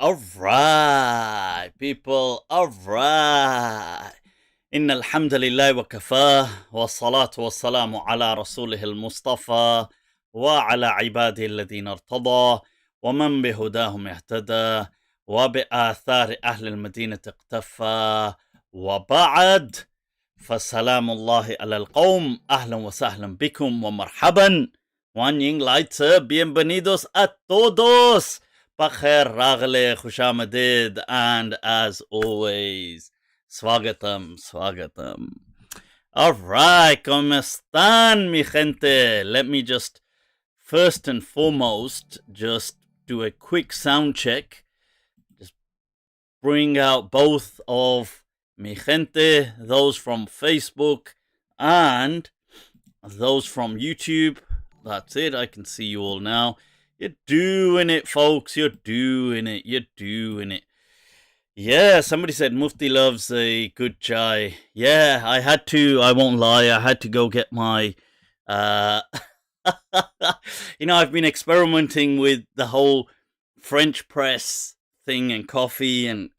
Alright, people, alright. إن الحمد لله وكفاه والصلاة والسلام على رسوله المصطفى وعلى عباده الذين ارتضى ومن بهداهم اهتدى وبآثار أهل المدينة اقتفى وبعد فسلام الله على القوم أهلا وسهلا بكم ومرحبا Wanjing Leute, bienvenidos a todos. Pakhair Ragle Khushamadid, and as always, Swagatam, Swagatam. Alright, ¿cómo están, mi gente? Let me just, first and foremost, just do a quick sound check. Just bring out both of mi gente, those from Facebook and those from YouTube. That's it, I can see you all now. You're doing it, folks. You're doing it. You're doing it. Yeah, somebody said Mufti loves a good chai. Yeah, I had to. I won't lie. I had to go get my... I've been experimenting with the whole French press thing and coffee and...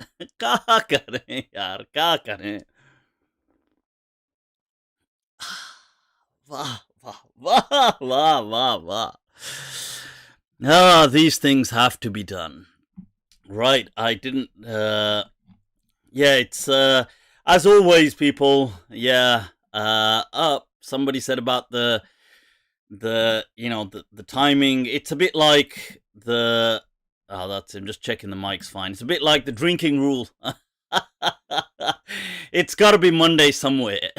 These things have to be done. Right, I didn't... it's... as always, people, somebody said about the timing. It's a bit like the... Oh, that's him, just checking the mic's fine. It's a bit like the drinking rule. It's gotta be Monday somewhere.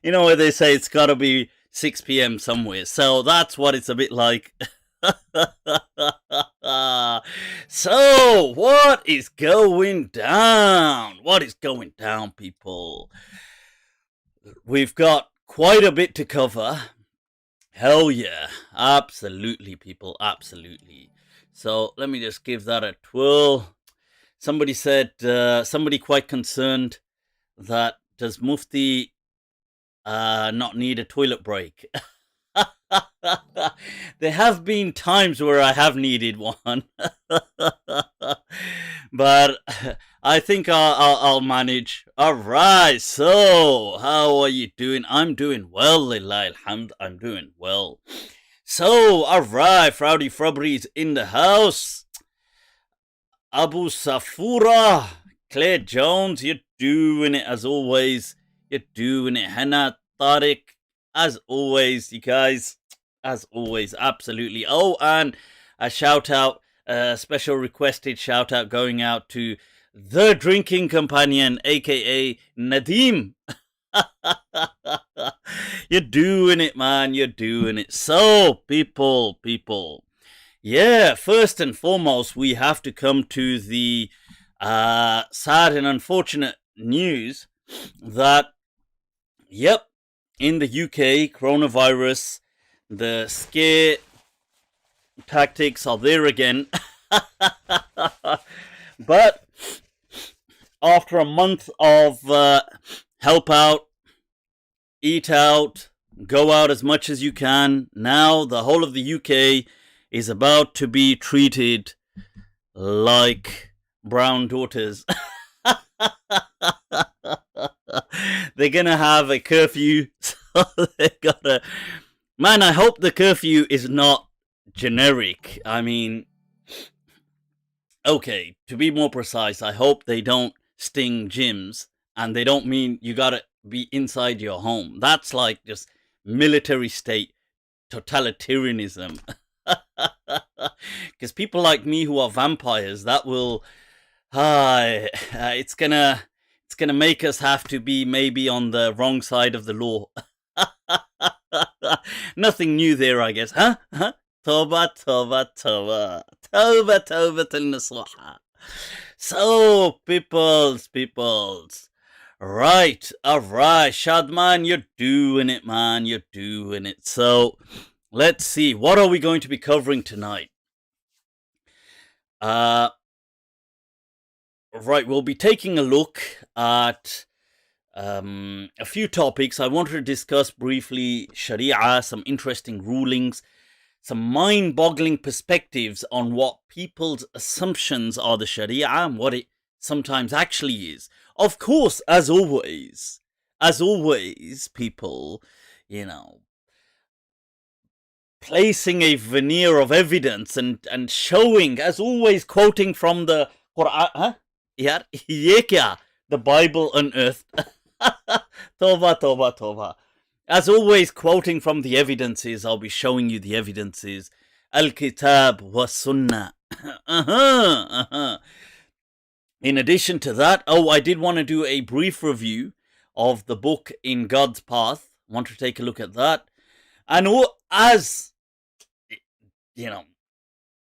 You know where they say it's gotta be 6 p.m. somewhere. So that's what it's a bit like. So, what is going down? What is going down, people? We've got quite a bit to cover. Hell yeah. Absolutely, people. Absolutely. So, let me just give that a twirl. Somebody said, somebody quite concerned that does Mufti not need a toilet break? There have been times where I have needed one. But I think I'll manage. Alright, so how are you doing? I'm doing well, lillahi alhamd. I'm doing well. So, alright, Frowdy Frubry's in the house. Abu Safura, Claire Jones, you're doing it as always. You're doing it. Hannah Tariq, as always, you guys. As always, absolutely. Oh, and a shout out, a special requested shout out going out to the drinking companion, aka Nadeem. You're doing it, man. You're doing it. So, people. Yeah, first and foremost, we have to come to the sad and unfortunate news that, in the UK, coronavirus, the scare tactics are there again. But after a month of help out, eat out, go out as much as you can, now the whole of the UK is about to be treated like brown daughters. They're gonna have a curfew, so they gotta... Man, I hope the curfew is not generic. I mean, okay, to be more precise, I hope they don't sting gyms, and they don't mean you gotta be inside your home. That's like just military state totalitarianism. Because people like me who are vampires, that will... it's gonna make us have to be maybe on the wrong side of the law. Nothing new there, I guess. Huh? Toba til nasuha. So, peoples. Right, alright, Shadman, you're doing it, man. You're doing it. So, let's see. What are we going to be covering tonight? Right, we'll be taking a look at a few topics. I wanted to discuss briefly Shari'ah, some interesting rulings, some mind-boggling perspectives on what people's assumptions are the Shari'ah and what it sometimes actually is. Of course, as always, people, placing a veneer of evidence and showing, as always, quoting from the Quran. Yaar, ye kya? The Bible unearthed. Tawbah, tawbah, tawbah. As always, quoting from the evidences, I'll be showing you the evidences. Al-Kitab wa Sunnah. In addition to that, I did want to do a brief review of the book In God's Path. I want to take a look at that. And as,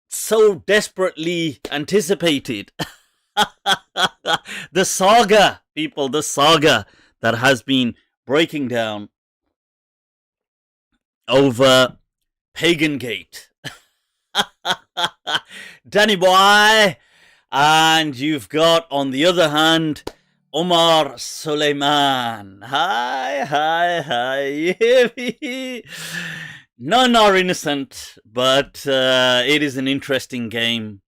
so desperately anticipated, the saga, people, the saga that has been breaking down over Pagangate. Danny boy. And you've got, on the other hand, Omar Suleiman. Hi. None are innocent, but it is an interesting game.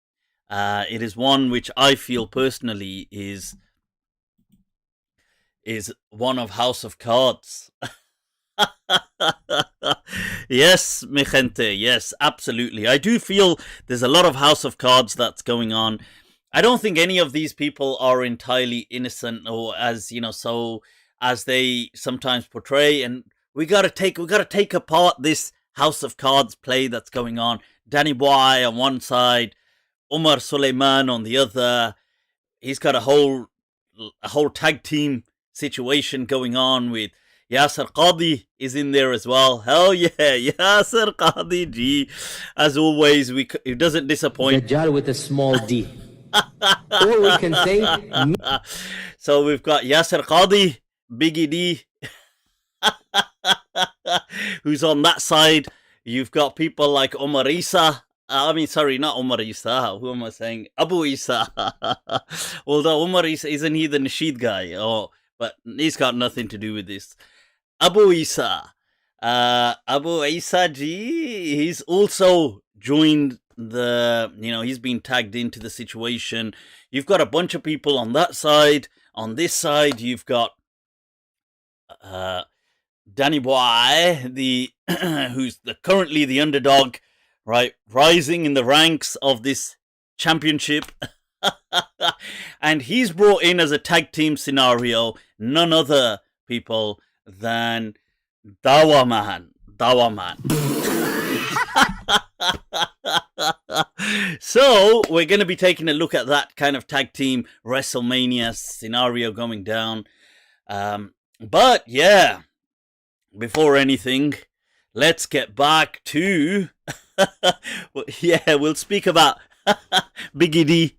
It is one which I feel personally is one of House of Cards. Yes, mi gente, yes, absolutely. I do feel there's a lot of House of Cards that's going on. I don't think any of these people are entirely innocent, or as so as they sometimes portray. And we gotta take apart this House of Cards play that's going on. Danny Boy on one side, Omar Suleiman on the other. He's got a whole tag team situation going on with Yasser Qadi is in there as well. Hell yeah, Yasser Qadi G. As always, it doesn't disappoint. Dajjal with a small d. Or we can say. So we've got Yasser Qadi, Biggie D, who's on that side. You've got people like Omar Isa. Not Omar Isa. Who am I saying? Abu Isa. Although Omar Isa, isn't he the Nasheed guy? But he's got nothing to do with this. Abu Isa. Abu Isa G. He's also joined he's been tagged into the situation. You've got a bunch of people on that side. On this side, you've got Danny Boy, who's currently the underdog, right, rising in the ranks of this championship. And he's brought in as a tag team scenario none other people than Dawah Man. So we're going to be taking a look at that kind of tag team WrestleMania scenario going down. But yeah, before anything, let's get back to we'll speak about Biggie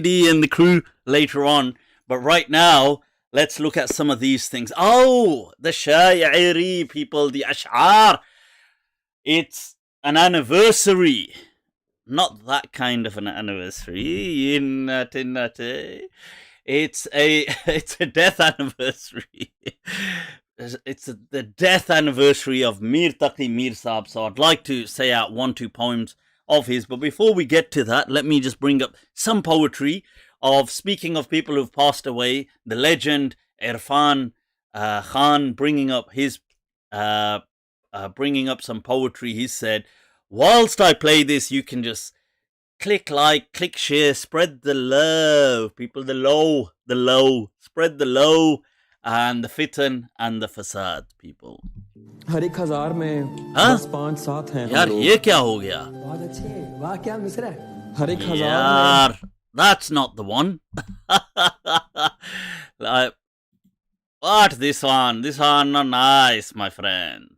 D and the crew later on. But right now, let's look at some of these things. Oh, the Sha'iri people, the Ash'ar. It's an anniversary. Not that kind of an anniversary. It's a death anniversary. It's the death anniversary of Mir Taqi Mir Saab. So I'd like to say out 1-2 poems of his. But before we get to that, let me just bring up some poetry speaking of people who've passed away. The legend Irfan Khan bringing up some poetry. He said, whilst I play this, you can just click like, click share, spread the love, people, the low, spread the low and the fitan and the fasad, people. हर एक हजार में 10-5-7 हैं यार ये क्या हो गया बहुत अच्छे वाह क्या मिसरा है हर एक हजार यार that's not the one. Like, what this one not nice, my friend.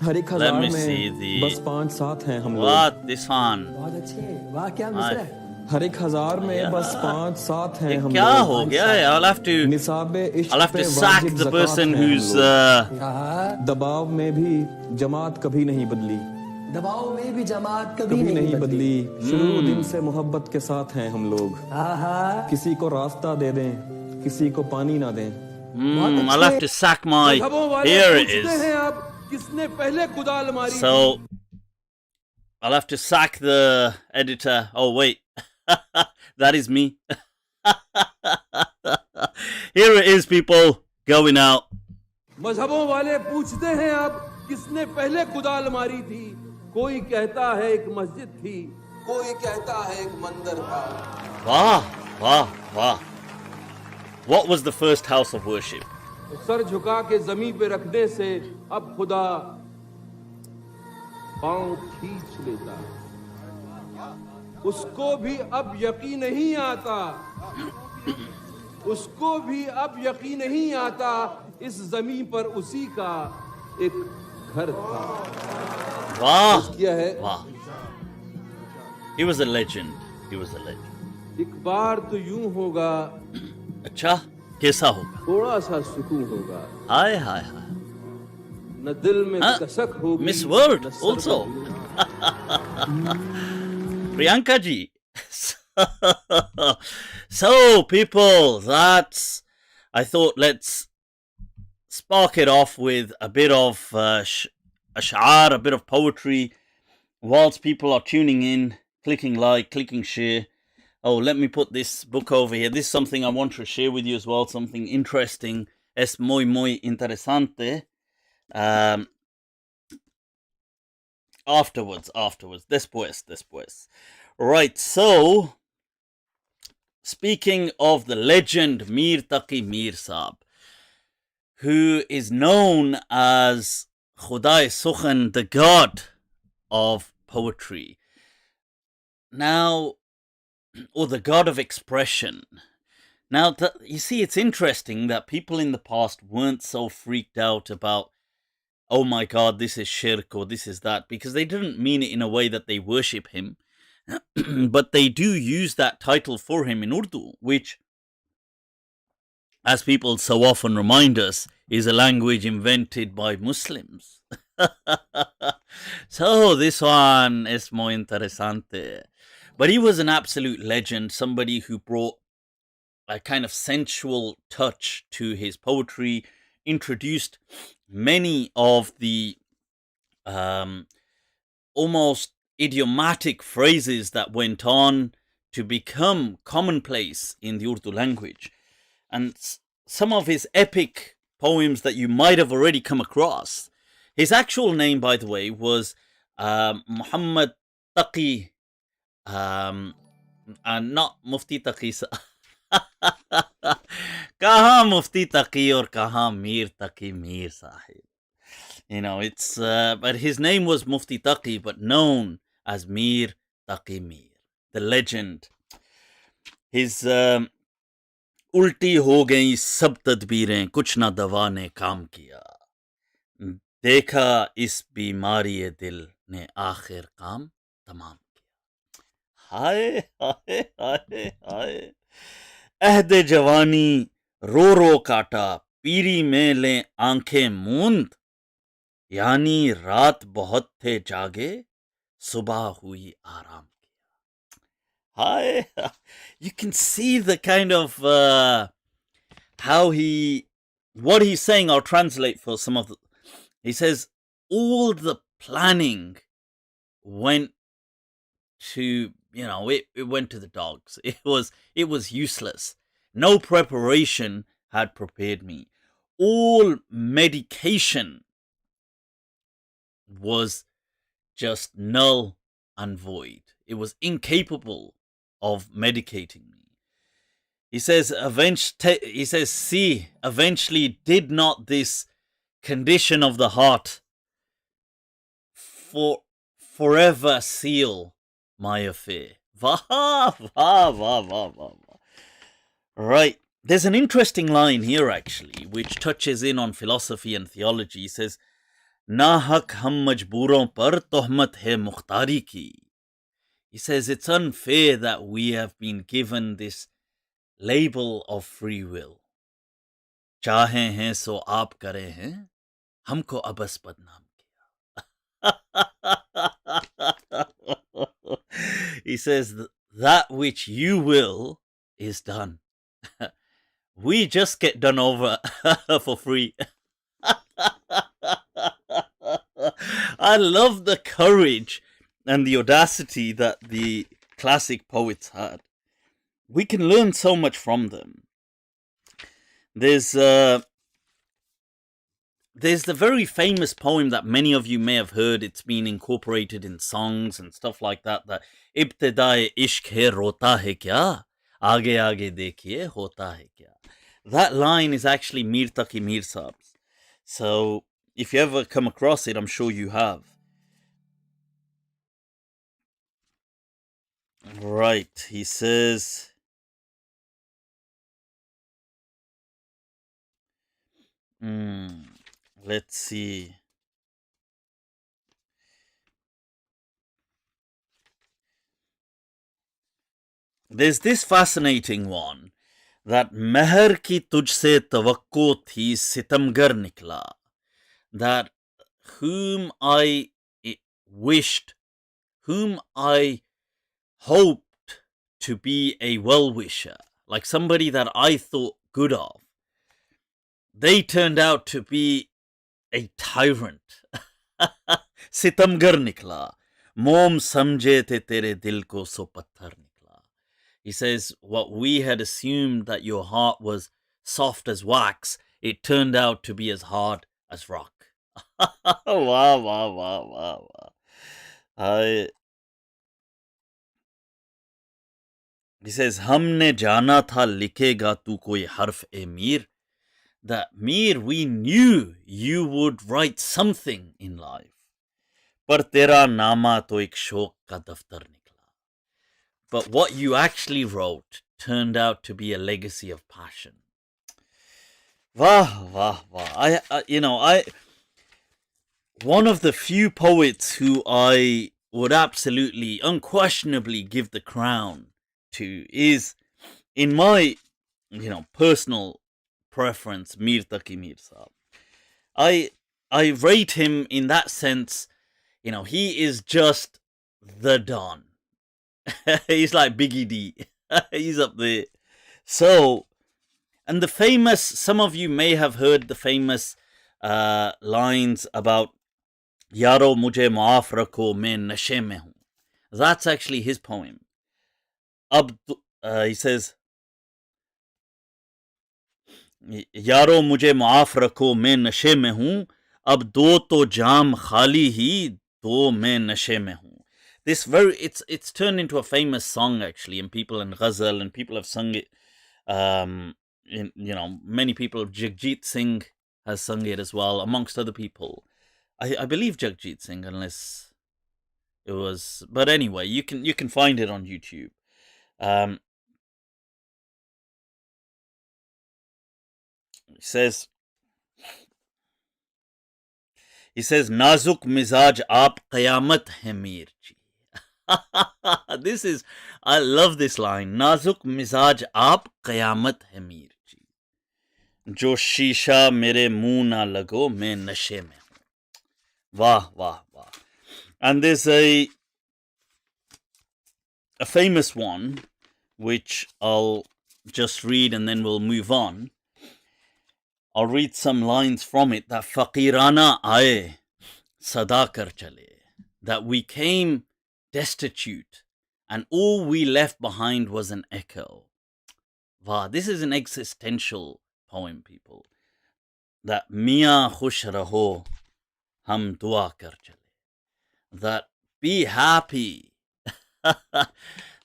हर एक Let हजार me में see the बस 5-7 हैं हम लोग what this one. बहुत अच्छे वाह क्या मिसरा है हर एक हजार में बस 5-7 हैं हम क्या लोग हो गया है? I'll have to sack the person who's दबाव में भी जमात कभी नहीं बदली दबाव में भी जमात कभी नहीं बदली शुरू दिन से मोहब्बत के साथ हैं हम लोग किसी को रास्ता दे दें किसी को पानी ना दें I'll have to sack my here it is. किसने पहले कुदाल मारी So I'll have to sack the editor. Oh, wait. That is me. Here it is, people, going out. मजहबों वाले पूछते हैं अब किसने पहले कुदाल मारी थी कोई कहता है एक मस्जिद थी कोई कहता है एक मंदिर था Wow, wow, wow. What was the first house of worship? Sir झुका के जमीन पे रखने से अब खुदा पांव खींच लेता उसको भी अब यकीन नहीं आता उसको भी अब यकीन नहीं आता इस जमीन पर उसी का एक घर था Wow, क्या है wow. He was a legend. He was a legend. एक बार तो यूं होगा अच्छा, कैसा होगा? थोड़ा सा सुकून होगा हाय हाय हाय. न दिल में कसक होगी Miss World न sir also. Priyanka ji. So, people, that's. I thought let's spark it off with a bit of ash'ar, a bit of poetry, whilst people are tuning in, clicking like, clicking share. Oh, let me put this book over here. This is something I want to share with you as well, something interesting. Es muy, muy interesante. Afterwards. Después. Right, so, speaking of the legend Mir Taqi Mir Saab, who is known as Khudai Sukhan, the god of poetry. Now, or the god of expression. Now, you see, it's interesting that people in the past weren't so freaked out about, oh my god, this is shirk or this is that, because they didn't mean it in a way that they worship him. But they do use that title for him in Urdu, which, as people so often remind us, is a language invented by Muslims. So this one is muy interesante. But he was an absolute legend, somebody who brought a kind of sensual touch to his poetry, introduced many of the almost idiomatic phrases that went on to become commonplace in the Urdu language. And some of his epic poems that you might have already come across. His actual name, by the way, was Muhammad Taqi, and not Mufti Taqi. Kaha Mufti Taqi or kaha Mir Taqi Mir Sahib. You know, it's but his name was Mufti Taqi, but known as Mir Taqi Mir, the legend. His उल्टी हो गई सब तदबीरें कुछ ना दवा ने काम किया देखा इस बीमारी दिल ने आखिर काम तमाम किया हाय हाय हाय हाय अहद जवानी रो रो काटा पीरी में ले आंखें मूंद यानी रात बहुत थे जागे सुबह हुई आराम Hi, you can see the kind of what he's saying. I'll translate for some of the. He says all the planning went to, it went to the dogs. It was useless. No preparation had prepared me. All medication was just null and void. It was incapable of medicating me. He says, eventually did not this condition of the heart forever seal my affair. Right. There's an interesting line here, actually, which touches in on philosophy and theology. He says, Na haq hum majbooron par tohmat hai mukhtari ki. He says it's unfair that we have been given this label of free will. Chahe hain so aap kare hain, humko abas badnaam kiya. He says that which you will is done. We just get done over for free. I love the courage and the audacity that the classic poets had. We can learn so much from them. There's the very famous poem that many of you may have heard. It's been incorporated in songs and stuff like that. That Ibtidae ishq hai rota hai kya, aage aage dekhiye hota hai kya. That line is actually Mir Taqi Mir Saab's. So if you ever come across it, I'm sure you have. Right, he says, let's see. There's this fascinating one, that meher ki tujhse tawakko thi sitamgar nikla, that whom I wished, whom I hoped to be a well-wisher, like somebody that I thought good of, they turned out to be a tyrant. Sitamgar nikla, mom samjhe the tere dil ko so patthar nikla. He says, what we had assumed that your heart was soft as wax, it turned out to be as hard as rock. Wow. He says, Humne jana tha likhega tu koi harf e mir. That Mir, we knew you would write something in life. Par tera nama to ek shok ka daftar nikla. But what you actually wrote turned out to be a legacy of passion. Wah. One of the few poets who I would absolutely, unquestionably give the crown to is, in my, personal preference, Mir Taqi Mir Saab. I rate him in that sense, he is just the Don. He's like Biggie D. He's up there. So, and the famous, some of you may have heard the famous lines about Yaro mujhe maaf rakho main nashe mein hu. That's actually his poem. He says, Yaro mujhe maaf rakho main nashe mein hu, ab do to jam khali hi, do main nashe mein hu. This it's turned into a famous song actually, and people in ghazal, and people have sung it. Many people. Jagjit Singh has sung it as well, amongst other people. I believe Jagjit Singh, unless it was. But anyway, you can find it on YouTube. He says, Nazuk mizaj aap qayamat hai mir ji. I love this line. Nazuk mizaj aap qayamat hai mir ji. Jo shisha mere muh na lago, main nashe mein hu. Wah. And there's a famous one, which I'll just read and then we'll move on. I'll read some lines from it. That faqirana aaye, sada kar chale. That we came destitute, and all we left behind was an echo. Wow, this is an existential poem, people. That Miyan khush raho, hum dua kar chale. That be happy.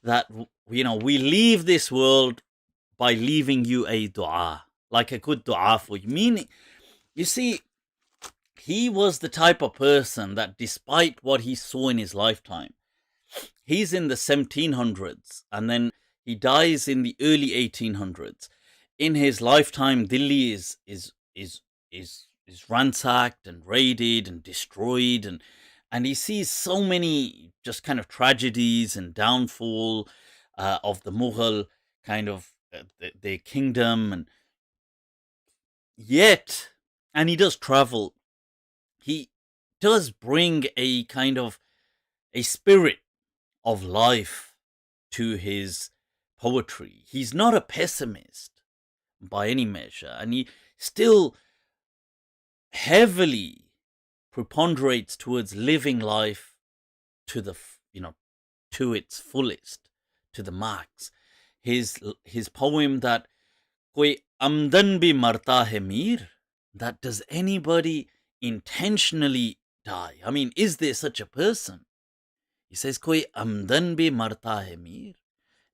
That, we leave this world by leaving you a dua, like a good dua for you. Meaning, you see, he was the type of person that, despite what he saw in his lifetime, he's in the 1700s, and then he dies in the early 1800s. In his lifetime, Delhi is ransacked and raided and destroyed, and he sees so many just kind of tragedies and downfall of the Mughal kind of their kingdom, and yet, and he does travel. He does bring a kind of a spirit of life to his poetry. He's not a pessimist by any measure, and he still heavily preponderates towards living life to the, to its fullest, to the max. His poem that koi amdan bhi marta hai mir, that does anybody intentionally die? I mean, is there such a person? He says, koi amdan bhi marta hai mir,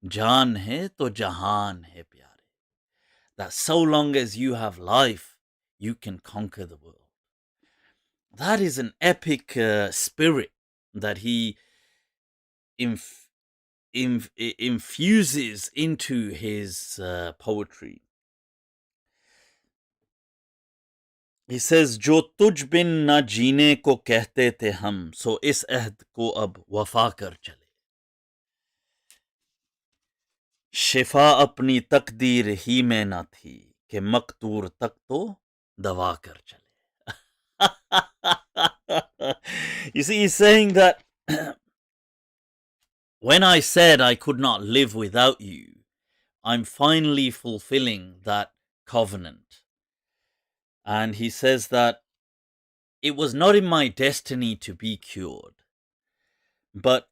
jaan hai to jahan hai pyare. That so long as you have life, you can conquer the world. That is an epic spirit that he infuses into his poetry. He says, जो तुझ बिन ना जीने को कहते थे हम, सो इस अहद को अब वफा कर चले. शिफा अपनी तकदीर ही में ना थी, कि मकतूर तक तो दवा कर चले. You see, he's saying that when I said I could not live without you, I'm finally fulfilling that covenant. And he says that it was not in my destiny to be cured, but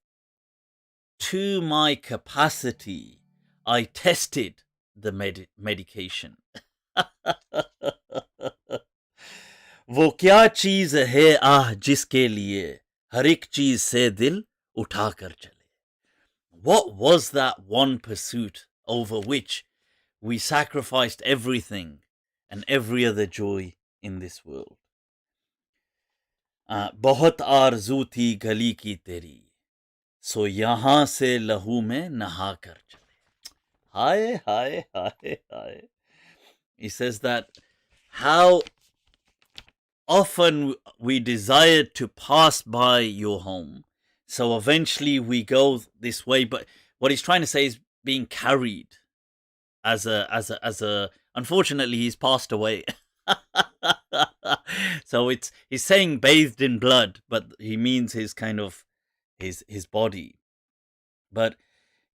to my capacity, I tested the medication. वो क्या चीज है आह जिसके लिए हर एक चीज से दिल उठा कर चले. What was that one pursuit over which we sacrificed everything and every other joy in this world? बहुत आरज़ू थी गली की तेरी, सो यहाँ से लहू में नहा कर चले. Hi, hi, hi, hi. He says that how often we desired to pass by your home, so eventually we go this way. But what he's trying to say is being carried as a unfortunately he's passed away. So he's saying bathed in blood, but he means his kind of his body. But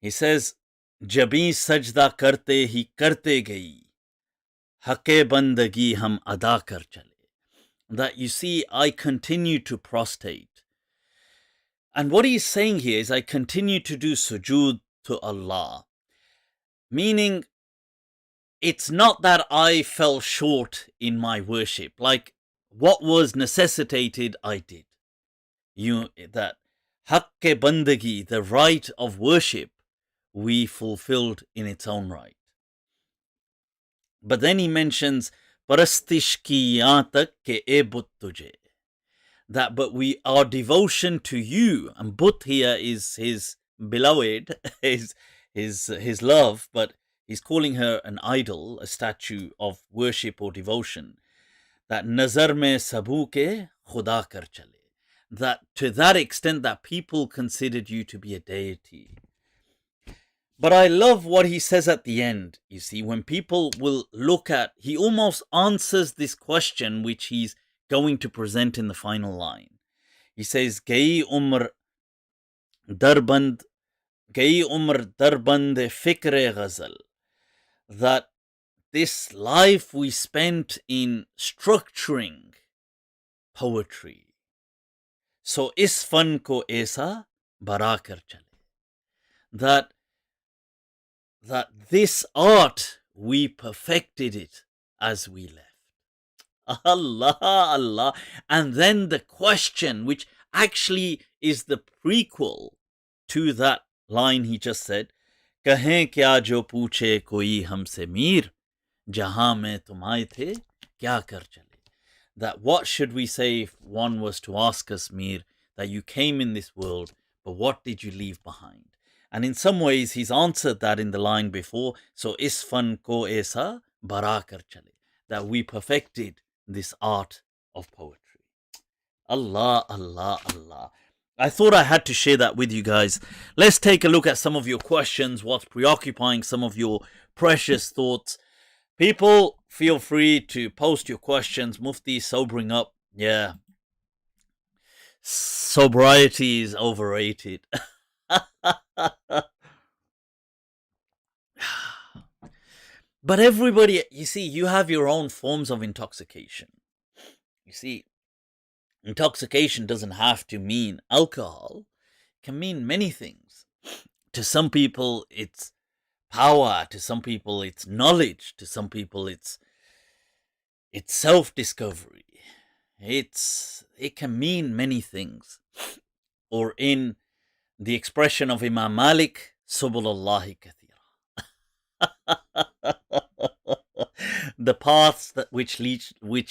he says जबी सजदा करते ही करते गई, हक़े बंदगी हम अदा कर चले. That you see, I continue to prostrate. And what he's saying here is I continue to do sujood to Allah. Meaning, it's not that I fell short in my worship. Like, what was necessitated, I did. That haqqe bandagi, the right of worship, we fulfilled in its own right. But then he mentions Parastish ki yahan tak ke e but tujhe. That, but our devotion to you, and but here is his beloved, his love, but he's calling her an idol, a statue of worship or devotion. That nazar mein sabu ke khuda kar chale. That to that extent that people considered you to be a deity. But I love what he says at the end. You see, when people will look at, he almost answers this question which he's going to present in the final line. He says, Gayi umr darband fikre ghazal. That this life we spent in structuring poetry. So is fan ko aisa bara kar chale. That this art, we perfected it as we left. Allah, Allah. And then the question, which actually is the prequel to that line he just said, Kahen kya jo pooche koi hamse mir, jahan mein tum aaye the, kya kar chale. That what should we say if one was to ask us, Mir, that you came in this world, but what did you leave behind? And in some ways, he's answered that in the line before. So, is fan ko aisa bara kar chale. That we perfected this art of poetry. Allah, Allah, Allah. I thought I had to share that with you guys. Let's take a look at some of your questions, what's preoccupying some of your precious thoughts. People, feel free to post your questions. Mufti, sobering up. Yeah. Sobriety is overrated. But everybody, you see, you have your own forms of intoxication. You see, intoxication doesn't have to mean alcohol. can mean many things. To some people, it's power. To some people, it's knowledge. To some people, it's self-discovery. It can mean many things. Or in the expression of Imam Malik, Subulallahi kathira. The paths which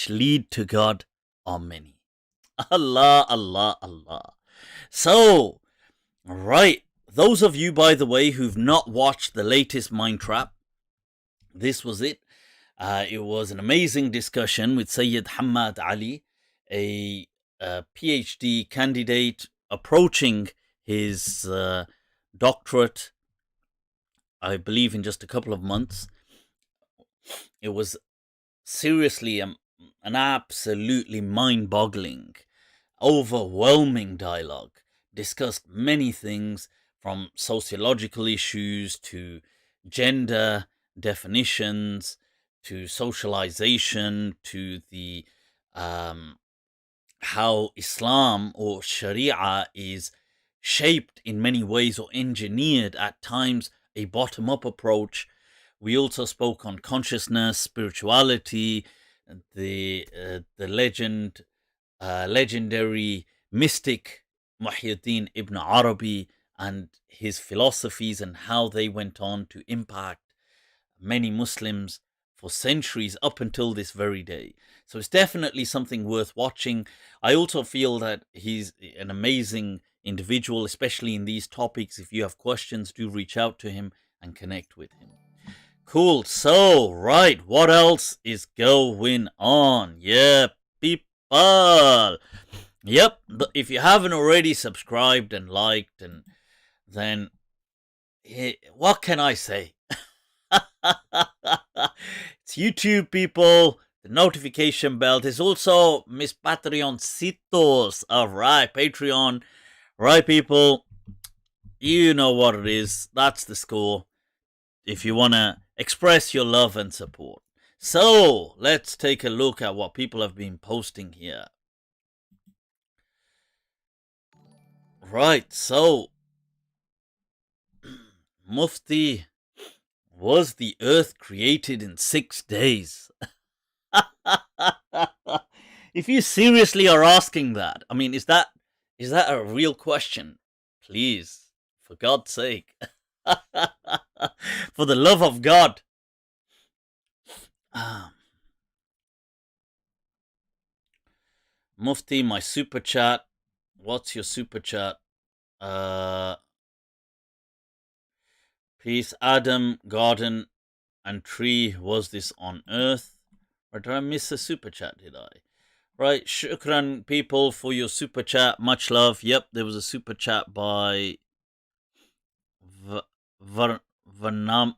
lead to God are many. Allah, Allah, Allah. So, right, those of you, by the way, who've not watched the latest MindTrap, this was it. It was an amazing discussion with Sayyid Hamad Ali, a PhD candidate approaching his doctorate, I believe, in just a couple of months. It was seriously an absolutely mind-boggling, overwhelming dialogue. Discussed many things, from sociological issues to gender definitions to socialization to the how Islam or Shari'ah is shaped in many ways or engineered at times, a bottom-up approach. We also spoke on consciousness, spirituality, the legendary mystic Muhyiddin Ibn Arabi and his philosophies and how they went on to impact many Muslims for centuries up until this very day. So it's definitely something worth watching. I also feel that he's an amazing individual, especially in these topics. If you have questions, do reach out to him and connect with him. Cool. So, right, what else is going on? Yeah, people. Yep, if you haven't already subscribed and liked, and then what can I say? It's YouTube, people. The notification bell. There's also Miss Patreoncitos. All right, Patreon. Right, people. You know what it is. That's the score. If you want to express your love and support. So, let's take a look at what people have been posting here. Right, so Mufti, was the earth created in 6 days? If you seriously are asking that, I mean, is that a real question? Please, for God's sake. For the love of God. Mufti, my super chat. What's your super chat? Peace, Adam, garden, and tree. Was this on earth? Or did I miss a super chat? Did I? Right, shukran, people, for your super chat. Much love. Yep, there was a super chat by Varnama.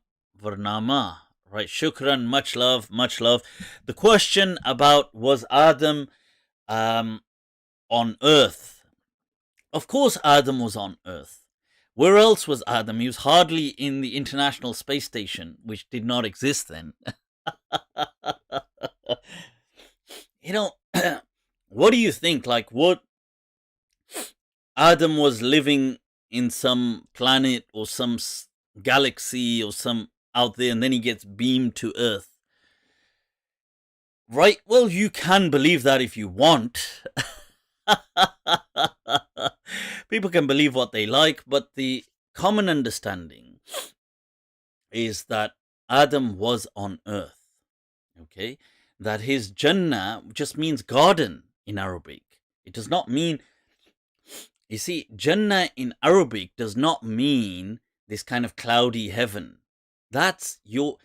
Right, shukran, much love, much love. The question about, was Adam on earth? Of course Adam was on earth. Where else was Adam? He was hardly in the International Space Station, which did not exist then. You know, what do you think? Like, what? Adam was living in some planet or some galaxy or some out there, and then he gets beamed to Earth. Right? Well, you can believe that if you want. People can believe what they like, but the common understanding is that Adam was on earth. Okay? That his Jannah just means garden in Arabic. It does not mean, you see, Jannah in Arabic does not mean this kind of cloudy heaven. You're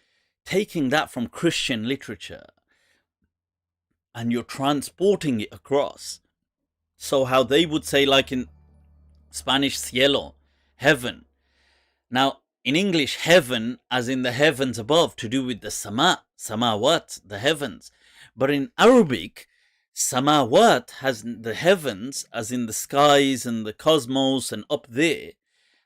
taking that from Christian literature and you're transporting it across. So how they would say, like in Spanish, cielo, heaven. Now, in English, heaven, as in the heavens above, to do with the samawat, the heavens. But in Arabic, samawat has the heavens, as in the skies and the cosmos and up there,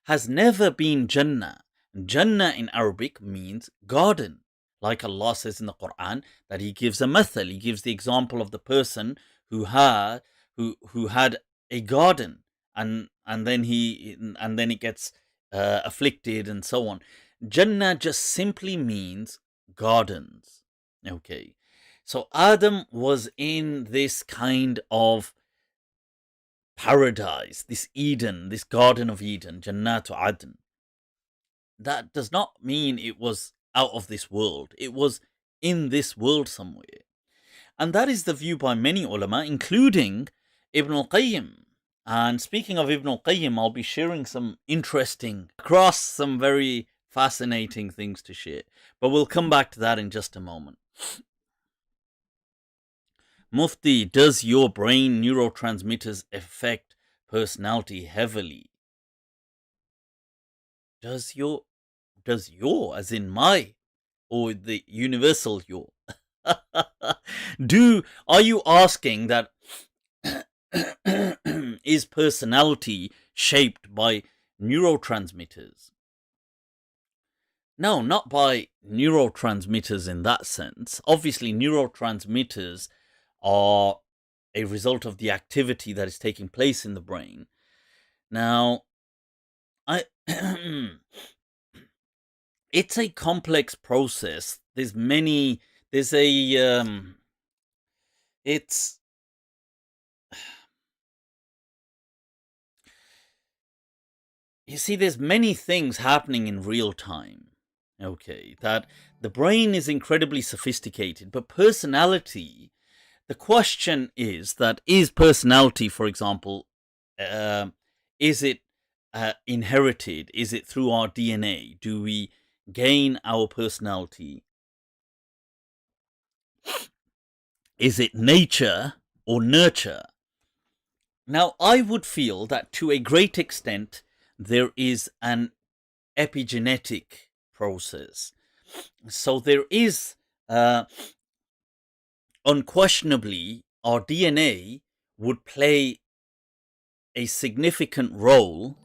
has never been Jannah. Jannah in Arabic means garden. Like Allah says in the Quran, that He gives a mathal, He gives the example of the person who had a garden, and and then it gets afflicted and so on. Jannah just simply means gardens. Okay, so Adam was in this kind of paradise, this Eden, this Garden of Eden, Jannatu Adn. That does not mean it was out of this world. It was in this world somewhere. And that is the view by many ulama, including Ibn al-Qayyim. And speaking of Ibn al-Qayyim, I'll be sharing some some very fascinating things to share. But we'll come back to that in just a moment. Mufti, does your brain neurotransmitters affect personality heavily? Does your, as in my, or the universal your? Are you asking that is personality shaped by neurotransmitters? No, not by neurotransmitters in that sense. Obviously, neurotransmitters are a result of the activity that is taking place in the brain. Now, it's a complex process. There's many things happening in real time. Okay, that the brain is incredibly sophisticated, but personality, the question is personality, for example, is it inherited? Is it through our DNA? Do we gain our personality? Is it nature or nurture? Now, I would feel that to a great extent, there is an epigenetic process. So there is, unquestionably, our DNA would play a significant role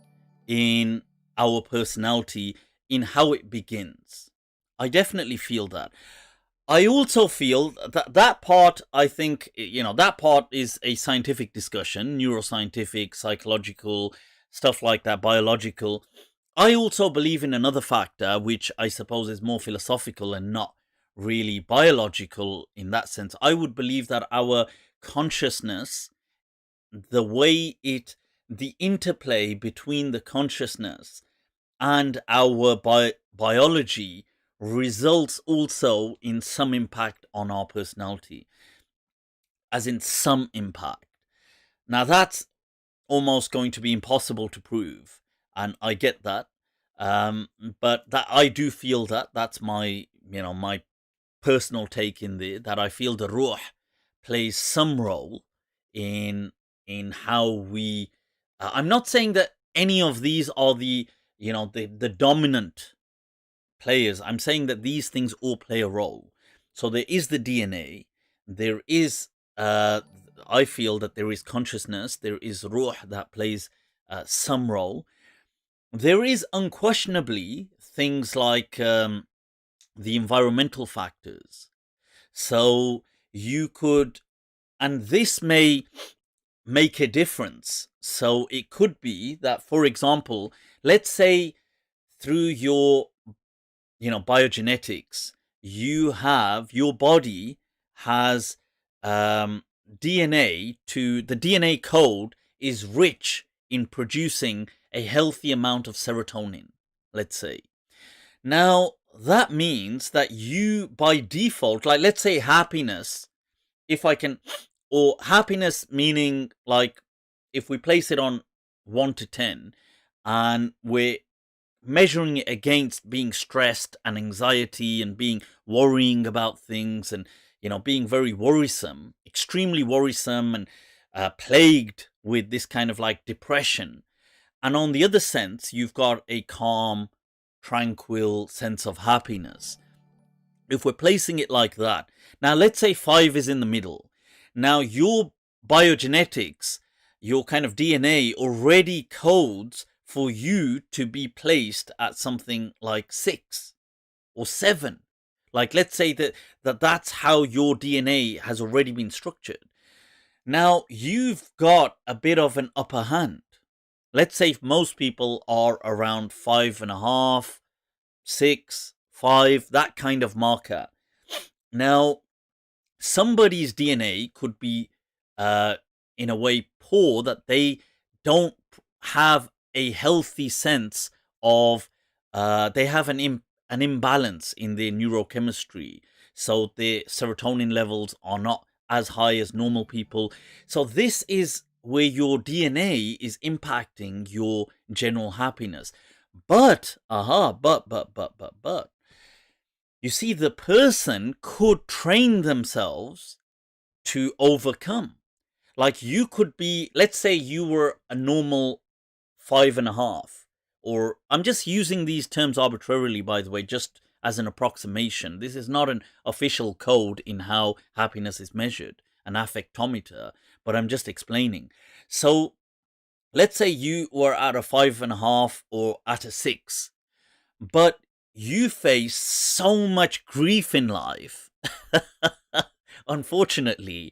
in our personality, in how it begins. I definitely feel that. I also feel that part, I think, that part is a scientific discussion, neuroscientific, psychological, stuff like that, biological. I also believe in another factor, which I suppose is more philosophical and not really biological in that sense. I would believe that our consciousness, the interplay between the consciousness and our biology results also in some impact on our personality, as in some impact. Now, that's almost going to be impossible to prove, and I get that, but that I do feel that's my my personal take in there, that I feel the ruh plays some role in how we. I'm not saying that any of these are the dominant players. I'm saying that these things all play a role. So there is the DNA, there is I feel that there is consciousness, there is ruh that plays some role. There is unquestionably things like the environmental factors. So you could, and this may make a difference. So it could be that, for example, let's say through your biogenetics, your body has DNA. The DNA code is rich in producing a healthy amount of serotonin, let's say. Now, that means that you, by default, like let's say happiness, or happiness meaning, like, if we place it on 1 to 10, and we're measuring it against being stressed and anxiety and worrying about things and being very worrisome, extremely worrisome, and plagued with this kind of like depression, and on the other sense you've got a calm, tranquil sense of happiness. If we're placing it like that, now let's say 5 is in the middle. Now your biogenetics, your kind of DNA already codes for you to be placed at something like 6 or 7. Like, let's say that's how your DNA has already been structured. Now, you've got a bit of an upper hand. let's say most people are around 5.5, 6, 5, that kind of marker. Now, somebody's DNA could be in a way poor, that they don't have a healthy sense of, they have an imbalance in their neurochemistry. So the serotonin levels are not as high as normal people. So this is where your DNA is impacting your general happiness. But, you see, the person could train themselves to overcome. Like, you could be, let's say you were a normal 5.5, or I'm just using these terms arbitrarily, by the way, just as an approximation. This is not an official code in how happiness is measured, an affectometer, but I'm just explaining. So let's say you were at a 5.5 or at a 6, but you face so much grief in life, unfortunately,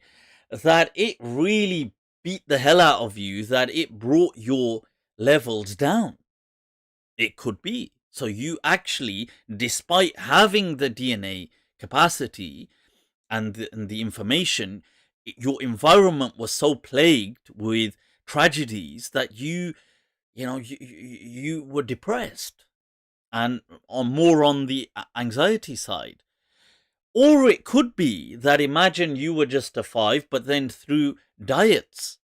that it really beat the hell out of you, that it brought your levels down. It could be. So you actually, despite having the DNA capacity and the information, your environment was so plagued with tragedies that you were depressed, and more on the anxiety side. Or it could be that, imagine you were just a 5, but then through diets,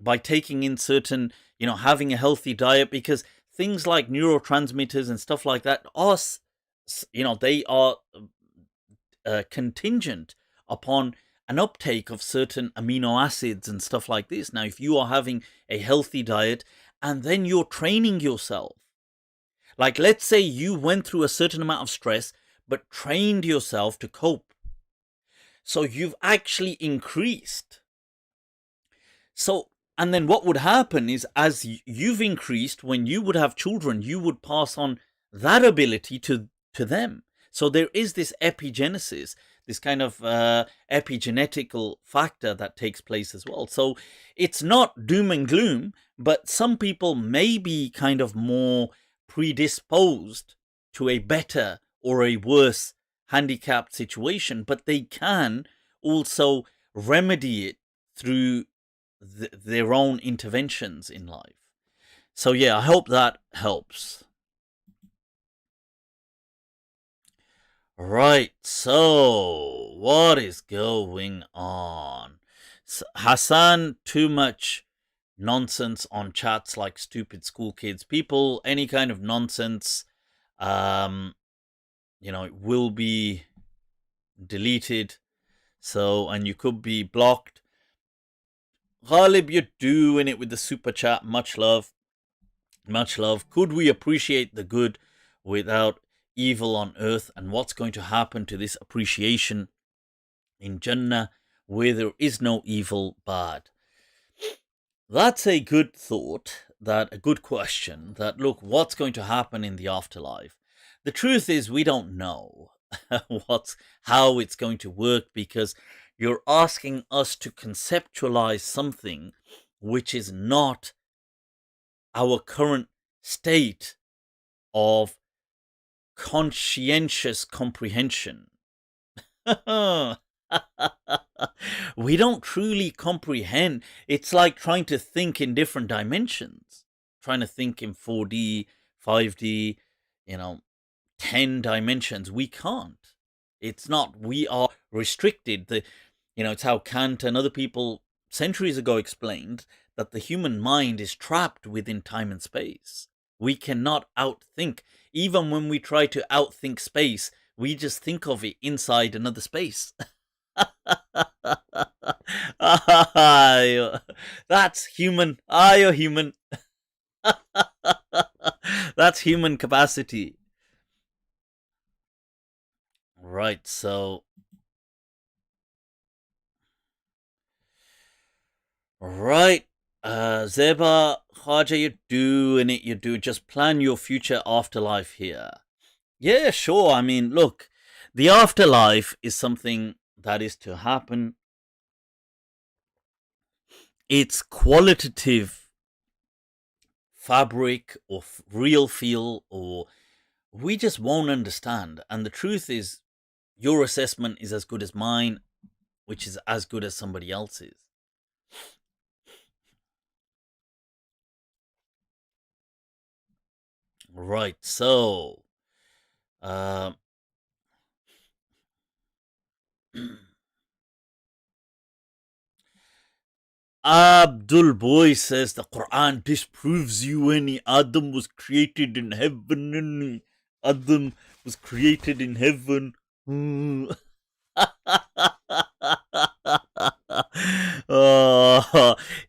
by taking in certain, having a healthy diet, because things like neurotransmitters and stuff like that are, they are contingent upon an uptake of certain amino acids and stuff like this. Now, if you are having a healthy diet and then you're training yourself, like, let's say you went through a certain amount of stress, but trained yourself to cope. So you've actually increased. So, and then what would happen is, as you've increased, when you would have children, you would pass on that ability to them. So there is this epigenesis, this kind of epigenetical factor that takes place as well. So it's not doom and gloom, but some people may be kind of more predisposed to a better or a worse handicapped situation, but they can also remedy it through their own interventions in life. So yeah, I hope that helps. Right, so what is going on? Hassan, too much nonsense on chats like stupid school kids. People, any kind of nonsense, it will be deleted. So, and you could be blocked. Ghalib, you're doing it with the super chat. Much love. Much love. Could we appreciate the good without evil on earth? And what's going to happen to this appreciation in Jannah, where there is no evil bad? That's a good thought, a good question, that look, what's going to happen in the afterlife? The truth is, we don't know how it's going to work, because you're asking us to conceptualize something which is not our current state of conscientious comprehension. We don't truly comprehend. It's like trying to think in different dimensions, trying to think in 4D, 5D, 10 dimensions. We can't. It's not. We are restricted. It's how Kant and other people centuries ago explained that the human mind is trapped within time and space. We cannot outthink. Even when we try to outthink space, we just think of it inside another space. That's human. You're human. That's human capacity. Right, so right, Zeba, Khaja, you're doing it. You do. Just plan your future afterlife here. Yeah, sure. I mean, look, the afterlife is something that is to happen. It's qualitative fabric or real feel, or we just won't understand. And the truth is, your assessment is as good as mine, which is as good as somebody else's. Right, so Abdul Boy says the Quran disproves you when Adam was created in heaven, and Adam was created in heaven. You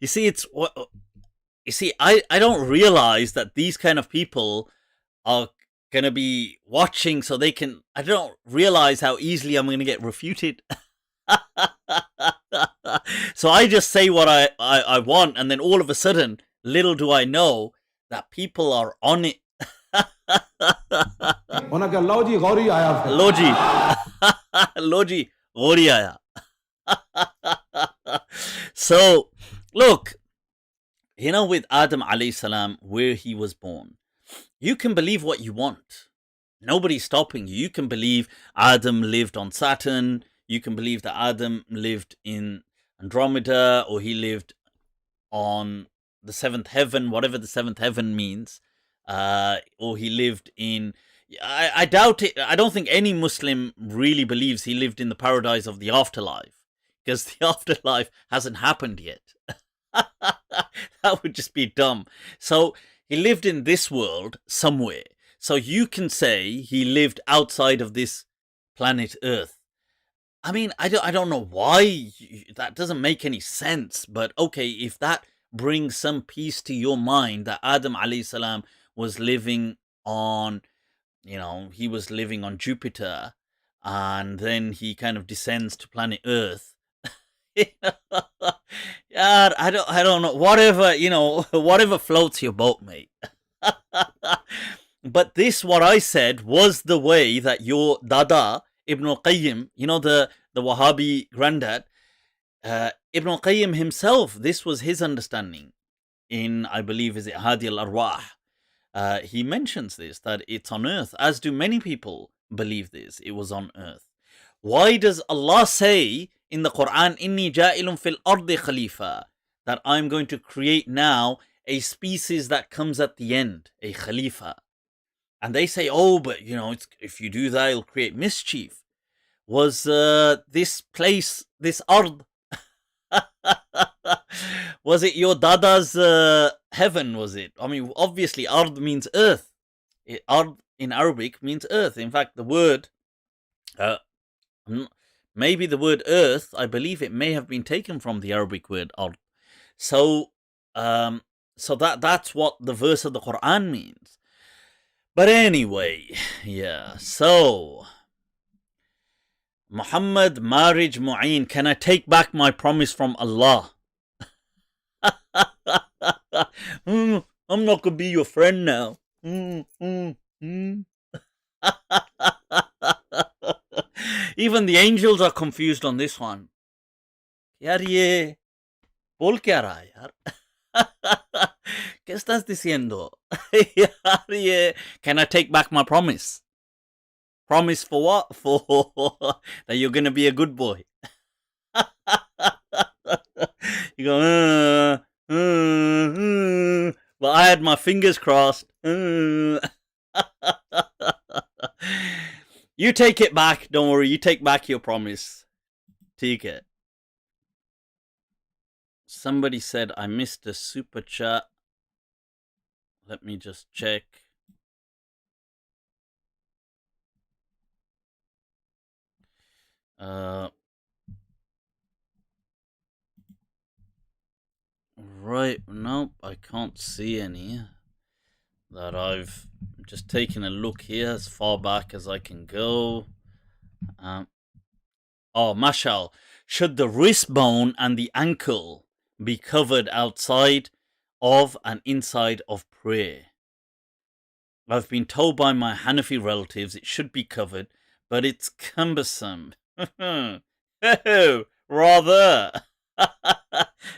see, I don't realize that these kind of people are gonna be watching, so they can. I don't realize how easily I'm gonna get refuted. So I just say what I want, and then all of a sudden, little do I know that people are on it. Loji, Gori aaya. So, look, with Adam alayhi salam, where he was born, you can believe what you want. Nobody's stopping you. You can believe Adam lived on Saturn. You can believe that Adam lived in Andromeda, or he lived on the seventh heaven, whatever the seventh heaven means, or he lived in... I doubt it. I don't think any Muslim really believes he lived in the paradise of the afterlife, because the afterlife hasn't happened yet. That would just be dumb. So he lived in this world somewhere. So you can say he lived outside of this planet Earth. I mean, I don't know why that doesn't make any sense, but okay, if that brings some peace to your mind, that Adam alayhi salam was living on, he was living on Jupiter, and then he kind of descends to planet Earth. Yeah, I don't know, whatever, whatever floats your boat, mate. But this, what I said, was the way that your Dada, Ibn al-Qayyim, the Wahhabi granddad, Ibn al-Qayyim himself, this was his understanding in, I believe, is it Hadi al-Arwah? He mentions this, that it's on earth, as do many people believe this, it was on earth. Why does Allah say in the Quran, Inni ja'ilun fil ardi khalifa, that I'm going to create now a species that comes at the end, a khalifa? And they say, oh, but if you do that, it'll create mischief. Was this place, this ard, was it your Dada's heaven, was it? I mean, obviously, ard means earth. Ard in Arabic means earth. In fact, the word, maybe the word earth, I believe it may have been taken from the Arabic word ard. So that's what the verse of the Quran means. But anyway, yeah, so... Muhammad Marriage Mu'een, can I take back my promise from Allah? I'm not going to be your friend now. Even the angels are confused on this one. Yaar ye bol kya raha hai yaar? ¿Qué estás diciendo? Yaar ye, can I take back my promise? Promise for what? For that you're going to be a good boy. You go, well, I had my fingers crossed. You take it back. Don't worry. You take back your promise. Take it. Somebody said I missed a super chat. Let me just check. Right, nope, I can't see any that I've just taken a look here as far back as I can go. Mashal, should the wrist bone and the ankle be covered outside of and inside of prayer? I've been told by my Hanafi relatives it should be covered, but it's cumbersome. Oh, rather.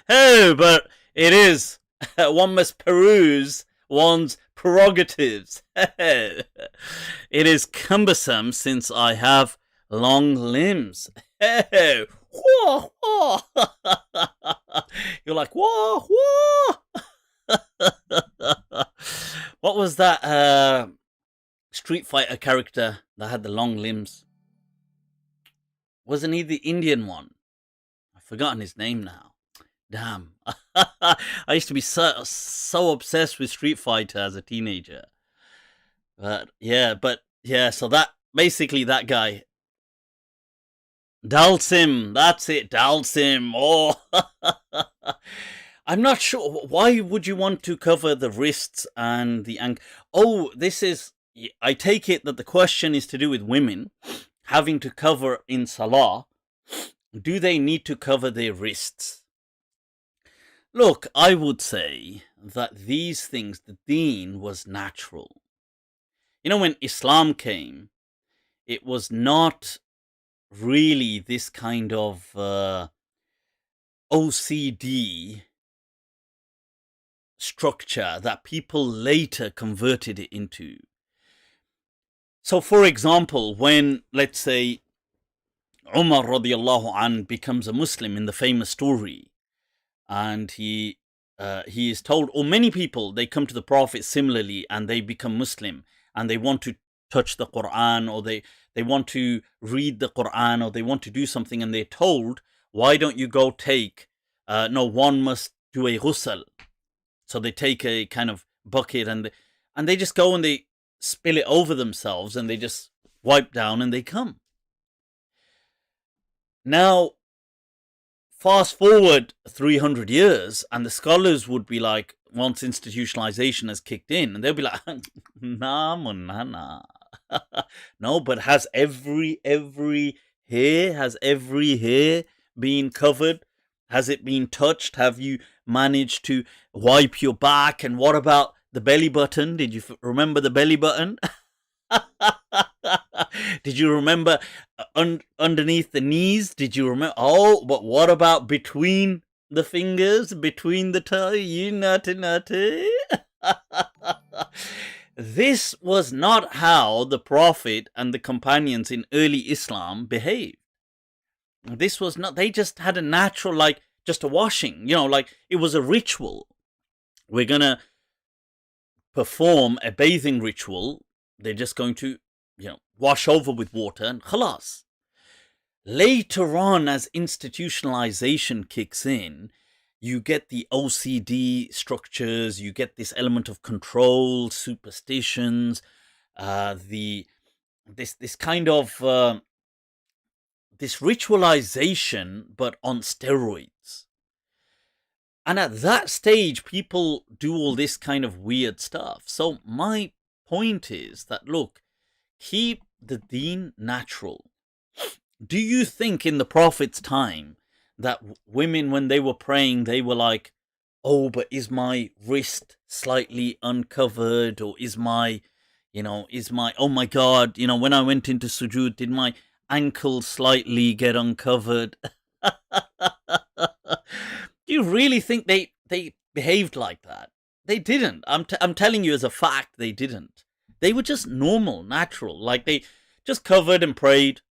Oh, but it is. One must peruse one's prerogatives. It is cumbersome since I have long limbs. You're like, whoa, whoa. What was that Street Fighter character that had the long limbs? Wasn't he the Indian one? I've forgotten his name now. Damn. I used to be so obsessed with Street Fighter as a teenager. But yeah, so that, basically that guy. Dalsim, that's it, Dalsim. Oh. I'm not sure. Why would you want to cover the wrists and the ankle? Oh, I take it that the question is to do with women having to cover in Salah. Do they need to cover their wrists? Look, I would say that these things, the deen was natural. You know, when Islam came, it was not really this kind of OCD structure that people later converted it into. So, for example, when, let's say, Umar radiallahu an becomes a Muslim in the famous story, and he is told, or many people, they come to the Prophet similarly and they become Muslim and they want to touch the Quran, or they want to read the Quran, or they want to do something, and they're told, why don't you go take, one must do a ghusl. So they take a kind of bucket and they just go and they spill it over themselves and they just wipe down and they come. Now, fast forward 300 years and the scholars would be like, once institutionalization has kicked in, and they'll be like, nah, no, but has every hair been covered? Has it been touched? Have you managed to wipe your back? And what about the belly button? Did you remember the belly button? Did you remember underneath the knees? Did you remember? Oh, but what about between the fingers, between the toe? You nutty. This was not how the Prophet and the companions in early Islam behaved. This was not, they just had a natural, like, just a washing, like it was a ritual. We're going to perform a bathing ritual. They're just going to, wash over with water and khalas. Later on, as institutionalization kicks in, you get the OCD structures, you get this element of control, superstitions, this kind of this ritualization, but on steroids. And at that stage, people do all this kind of weird stuff. So my point is that, look, keep the deen natural. Do you think in the Prophet's time that women, when they were praying, they were like, oh, but is my wrist slightly uncovered? Or is my, oh my God, when I went into sujood, did my ankle slightly get uncovered? Do you really think they behaved like that? They didn't. I'm telling you as a fact, they didn't. They were just normal, natural. Like they just covered and prayed.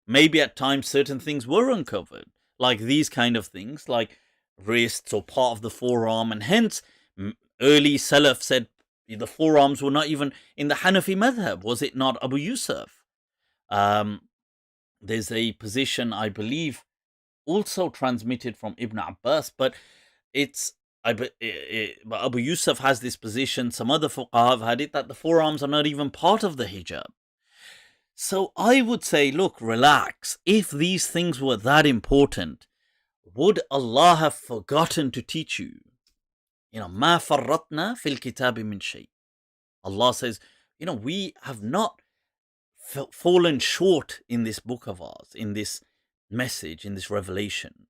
Maybe at times certain things were uncovered, like these kind of things, like wrists or part of the forearm. And hence, early Salaf said the forearms were not even in the Hanafi madhab. Was it not Abu Yusuf? There's a position, I believe, also transmitted from Ibn Abbas, but Abu Yusuf has this position. Some other fuqaha have had it that the forearms are not even part of the hijab. So I would say, look, relax. If these things were that important, would Allah have forgotten to teach you? Ma farratna fil kitabi min shay. Allah says, we have not fallen short in this book of ours, in this message, in this revelation,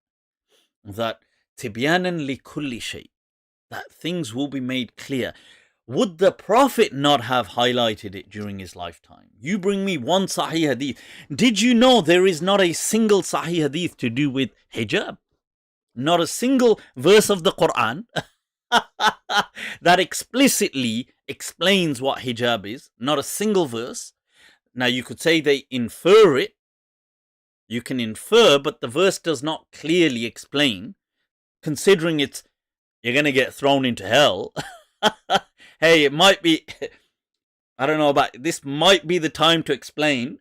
that tibyanan li kulli shay, that things will be made clear. Would the Prophet not have highlighted it during his lifetime? You bring me one Sahih Hadith. Did you know there is not a single Sahih Hadith to do with hijab? Not a single verse of the Quran. that explicitly explains what hijab is. Not a single verse. Now you could say they infer it. You can infer, but the verse does not clearly explain. Considering you're going to get thrown into hell. Hey, it might be, I don't know about, this might be the time to explain.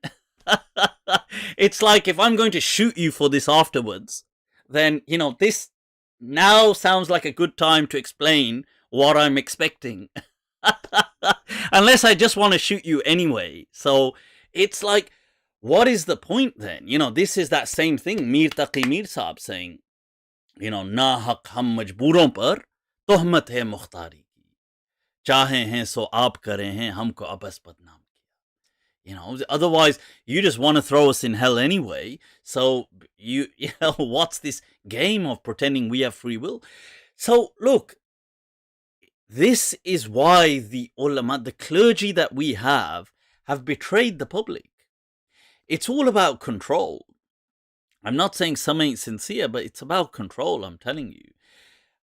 It's like if I'm going to shoot you for this afterwards, then, this now sounds like a good time to explain what I'm expecting. Unless I just want to shoot you anyway. So it's like, what is the point then? This is that same thing. Mir Taqi Mir Saab saying, ना हक हम मजबूरों पर तोहमत है मुख्तारी की चाहे हैं सो आप करे हैं हमको अबस बदनाम किया. Otherwise you just want to throw us in hell anyway, so you what's this game of pretending we have free will? So look, this is why the ulama, the clergy that we have betrayed the public. It's all about control. I'm not saying some ain't sincere, but it's about control, I'm telling you.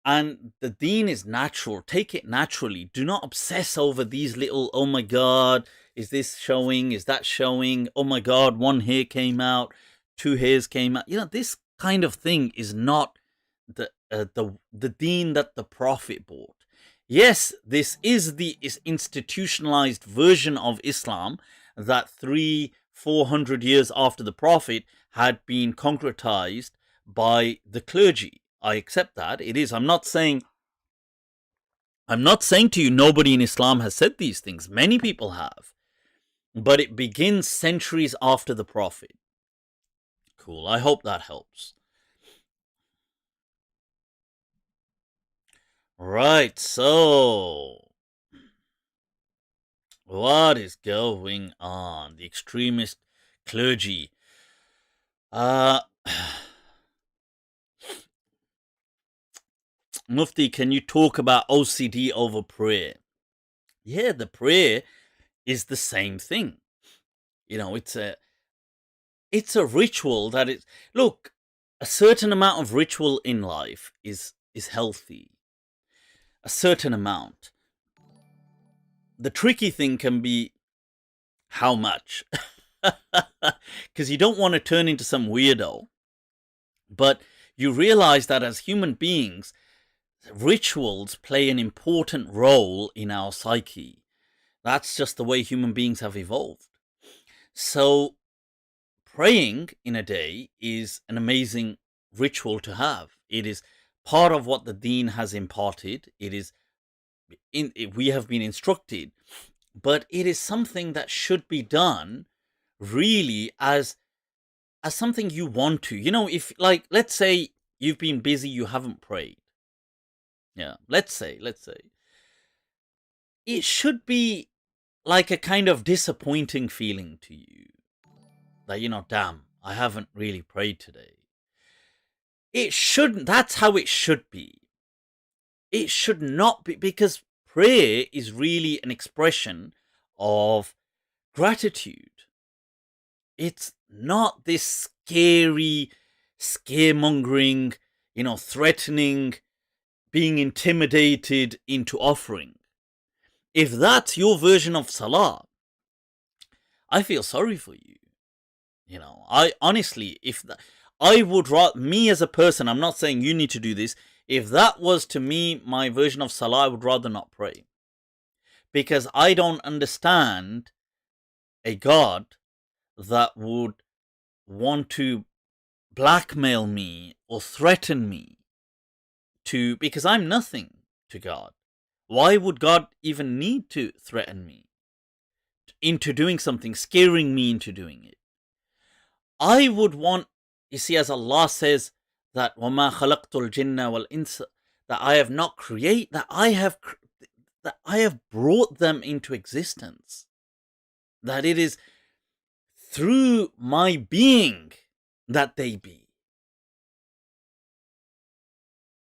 And the deen is natural. Take it naturally. Do not obsess over these little, oh my God, is this showing? Is that showing? Oh my God, one hair came out, two hairs came out. This kind of thing is not the deen that the Prophet brought. Yes, this is the institutionalized version of Islam that 300-400 years after the Prophet had been concretized by the clergy. I accept that. It is. I'm not saying to you nobody in Islam has said these things. Many people have. But it begins centuries after the Prophet. Cool. I hope that helps. Right. So, what is going on? The extremist clergy. Mufti, can you talk about OCD over prayer? Yeah, the prayer is the same thing. It's a ritual that is, look, a certain amount of ritual in life is healthy. A certain amount. The tricky thing can be how much. Because you don't want to turn into some weirdo. But you realize that as human beings, rituals play an important role in our psyche. That's just the way human beings have evolved. So, praying in a day is an amazing ritual to have. It is part of what the deen has imparted. We have been instructed. But it is something that should be done really as something you want to. If, let's say you've been busy, you haven't prayed. Yeah, let's say. It should be like a kind of disappointing feeling to you. That, damn, I haven't really prayed today. It shouldn't. That's how it should be. It should not be, because prayer is really an expression of gratitude. It's not this scary, scaremongering, threatening, being intimidated into offering. If that's your version of salah, I feel sorry for you. I honestly, I would rather, me as a person, I'm not saying you need to do this. If that was to me my version of salah, I would rather not pray. Because I don't understand a God that would want to blackmail me or threaten me because I'm nothing to God. Why would God even need to threaten me into doing something, scaring me into doing it? I would want, you see, as Allah says that وَمَا خَلَقْتُ الْجِنَّ وَالْإِنسَ, that I have not created, that I have brought them into existence. That it is through my being that they be.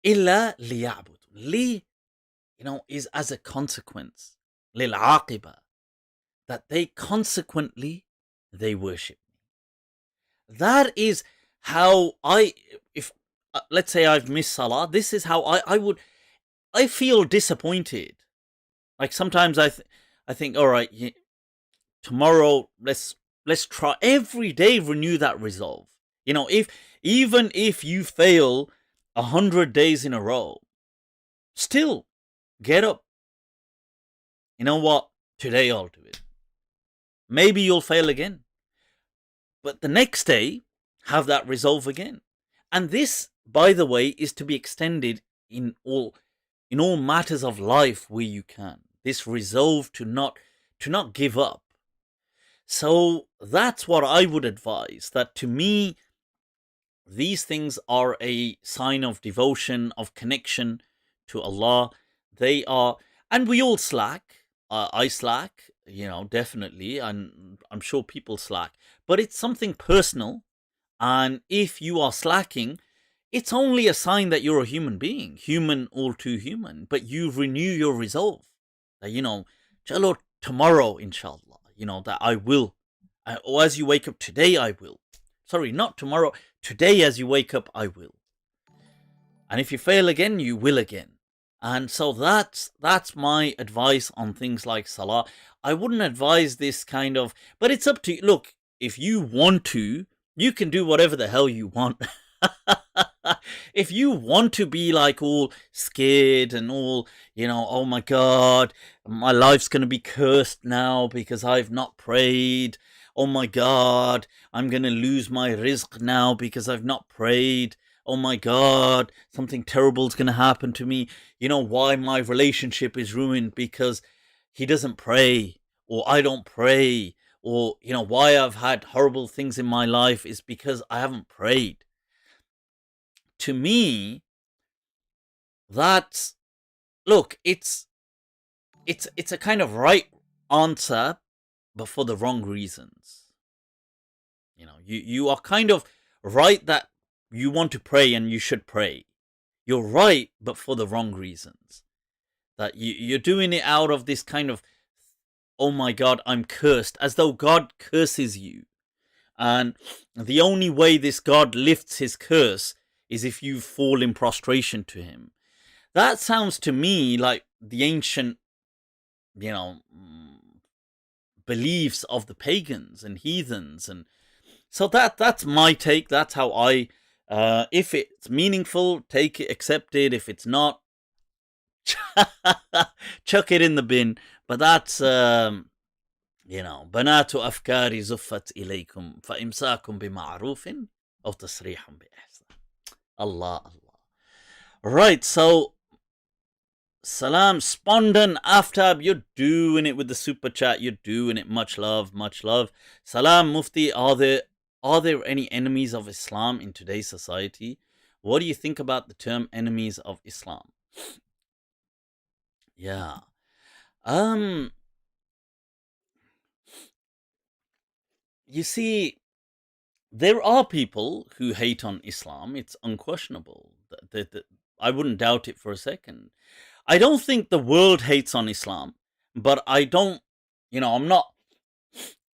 إِلَّا لِيَعْبُدُ. Li, is as a consequence. لِلْعَاقِبَةِ. That they consequently, they worship me. That is how if let's say I've missed salah, this is how I would, I feel disappointed. Like sometimes I think, all right, tomorrow let's try every day renew that resolve. You know, even if you fail 100 days in a row, still get up. You know what? Today I'll do it. Maybe you'll fail again, but the next day have that resolve again. And this, by the way, is to be extended in all matters of life where you can. This resolve to not give up. So that's what I would advise. That to me, these things are a sign of devotion, of connection to Allah. They are, and we all slack. I slack, definitely, and I'm sure people slack. But it's something personal, and if you are slacking, it's only a sign that you're a human being, human, all too human. But you renew your resolve that, chalo, tomorrow, inshallah, that I will. Or as you wake up today, I will. Sorry, not tomorrow. Today, as you wake up, I will. And if you fail again, you will again. And so that's my advice on things like salah. I wouldn't advise this kind of, but it's up to you. Look, if you want to, you can do whatever the hell you want. If you want to be like all scared and all, oh my God, my life's going to be cursed now because I've not prayed. Oh my God, I'm going to lose my rizq now because I've not prayed. Oh my God, something terrible is going to happen to me. Why my relationship is ruined because he doesn't pray, or I don't pray, or, why I've had horrible things in my life is because I haven't prayed. To me, it's a kind of right answer, but for the wrong reasons. You are kind of right that you want to pray and you should pray. You're right, but for the wrong reasons. That you're doing it out of this kind of, oh my God, I'm cursed, as though God curses you. And the only way this God lifts his curse is if you fall in prostration to him. That sounds to me like the ancient, beliefs of the pagans and heathens. And so that's my take. That's how I, if it's meaningful, take it, accept it. If it's not, chuck it in the bin. But that's, بنات أفكاري زفت إليكم فإمساك بمعروف أو تصريح بإحسان. Allah. Right, so Salam, Spondon, Aftab, you're doing it with the super chat. You're doing it. Much love, much love. Salam, Mufti, are there any enemies of Islam in today's society? What do you think about the term enemies of Islam? Yeah. You see, there are people who hate on Islam. It's unquestionable. I wouldn't doubt it for a second. I don't think the world hates on Islam, but I don't, I'm not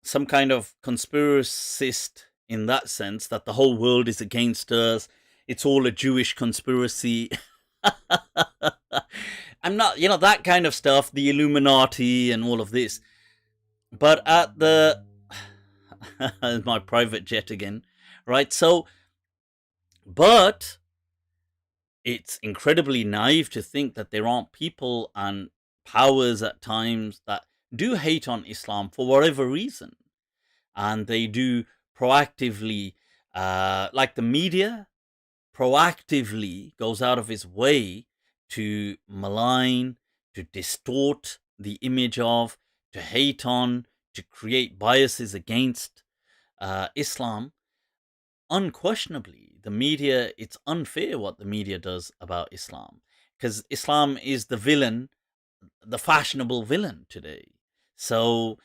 some kind of conspiracist in that sense that the whole world is against us. It's all a Jewish conspiracy. I'm not, that kind of stuff, the Illuminati and all of this. But at my private jet again, right? So, but it's incredibly naive to think that there aren't people and powers at times that do hate on Islam for whatever reason. And they do proactively, like the media, proactively goes out of its way to malign, to distort the image of, to hate on, to create biases against Islam. Unquestionably, the media, it's unfair what the media does about Islam, because Islam is the villain, the fashionable villain today. So,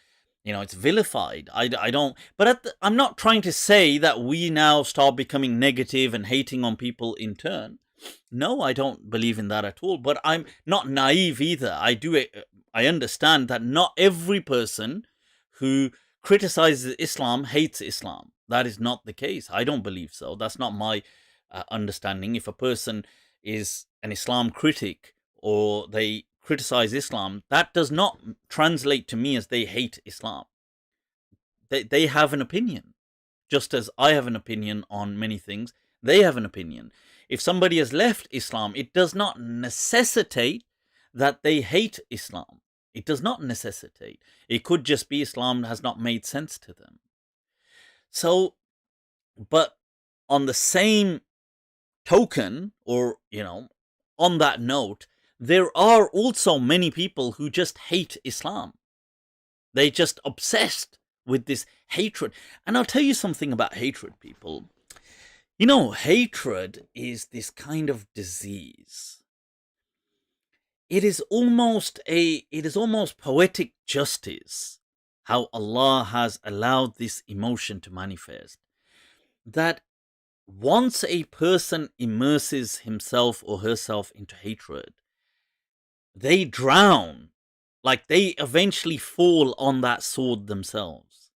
it's vilified. I don't, but I'm not trying to say that we now start becoming negative and hating on people in turn. No, I don't believe in that at all. But I'm not naive either. I understand that not every person who criticizes Islam hates Islam. That is not the case. I don't believe so. That's not my understanding. If a person is an Islam critic or they criticize Islam, that does not translate to me as they hate Islam. They have an opinion. Just as I have an opinion on many things, they have an opinion. If somebody has left Islam, it does not necessitate that they hate Islam. It does not necessitate. It could just be Islam has not made sense to them. So, but on the same token, or, on that note, there are also many people who just hate Islam. They just obsessed with this hatred. And I'll tell you something about hatred, people. Hatred is this kind of disease. It is almost poetic justice how Allah has allowed this emotion to manifest. That once a person immerses himself or herself into hatred, they drown, like they eventually fall on that sword themselves.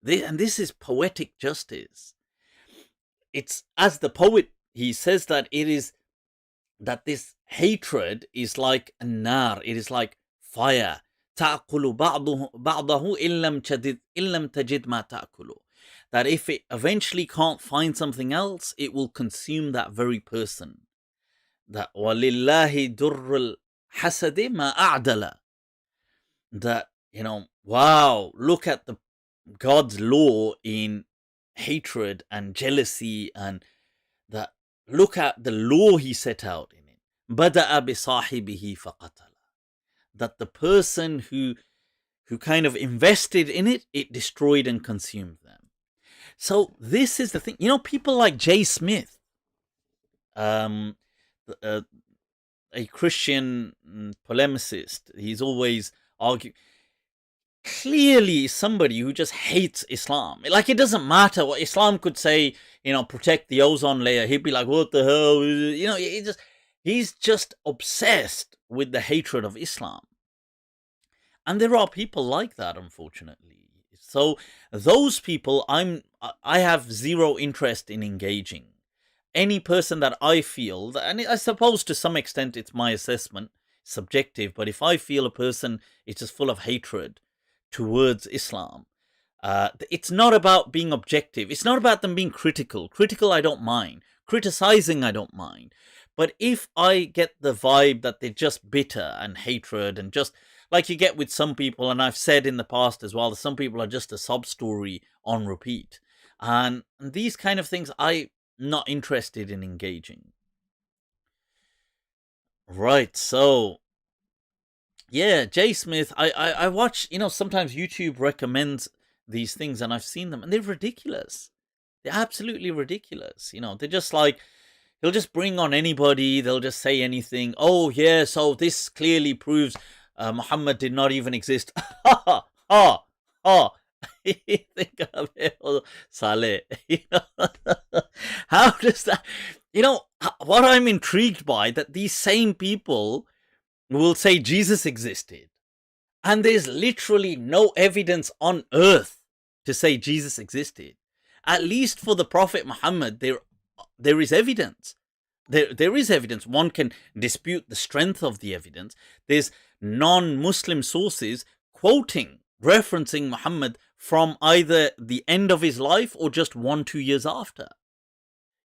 And this is poetic justice. It's, as the poet, he says that it is, that this hatred is like a nar, it is like fire. تَأْكُلُ بَعْضَهُ إِن لَمْ تَجِدْ مَا تَأْكُلُ. That if it eventually can't find something else, it will consume that very person. That وَلِلَّهِ دُرُّ الْحَسَدِ مَا أَعْدَلَ. That, wow, look at the God's law in hatred and jealousy, and that look at the law he set out in it. بَدَأَ بِصَاحِبِهِ فَقَتَلَ. That the person who kind of invested in it, it destroyed and consumed them. So this is the thing. People like Jay Smith, a Christian polemicist, he's always arguing. Clearly somebody who just hates Islam. Like, it doesn't matter what Islam could say, protect the ozone layer. He'd be like, what the hell? He's just obsessed with the hatred of Islam. And there are people like that, unfortunately. So those people, I have zero interest in engaging. Any person that I feel, and I suppose to some extent it's my assessment, subjective, but if I feel a person is just full of hatred towards Islam, it's not about being objective. It's not about them being critical. Critical, I don't mind. Criticizing, I don't mind. But if I get the vibe that they're just bitter and hatred, and just like you get with some people, and I've said in the past as well, that some people are just a sob story on repeat. And these kind of things, I'm not interested in engaging. Right, so yeah, Jay Smith, I watch, sometimes YouTube recommends these things, and I've seen them, and they're ridiculous. They're absolutely ridiculous. They're just like, they'll just bring on anybody, they'll just say anything. Oh yeah, so this clearly proves Muhammad did not even exist. Ha ha ha. Think of it, Saleh. How does that, what I'm intrigued by, that these same people will say Jesus existed, and there's literally no evidence on earth to say Jesus existed. At least for the Prophet Muhammad, there is evidence. There is evidence. One can dispute the strength of the evidence. There's non-Muslim sources referencing Muhammad from either the end of his life or just 1-2 years after.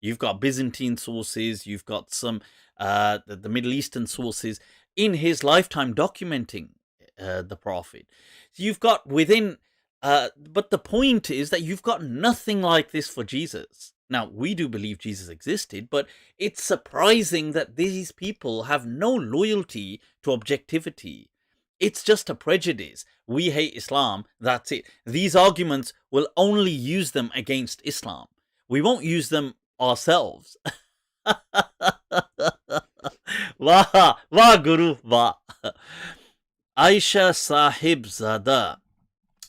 You've got Byzantine sources, you've got some the Middle Eastern sources in his lifetime documenting the Prophet. So you've got within, but the point is that you've got nothing like this for Jesus. Now, we do believe Jesus existed, but it's surprising that these people have no loyalty to objectivity. It's just a prejudice. We hate Islam, that's it. These arguments will only use them against Islam. We won't use them ourselves. Wah, Guru, wah. Aisha Sahib Zada.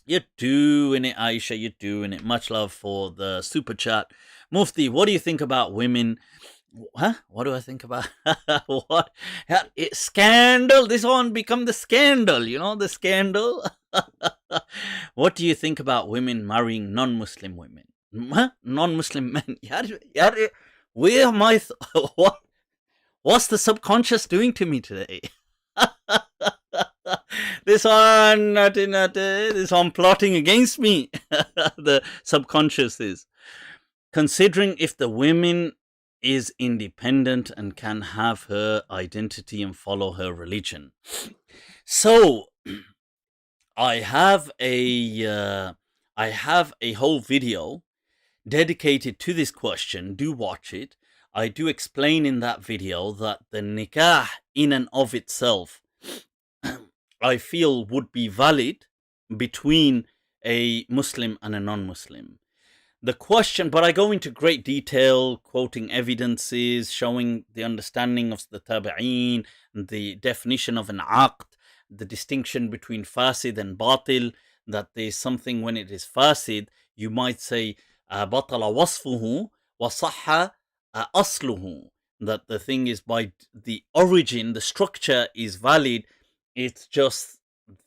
You're doing it, Aisha, you're doing it. Much love for the super chat. Mufti, what do you think about women? Huh? What do I think about? What? Scandal. This one become the scandal, the scandal. What do you think about women marrying non-Muslim women? Huh? Non-Muslim men. Where am I? What's the subconscious doing to me today? This one plotting against me. The subconscious is considering if the woman is independent and can have her identity and follow her religion. So I have a whole video dedicated to this question. Do watch it. I do explain in that video that the nikah in and of itself, I feel, would be valid between a Muslim and a non-Muslim. The question, but I go into great detail, quoting evidences, showing the understanding of the tabi'een, the definition of an aqd, the distinction between fasid and batil, that there's something when it is fasid, you might say, batala wasfuhu wa sahha asluhu, that the thing is by the origin, the structure is valid, it's just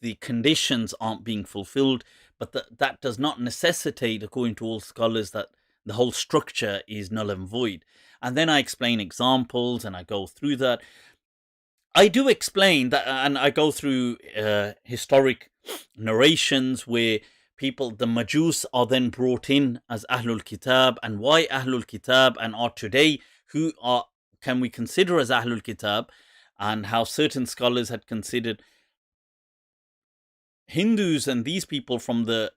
the conditions aren't being fulfilled, but that does not necessitate, according to all scholars, that the whole structure is null and void. And then I explain examples and I go through that. I do explain that, and I go through historic narrations where people, the Majus, are then brought in as Ahlul Kitab, and why Ahlul Kitab and are today, who are can we consider as Ahlul Kitab, and how certain scholars had considered Hindus and these people from the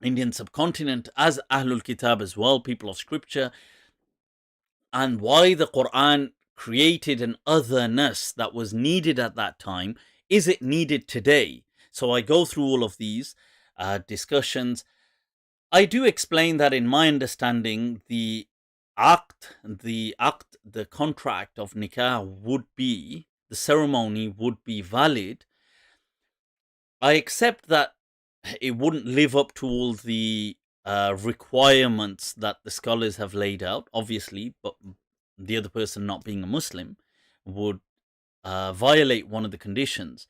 Indian subcontinent as Ahlul Kitab as well, people of scripture, and why the Quran created an otherness that was needed at that time. Is it needed today? So I go through all of these discussions. I do explain that in my understanding, the contract of nikah would be, the ceremony would be valid. I accept that it wouldn't live up to all the requirements that the scholars have laid out, obviously, but the other person not being a Muslim would violate one of the conditions.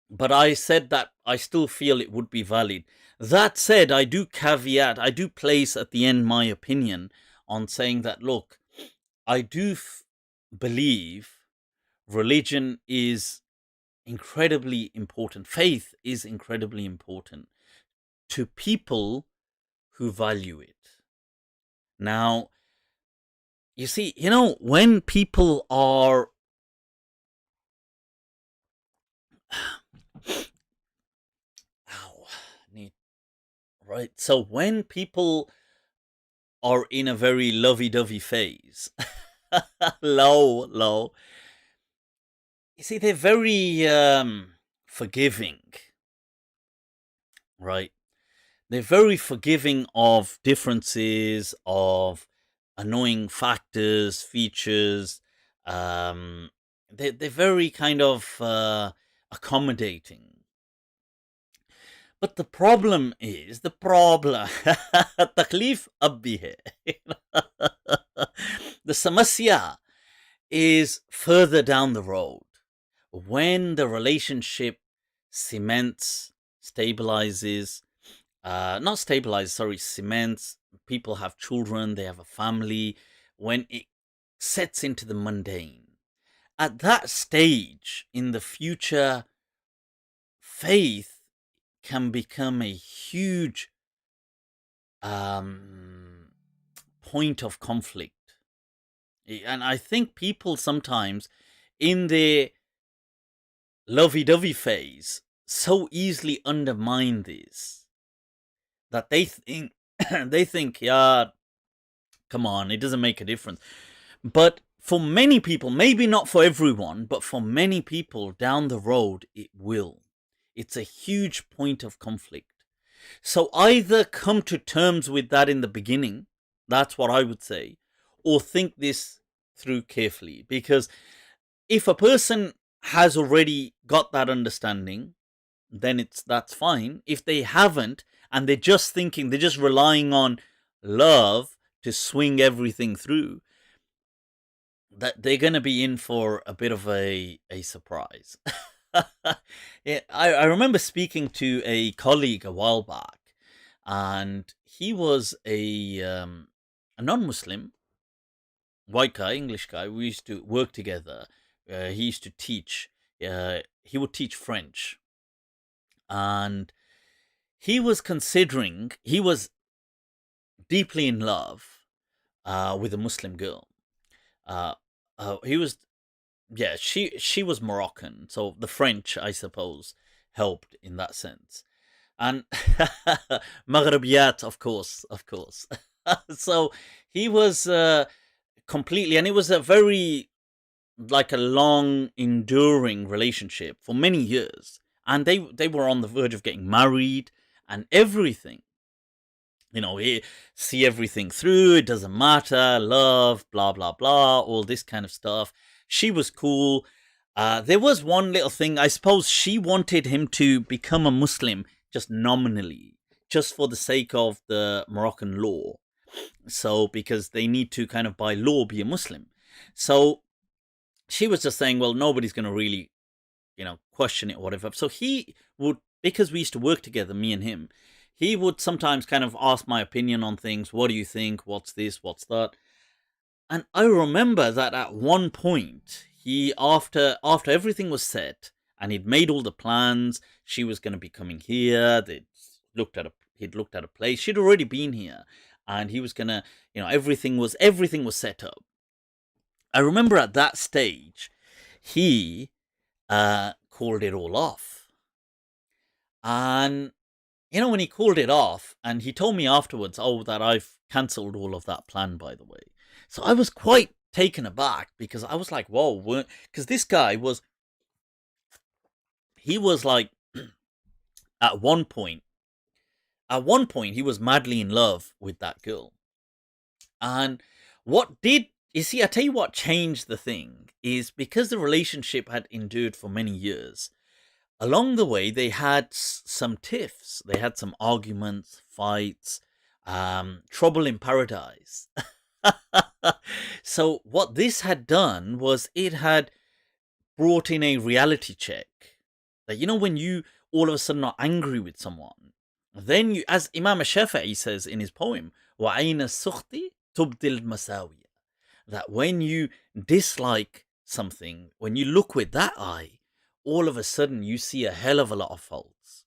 But I said that I still feel it would be valid. That said, I do caveat, I do place at the end my opinion on saying that, look, I do believe religion is incredibly important. Faith is incredibly important to people who value it. Now, you see, when people are right. So when people are in a very lovey-dovey phase, low, you see, they're very forgiving, right? They're very forgiving of differences, of annoying factors, features. They're very kind of accommodating. But the problem is, taklif ab bhi hai. The samasya is further down the road. When the relationship cements, cements, people have children, they have a family, when it sets into the mundane. At that stage, in the future, faith can become a huge point of conflict. And I think people sometimes, in their lovey-dovey phase, so easily undermine this, that they think, yeah, come on, it doesn't make a difference. But for many people, maybe not for everyone, but for many people down the road, it will. It's a huge point of conflict. So either come to terms with that in the beginning, that's what I would say, or think this through carefully. Because if a person has already got that understanding, then that's fine. If they haven't, and they're just thinking, they're just relying on love to swing everything through, that they're going to be in for a bit of a surprise. Yeah, I remember speaking to a colleague a while back, and he was a non-Muslim, white guy, English guy. We used to work together. He used to teach. He would teach French, and he was deeply in love with a Muslim girl. He was, yeah, she was Moroccan, so the French, I suppose, helped in that sense. And Maghribiyat, of course. So he was completely, and it was a very, like, a long enduring relationship for many years, and they were on the verge of getting married and everything. See everything through, it doesn't matter, love, blah blah blah, all this kind of stuff. She was cool. There was one little thing, I suppose. She wanted him to become a Muslim just nominally, just for the sake of the Moroccan law. So, because they need to kind of by law be a Muslim. So she was just saying, well, nobody's going to really, question it or whatever. So he would, because we used to work together, me and him, he would sometimes kind of ask my opinion on things. What do you think? What's this? What's that? And I remember that at one point, he, after everything was set and he'd made all the plans, she was going to be coming here. He'd looked at a place. She'd already been here, and he was going to, everything was set up. I remember at that stage, he called it all off. And, when he called it off, and he told me afterwards, that I've cancelled all of that plan, by the way. So I was quite taken aback, because I was like, whoa, because this guy was, he was like, at one point, he was madly in love with that girl. And you see, I tell you what changed the thing is, because the relationship had endured for many years, along the way, they had some tiffs. They had some arguments, fights, trouble in paradise. So what this had done was it had brought in a reality check. That, when you all of a sudden are angry with someone, then you, as Imam Shafi'i says in his poem, وَعَيْنَ السُّخْطِ تُبْدِي الْمَسَاوِيَ, that when you dislike something, when you look with that eye, all of a sudden you see a hell of a lot of faults.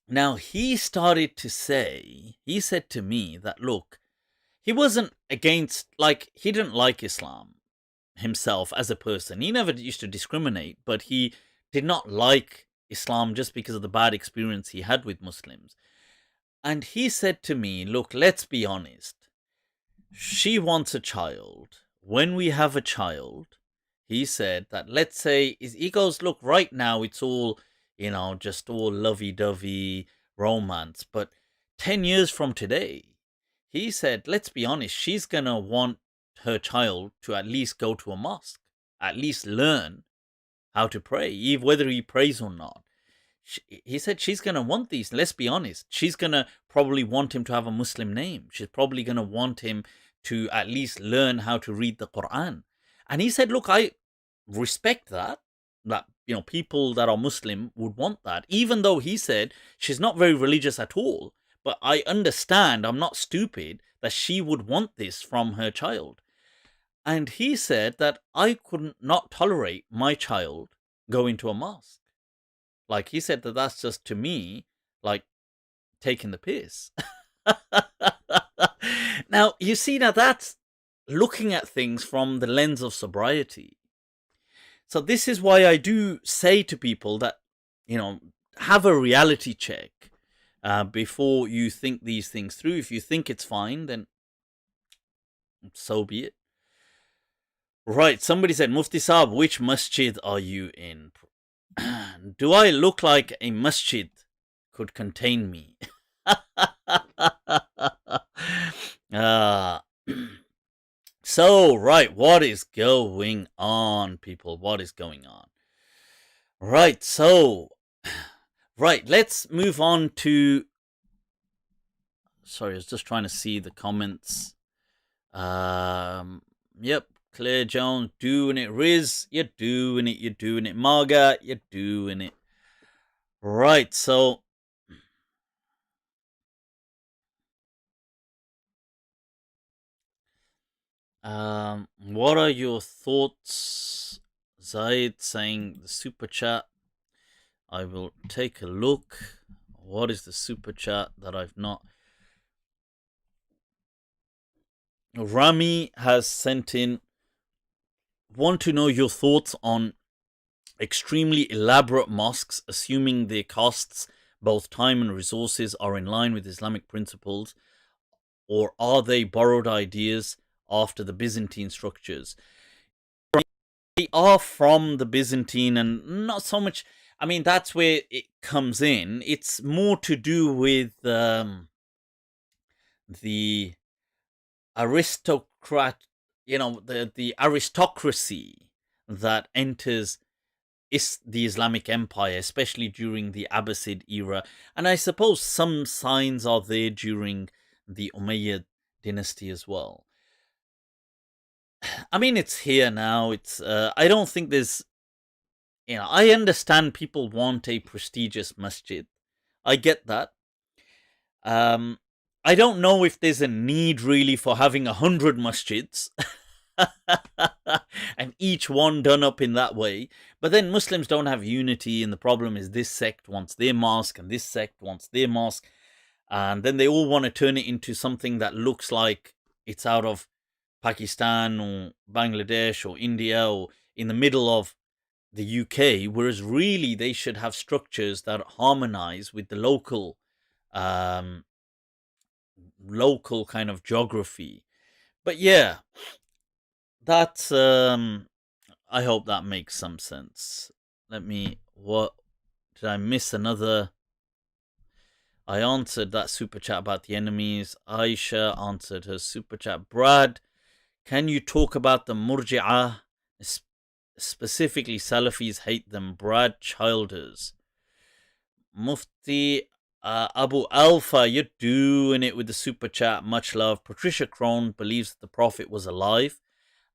Now, he said to me that, look, he wasn't against, he didn't like Islam himself as a person. He never used to discriminate, but he did not like Islam just because of the bad experience he had with Muslims. And he said to me, look, let's be honest. She wants a child. When we have a child, he said that, let's say, he goes, look, right now it's all, just all lovey-dovey romance. But 10 years from today, he said, let's be honest, she's going to want her child to at least go to a mosque, at least learn how to pray, whether he prays or not. He said she's going to want these. Let's be honest. She's going to probably want him to have a Muslim name. She's probably going to want him to at least learn how to read the Quran. And he said, look, I respect that people that are Muslim would want that, even though he said she's not very religious at all. But I understand, I'm not stupid, that she would want this from her child. And he said that I could not tolerate my child going to a mosque. He said that that's just, to me, taking the piss. Now, you see, that's looking at things from the lens of sobriety. So this is why I do say to people that, have a reality check before you think these things through. If you think it's fine, then so be it. Right, somebody said, Mufti Saab, which masjid are you in? Do I look like a masjid could contain me? So, right, what is going on, people? What is going on? Right, so, let's move on to... Sorry, I was just trying to see the comments. Yep, Claire Jones, doing it. Riz, you're doing it. Marga, you're doing it. Right, so... What are your thoughts? Zaid saying the super chat. I will take a look. What is the super chat that I've not? Rami has sent in. Want to know your thoughts on extremely elaborate mosques, assuming their costs, both time and resources, are in line with Islamic principles, or are they borrowed ideas after the Byzantine structures? They are from the Byzantine, and not so much. I mean, that's where it comes in. It's more to do with the aristocrat, the aristocracy that enters the Islamic Empire, especially during the Abbasid era, and I suppose some signs are there during the Umayyad dynasty as well. I mean, it's here now. It's I don't think there's, I understand people want a prestigious masjid. I get that. I don't know if there's a need really for having 100 masjids. And each one done up in that way. But then Muslims don't have unity, and the problem is this sect wants their mosque and this sect wants their mosque, and then they all want to turn it into something that looks like it's out of Pakistan or Bangladesh or India or in the middle of the UK, whereas really they should have structures that harmonize with the local kind of geography. But yeah, that's I hope that makes some sense. What did I miss? Another? I answered that super chat about the enemies. Aisha answered her super chat. Brad, can you talk about the Murji'ah? Specifically, Salafis hate them. Brad Childers. Mufti Abu Alpha, you're doing it with the super chat. Much love. Patricia Crone believes that the Prophet was alive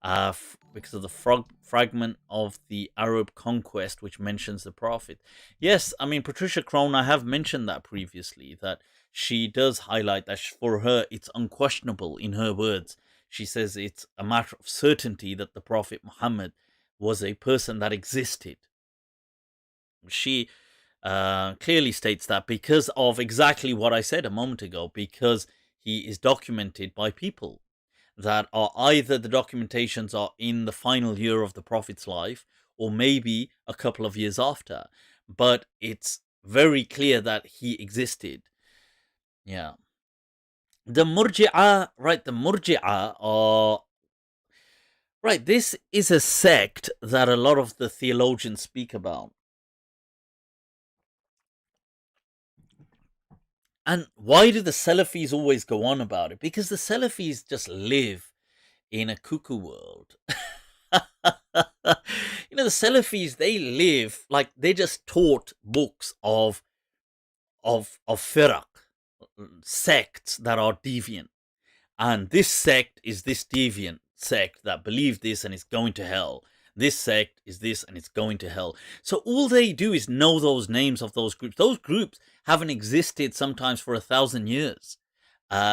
because of the fragment of the Arab conquest which mentions the Prophet. Yes, I mean, Patricia Crone, I have mentioned that previously, that she does highlight that for her it's unquestionable, in her words. She says it's a matter of certainty that the Prophet Muhammad was a person that existed. She clearly states that because of exactly what I said a moment ago, because he is documented by people that are either the documentations are in the final year of the Prophet's life or maybe a couple of years after. But it's very clear that he existed. Yeah. The Murji'ah, right, the Murji'ah are... Right, this is a sect that a lot of the theologians speak about. And why do the Salafis always go on about it? Because the Salafis just live in a cuckoo world. The Salafis, they live like they just taught books of firaq, sects that are deviant. And this sect is this deviant sect that believes this and is going to hell. This sect is this and it's going to hell. So all they do is know those names of those groups. Those groups haven't existed sometimes for 1,000 years.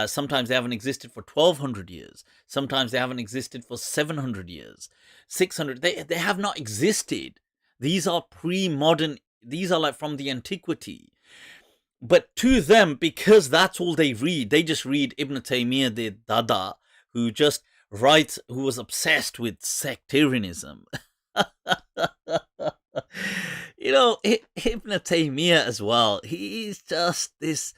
Sometimes they haven't existed for 1,200 years. Sometimes they haven't existed for 700 years. 600. They have not existed. These are pre-modern. These are like from the antiquity. But to them, because that's all they read, they just read Ibn Taymiyyah, the Dada, who just writes, who was obsessed with sectarianism. Ibn Taymiyyah as well, he's just this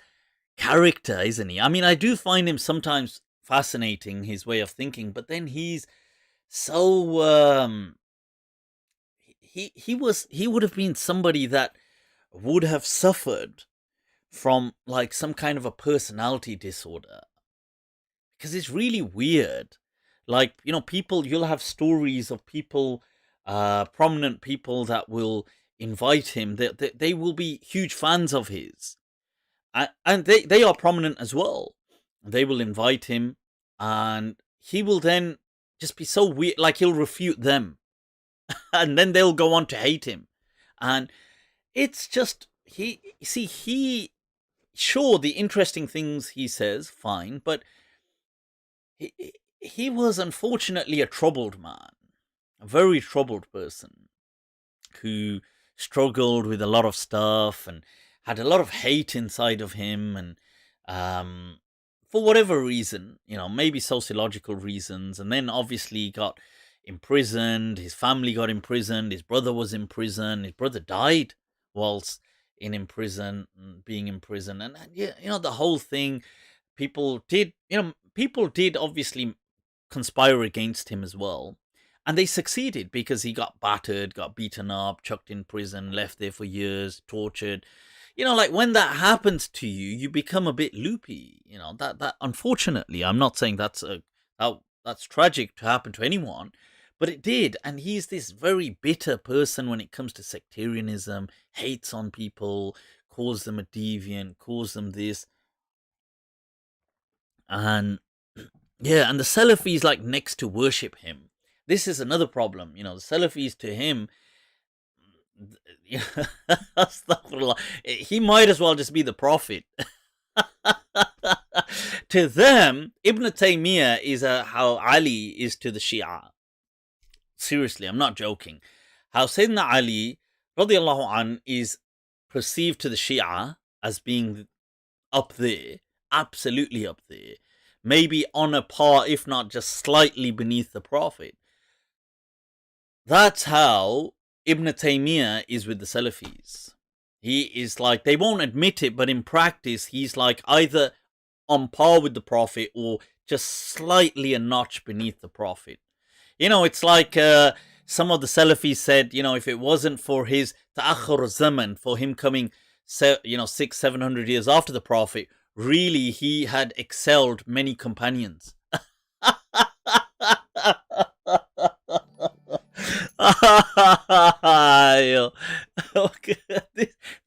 character, isn't he? I mean, I do find him sometimes fascinating, his way of thinking, but then he's so he would have been somebody that would have suffered from like some kind of a personality disorder, because it's really weird. Like, people, you'll have stories of people, prominent people that will invite him. They will be huge fans of his, and they are prominent as well. They will invite him, and he will then just be so weird, like he'll refute them, and then they'll go on to hate him. And it's just, sure, the interesting things he says, fine, but he was unfortunately a troubled man, a very troubled person who struggled with a lot of stuff and had a lot of hate inside of him. And for whatever reason, maybe sociological reasons, and then obviously got imprisoned. His family got imprisoned. His brother was in prison. His brother died whilst being in prison. And the whole thing, people did obviously conspire against him as well. And they succeeded because he got battered, got beaten up, chucked in prison, left there for years, tortured. Like when that happens to you, you become a bit loopy. That unfortunately, I'm not saying that's tragic to happen to anyone, but it did. And he's this very bitter person when it comes to sectarianism, hates on people, calls them a deviant, calls them this. And yeah, and the Salafis like next to worship him. This is another problem. The Salafis to him, astaghfirullah, he might as well just be the prophet. To them, Ibn Taymiyyah is how Ali is to the Shia. Seriously, I'm not joking. How Sayyidina Ali radiallahu an is perceived to the Shia as being up there, absolutely up there, maybe on a par, if not just slightly beneath the Prophet. That's how Ibn Taymiyyah is with the Salafis. He is like, they won't admit it, but in practice, he's like either on par with the Prophet or just slightly a notch beneath the Prophet. It's like some of the Salafis said, if it wasn't for his ta'akhur zaman, for him coming, 600-700 years after the Prophet, really he had excelled many companions.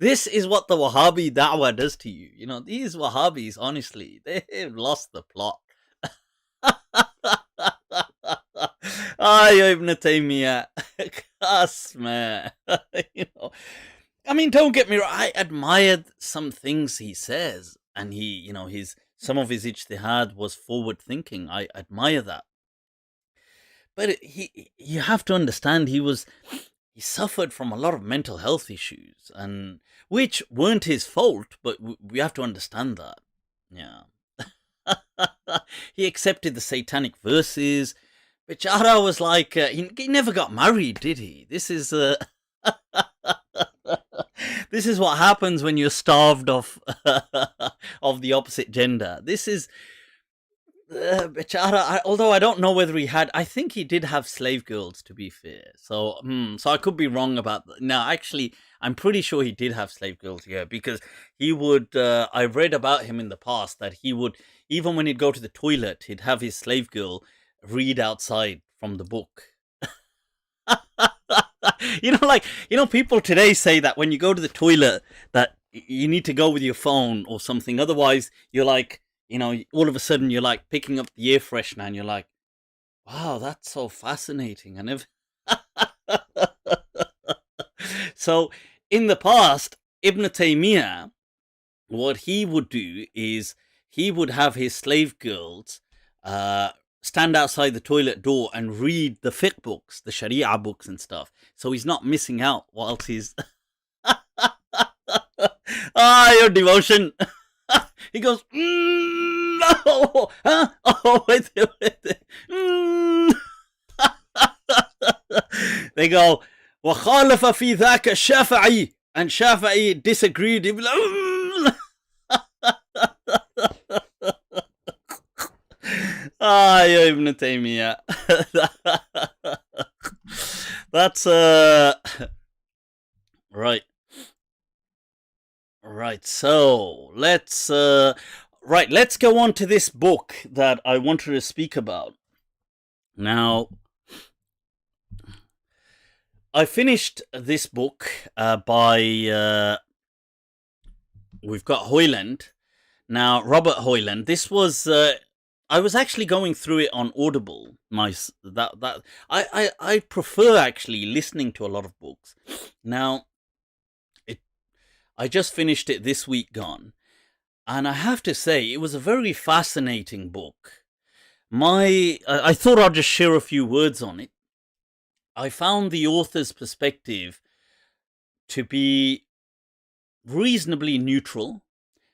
This is what the Wahhabi da'wah does to you. These Wahhabis, honestly, they've lost the plot. Ibn Taymiyyah, cuss, man. I mean, don't get me wrong. I admired some things he says, and some of his ijtihad was forward thinking. I admire that. But you have to understand, he suffered from a lot of mental health issues, and which weren't his fault, but we have to understand that. Yeah. He accepted the satanic verses. Bichara was like, he never got married, did he? This is this is what happens when you're starved of the opposite gender. This is Bichara. Although I don't know whether he had, I think he did have slave girls, to be fair. So I could be wrong about that. No, actually, I'm pretty sure he did have slave girls, yeah, because he would, I've read about him in the past that he would, even when he'd go to the toilet, he'd have his slave girl read outside from the book. People today say that when you go to the toilet that you need to go with your phone or something, otherwise you're like, all of a sudden you're like picking up the air freshener and you're like, wow, that's so fascinating. I never So in the past, Ibn Taymiyyah, what he would do is he would have his slave girls stand outside the toilet door and read the fiqh books, the Shari'ah books and stuff. So he's not missing out whilst he's... your devotion. He goes, no, huh? Oh, wait. They go, وَخَالَفَ فِي ذَاكَ الشَّافَعِي, and Shafi'i disagreed. He'd be like, Ibn Taymiyyah. That's right. Right, so let's go on to this book that I wanted to speak about. Now, I finished this book by we've got Hoyland. Now, Robert Hoyland. This was I was actually going through it on Audible. I prefer actually listening to a lot of books. Now, I just finished it this week gone, and I have to say it was a very fascinating book. I thought I'd just share a few words on it. I found the author's perspective to be reasonably neutral.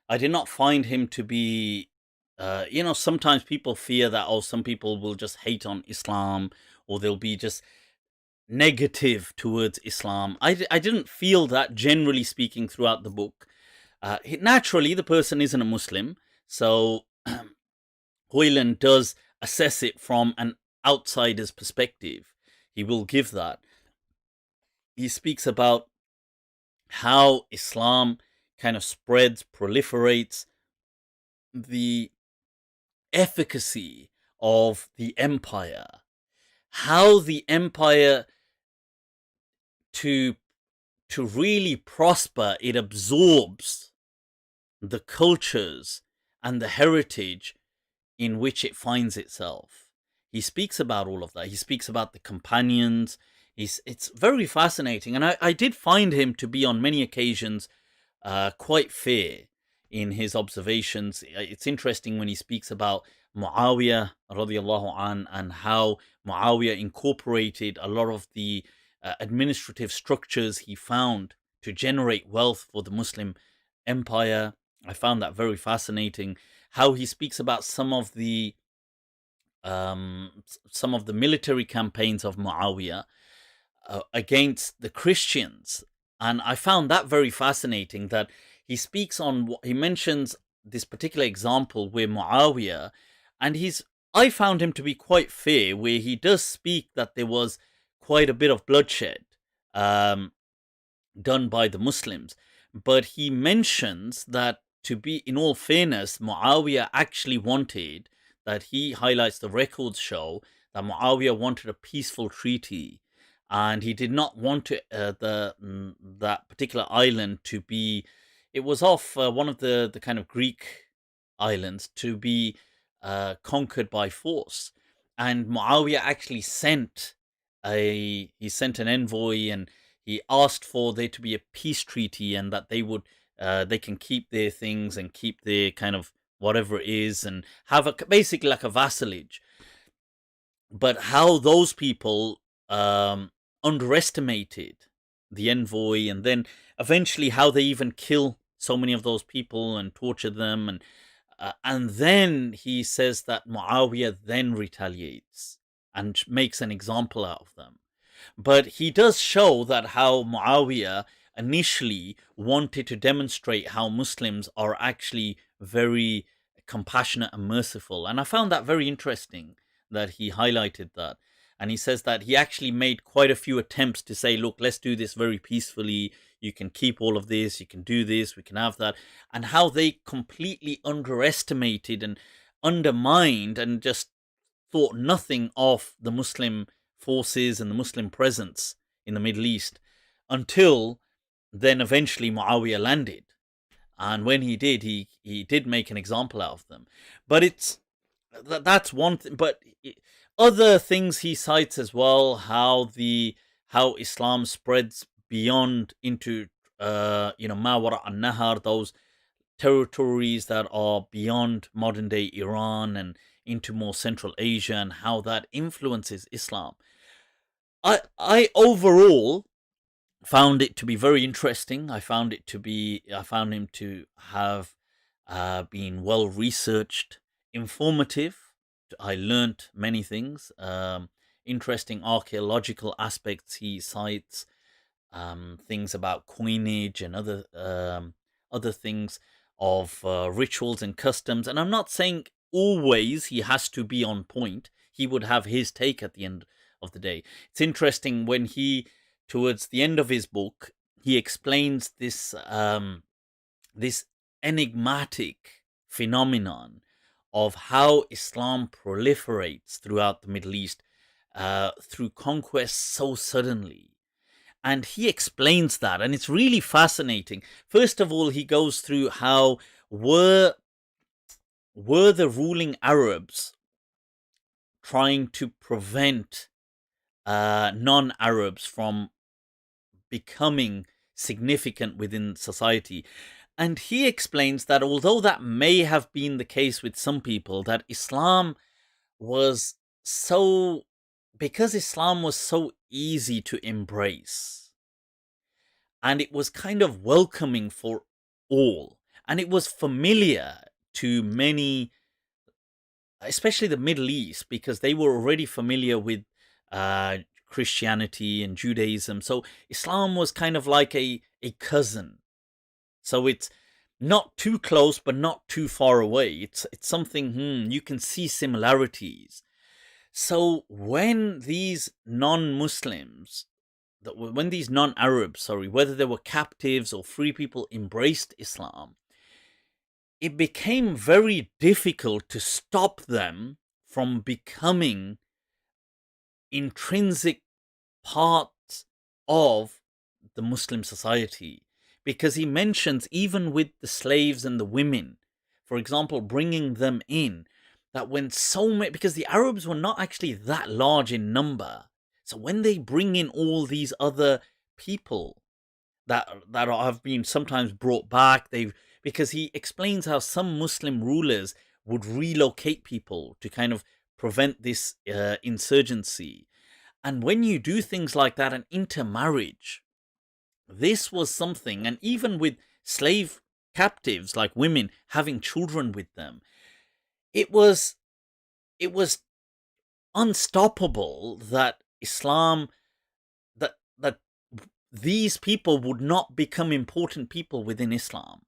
I did not find him to be, sometimes people fear that, some people will just hate on Islam, or they'll be just negative towards Islam. I didn't feel that, generally speaking, throughout the book. Naturally, the person isn't a Muslim, so Hoyland does assess it from an outsider's perspective. He will give that. He speaks about how Islam kind of spreads, proliferates, the efficacy of the empire, how the empire to really prosper, it absorbs the cultures and the heritage in which it finds itself. He speaks about all of that. He speaks about the companions. It's very fascinating. And I did find him to be on many occasions quite fair in his observations. It's interesting when he speaks about Muawiyah radiallahu an, and how Muawiyah incorporated a lot of the administrative structures he found to generate wealth for the Muslim empire. I found that very fascinating. How he speaks about some of the military campaigns of Muawiyah against the Christians, and I found that very fascinating. That he speaks on, he mentions this particular example where Muawiyah, and I found him to be quite fair, where he does speak that there was quite a bit of bloodshed done by the Muslims, but he mentions that, to be in all fairness, Muawiyah actually wanted, that he highlights, the records show that Muawiyah wanted a peaceful treaty, and he did not want to, that particular island to be, it was off one of the kind of Greek islands, to be conquered by force. And Muawiyah actually sent an envoy, and he asked for there to be a peace treaty, and that they can keep their things and keep their kind of whatever it is, and have basically like a vassalage. But how those people underestimated the envoy, and then eventually how they even kill so many of those people and torture them, and then he says that Muawiyah then retaliates and makes an example out of them. But he does show that how Muawiyah initially wanted to demonstrate how Muslims are actually very compassionate and merciful. And I found that very interesting that he highlighted that. And he says that he actually made quite a few attempts to say, look, let's do this very peacefully. You can keep all of this. You can do this. We can have that. And how they completely underestimated and undermined and just thought nothing of the Muslim forces and the Muslim presence in the Middle East, until then eventually Muawiyah landed. And when he did, he did make an example out of them. But that's one thing. But other things he cites as well, how Islam spreads beyond into Mawara an-Nahar, those territories that are beyond modern day Iran and into more Central Asia, and how that influences Islam. I overall found it to be very interesting. I found him to have been well researched, informative. I learnt many things, interesting archaeological aspects he cites, things about coinage and other things of rituals and customs. And I'm not saying always he has to be on point. He would have his take at the end of the day. It's interesting when towards the end of his book, he explains this enigmatic phenomenon of how Islam proliferates throughout the Middle East through conquest so suddenly. And he explains that, and it's really fascinating. First of all, he goes through how were the ruling Arabs trying to prevent non-Arabs from becoming significant within society. And he explains that although that may have been the case with some people, that Islam was so, because Islam was so easy to embrace, and it was kind of welcoming for all, and it was familiar to many, especially the Middle East, because they were already familiar with Christianity and Judaism. So Islam was kind of like a cousin. So it's not too close, but not too far away. It's something you can see similarities. So when these non-Muslims, when these non-Arabs, whether they were captives or free people, embraced Islam, it became very difficult to stop them from becoming intrinsic parts of the Muslim society. Because he mentions, even with the slaves and the women, for example, bringing them in, that when so many, because the Arabs were not actually that large in number, so when they bring in all these other people that have been sometimes brought back, because he explains how some Muslim rulers would relocate people to kind of prevent this insurgency. And when you do things like that, and intermarriage, this was something, and even with slave captives like women having children with them, it was unstoppable that Islam, that these people would not become important people within Islam.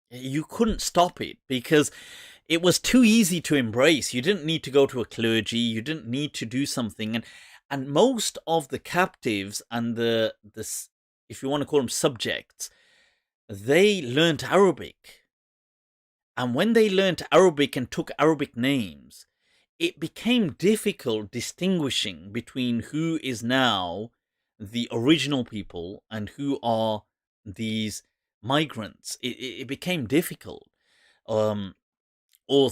You couldn't stop it because it was too easy to embrace. You didn't need to go to a clergy. You didn't need to do something. And most of the captives and the if you want to call them subjects, they learnt Arabic. And when they learnt Arabic and took Arabic names, it became difficult distinguishing between who is now the original people and who are these migrants. It became difficult. Or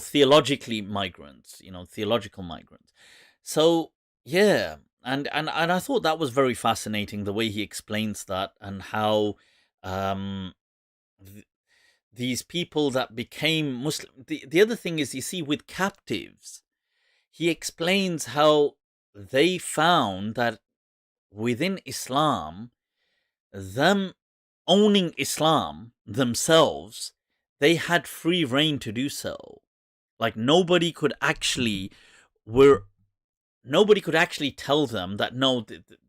theologically migrants, theological migrants. So, yeah. And I thought that was very fascinating, the way he explains that, and how these people that became Muslim. The other thing is, you see, with captives, he explains how they found that within Islam, them owning Islam themselves, they had free reign to do so. Like nobody could actually tell them that, no,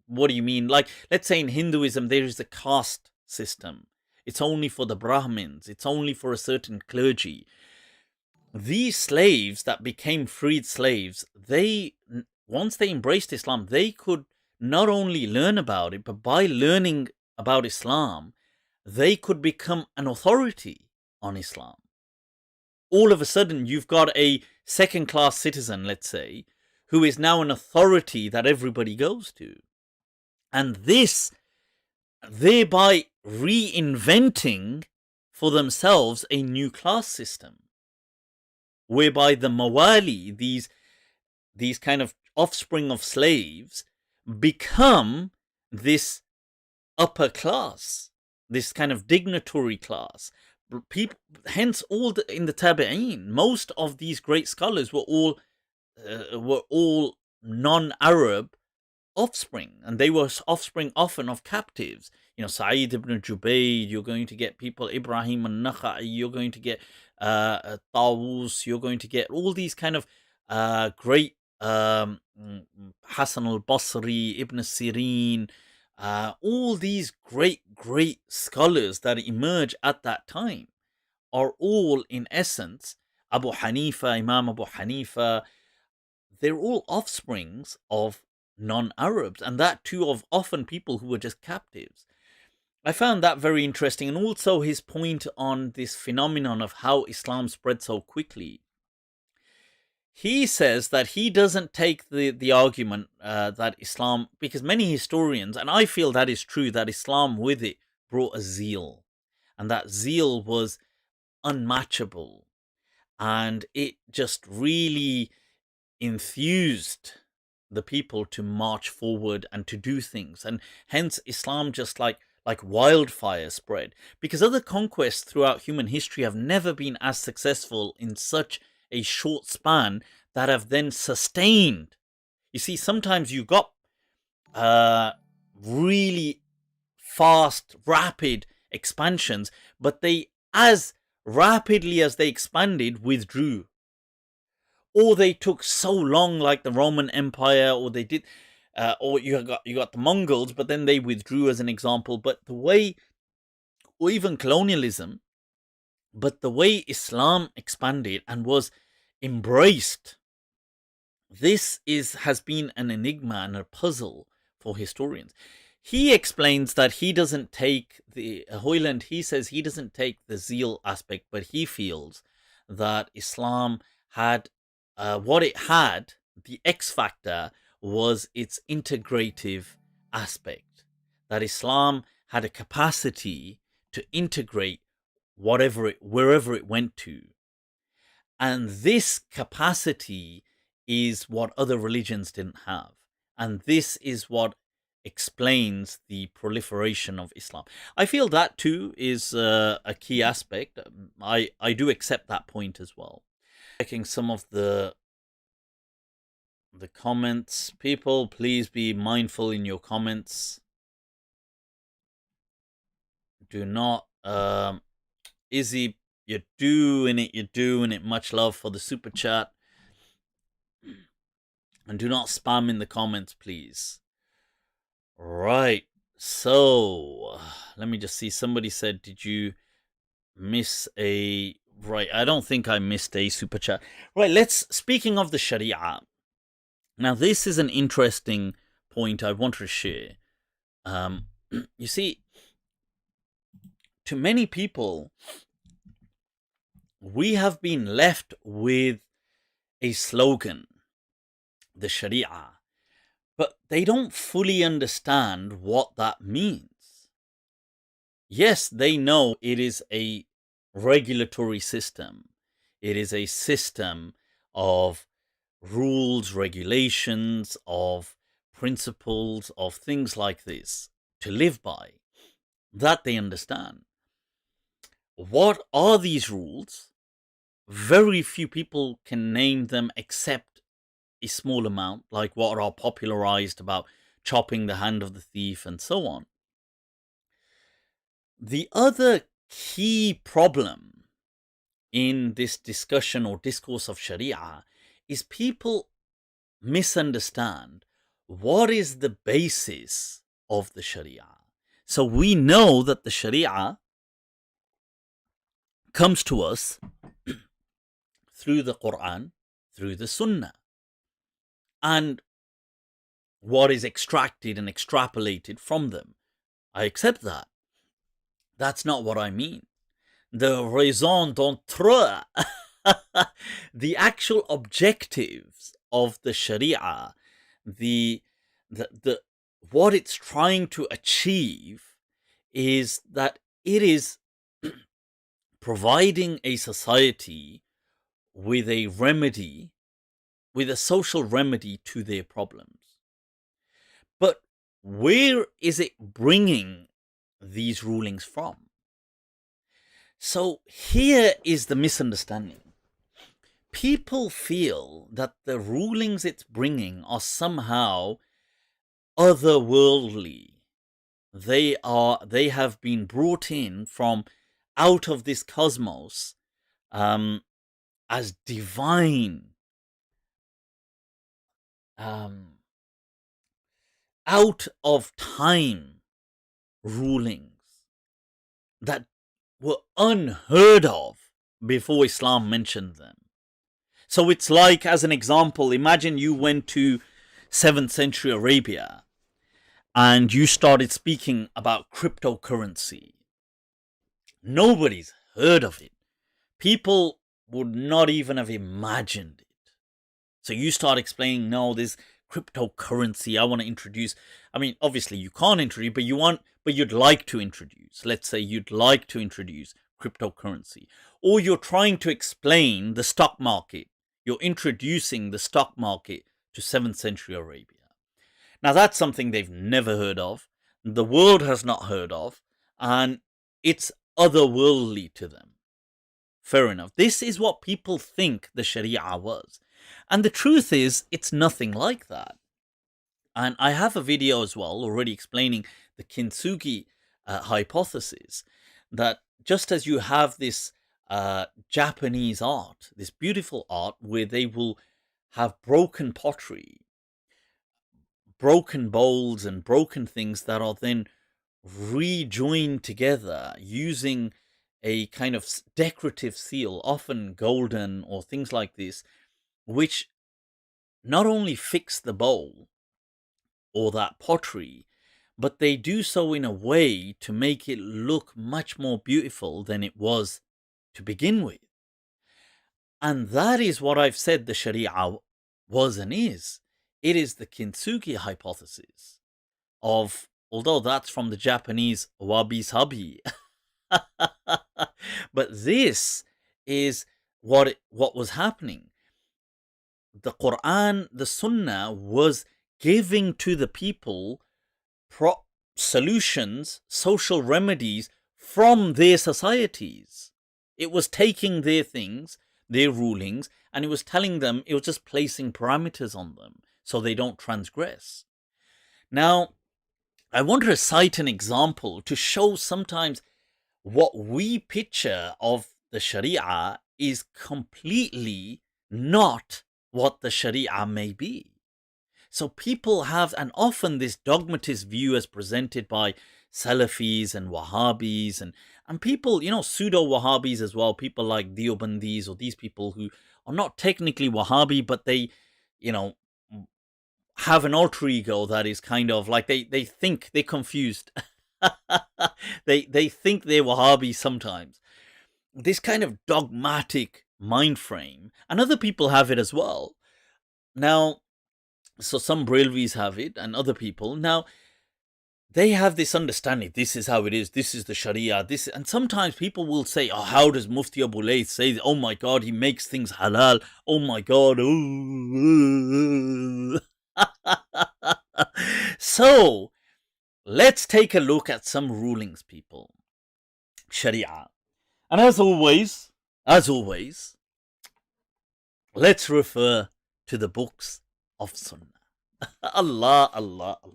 what do you mean? Like, let's say in Hinduism, there is a caste system. It's only for the Brahmins. It's only for a certain clergy. These slaves that became freed slaves, once they embraced Islam, they could not only learn about it, but by learning about Islam, they could become an authority on Islam. All of a sudden, you've got a second-class citizen, let's say, who is now an authority that everybody goes to. And this, thereby reinventing for themselves a new class system, whereby the mawali, these kind of offspring of slaves, become this upper class, this kind of dignitary class. People, hence, in the Tabi'een, most of these great scholars were all non-Arab offspring, and they were offspring often of captives. Sa'id ibn Jubayd, you're going to get people, Ibrahim al-Nakha'i, you're going to get Tawus, you're going to get all these kind of great Hassan al-Basri, Ibn Sirin, all these great scholars that emerge at that time are all, in essence, Imam Abu Hanifa, they're all offsprings of non-Arabs, and that too of often people who were just captives. I found that very interesting, and also his point on this phenomenon of how Islam spread so quickly. He says that he doesn't take the argument that Islam, because many historians, and I feel that is true, that Islam with it brought a zeal, and that zeal was unmatchable, and it just really enthused the people to march forward and to do things, and hence Islam just like wildfire spread, because other conquests throughout human history have never been as successful in such a short span that have then sustained. You see, sometimes you got really fast, rapid expansions, but they, as rapidly as they expanded, withdrew. Or they took so long, like the Roman Empire, or they did, or you got the Mongols, but then they withdrew as an example. But the way, or even colonialism, but the way Islam expanded and was embraced, this has been an enigma and a puzzle for historians. He explains that he doesn't take Hoyland, he says he doesn't take the zeal aspect, but he feels that Islam had, what it had, the X factor, was its integrative aspect. That Islam had a capacity to integrate wherever it went to. And this capacity is what other religions didn't have. And this is what explains the proliferation of Islam. I feel that too is a key aspect. I do accept that point as well. Checking some of the comments. People, please be mindful in your comments. Do not Izzy, you're doing it. Much love for the super chat. And do not spam in the comments, please. Right. So, let me just see. Somebody said, did you miss a... Right, I don't think I missed a super chat. Right, speaking of the Shari'ah. Now, this is an interesting point I want to share. You see, to many people, we have been left with a slogan, the Shari'ah, but they don't fully understand what that means. Yes, they know it is a regulatory system. It is a system of rules, regulations, of principles, of things like this to live by. That they understand. What are these rules? Very few people can name them except a small amount, like what are popularized about chopping the hand of the thief and so on. The other key problem in this discussion or discourse of Shari'ah is people misunderstand what is the basis of the Shari'ah. So we know that the Shari'ah comes to us through the Quran, through the Sunnah. And what is extracted and extrapolated from them. I accept that. That's not what I mean. The raison d'être, the actual objectives of the Shari'ah, the what it's trying to achieve is that it is providing a society with a remedy, with a social remedy to their problems. But where is it bringing these rulings from? So here is the misunderstanding. People feel that the rulings it's bringing are somehow otherworldly. They have been brought in from out of this cosmos as divine, out of time rulings that were unheard of before Islam mentioned them. So it's like, as an example, imagine you went to 7th century Arabia and you started speaking about cryptocurrency. Nobody's heard of it. People would not even have imagined it. So you start explaining, no, this cryptocurrency I want to introduce. I mean, obviously you can't introduce, but you'd like to introduce. Let's say you'd like to introduce cryptocurrency. Or you're trying to explain the stock market. You're introducing the stock market to 7th century Arabia. Now that's something they've never heard of. The world has not heard of. And it's otherworldly to them. Fair enough. This is what people think the Shari'ah was. And the truth is, it's nothing like that. And I have a video as well already explaining the kintsugi hypothesis, that just as you have this Japanese art, this beautiful art where they will have broken pottery, broken bowls and broken things that are then rejoined together using a kind of decorative seal, often golden or things like this, which not only fix the bowl or that pottery, but they do so in a way to make it look much more beautiful than it was to begin with. And that is what I've said the Shari'ah was and is. It is the kintsugi hypothesis of, although that's from the Japanese wabi-sabi, but this is what was happening. The Quran, the Sunnah was giving to the people solutions, social remedies from their societies. It was taking their things, their rulings, and it was telling them, it was just placing parameters on them so they don't transgress. Now, I want to cite an example to show sometimes what we picture of the Shari'ah is completely not what the Shari'ah may be. So people have, and often this dogmatist view as presented by Salafis and Wahhabis and people, pseudo-Wahhabis as well, people like Deobandis or these people who are not technically Wahhabi, but they, have an alter ego that is kind of like they think they're confused. they think they're Wahhabi sometimes. This kind of dogmatic mind frame, and other people have it as well. Now, so some Brelvis have it and other people. Now, they have this understanding, this is how it is, this is the Sharia, and sometimes people will say, oh, how does Mufti Abu Layth say, oh my God, he makes things halal, oh my God, So, let's take a look at some rulings, people. Sharia. And as always, let's refer to the books of Sunnah. Allah, Allah, Allah.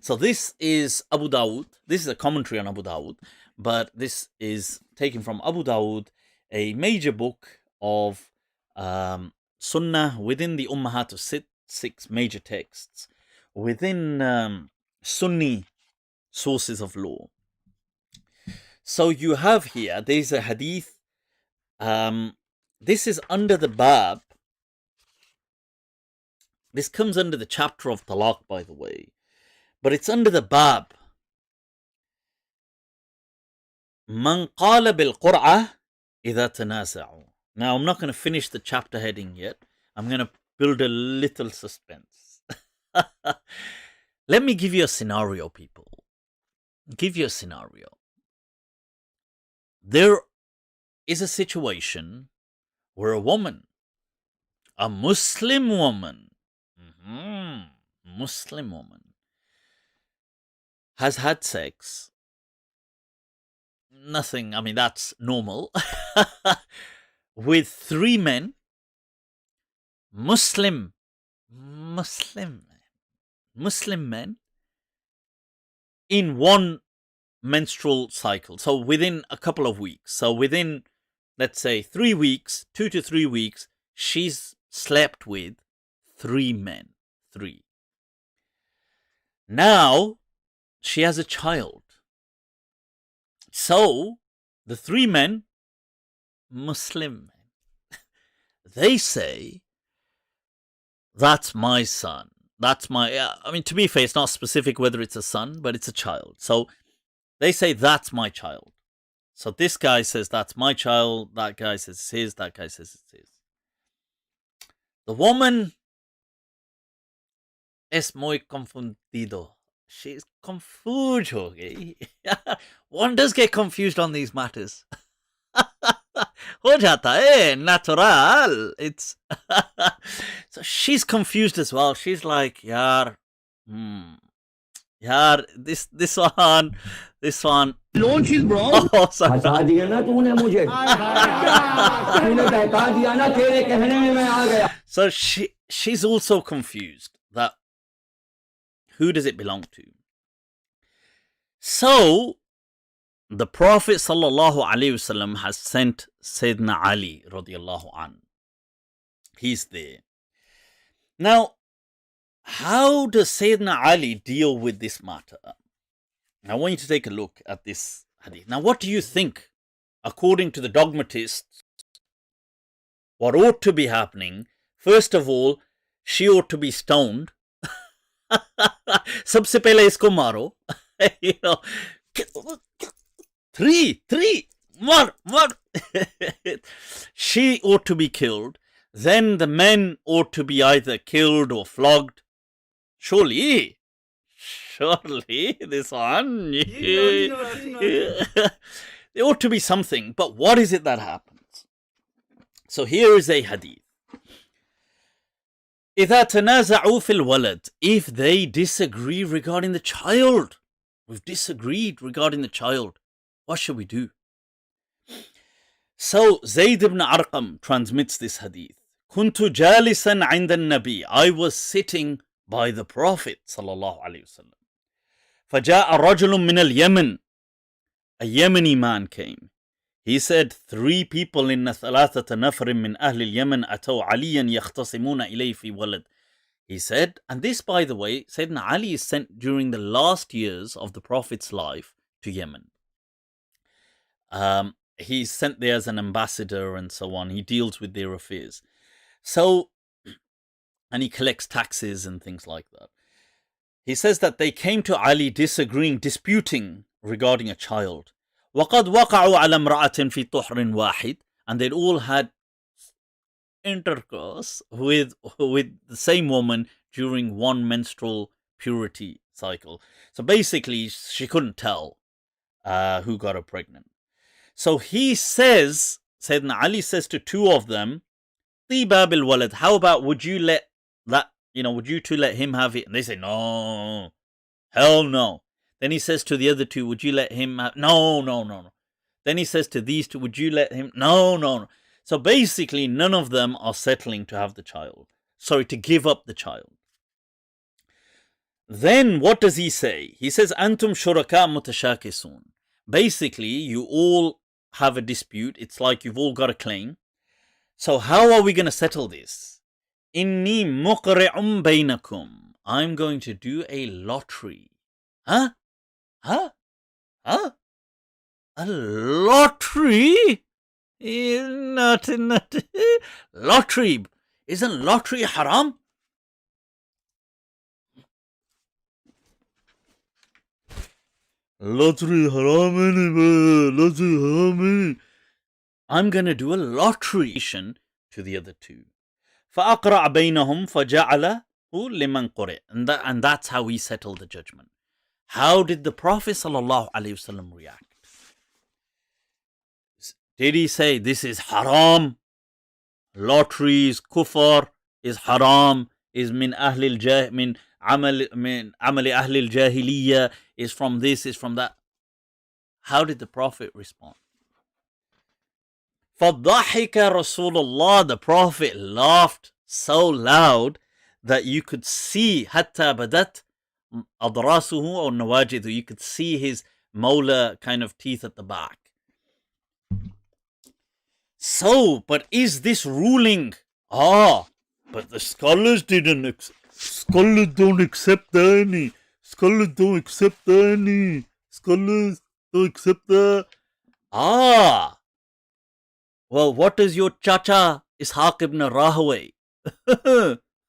So this is Abu Dawud. This is a commentary on Abu Dawud, but this is taken from Abu Dawud, a major book of Sunnah within the Ummahat of six major texts, within Sunni sources of law. So you have here, there's a hadith. This is under the bab. This comes under the chapter of talaq, by the way. But it's under the bab. Man qala bil qur'ah idha tanasa'u. Now, I'm not going to finish the chapter heading yet. I'm going to build a little suspense. Let me give you a scenario, people. Give you a scenario. There is a situation where a woman, a Muslim woman, Muslim woman, has had sex. Nothing, I mean, that's normal. With 3 men, Muslim men, in one menstrual cycle. So within a couple of weeks. So within, let's say, 3 weeks, 2 to 3 weeks, she's slept with 3 men. 3. Now, she has a child. So, the 3 men, Muslim men, they say, that's my son. That's my, I mean, to be fair, it's not specific whether it's a son, but it's a child. So, they say, that's my child. So, this guy says, that's my child. That guy says it's his. That guy says it's his. The woman es muy confundido. She's confused, okay? One does get confused on these matters. Ho jata hai, natural. It's so she's confused as well. She's like, yaar, this one, This one. Launches, bro. Oh, sorry. बता दिया ना तूने मुझे तूने बता दिया ना तेरे कहने में मैं आ गया So she's also confused that who does it belong to? So the Prophet sallallahu alaihi wasallam has sent Sayyidina Ali radiallahu an. He's there. Now, how does Sayyidina Ali deal with this matter? I want you to take a look at this hadith. Now, what do you think, according to the dogmatists, what ought to be happening? First of all, she ought to be stoned. Sabse pehle isko maro. You know, three, mar. She ought to be killed. Then the men ought to be either killed or flogged. Surely, this one. There ought to be something. But what is it that happens? So here is a hadith. إِذَا تَنَازَعُوا فِي الْوَلَدِ. If they disagree regarding the child. We've disagreed regarding the child. What should we do? So Zayd ibn Arqam transmits this hadith. كُنْتُ جَالِسًا عِنْدَ النَّبِي. I was sitting by the Prophet sallallahu alaihi wasallam. فَجَاءَ رَجُلٌ مِّنَ الْيَمَنِ. A Yemeni man came. He said, 3 people in ثلاثة نفر من أهل اليمن أتوا عليا يختصمون إليه في ولد. He said, and this, by the way, Sayyidina Ali is sent during the last years of the Prophet's life to Yemen. He's sent there as an ambassador and so on. He deals with their affairs. So, and he collects taxes and things like that. He says that they came to Ali disputing regarding a child. وَقَدْ وَقَعُوا عَلَى امْرَأَةٍ فِي طُحْرٍ وَاحِدٍ. And they'd all had intercourse with the same woman during one menstrual purity cycle. So basically, she couldn't tell who got her pregnant. So he says, Sayyidina Ali says to 2 of them, طِيبَا بِالْوَلَدِ. How about, would you two let him have it? And they say, no, hell no. Then he says to the other 2, would you let him have? No. Then he says to these 2, would you let him? No. So basically, none of them are settling to have the child. Sorry, to give up the child. Then what does he say? He says, Antum shuraka mutashakisun. Basically, you all have a dispute. It's like you've all got a claim. So how are we going to settle this? Inni muqri'um bainakum. I'm going to do a lottery. Huh? A lottery? Not lottery. Isn't lottery haram? Lottery haram. I'm going to do a lottery to the other 2. فَأَقْرَعَ بَيْنَهُمْ فَجَعَلَهُ لِمَنْ قُرِئ. And that's how we settled the judgment. How did the Prophet ﷺ react? Did he say, this is haram? Lottery is kufr, is haram, is min amali ahli al-jahiliyyah, is from this, is from that. How did the Prophet respond? فَضَحِكَ رَسُولُ اللَّهِ. The Prophet laughed so loud that you could see حَتَّى بَدَتْ أَضْرَاسُهُ or نَوَاجِدُ. You could see his molar kind of teeth at the back. So, but is this ruling? But the scholars don't accept that. Scholars don't accept that. Well, what is your chacha Ishaq ibn Rahaway?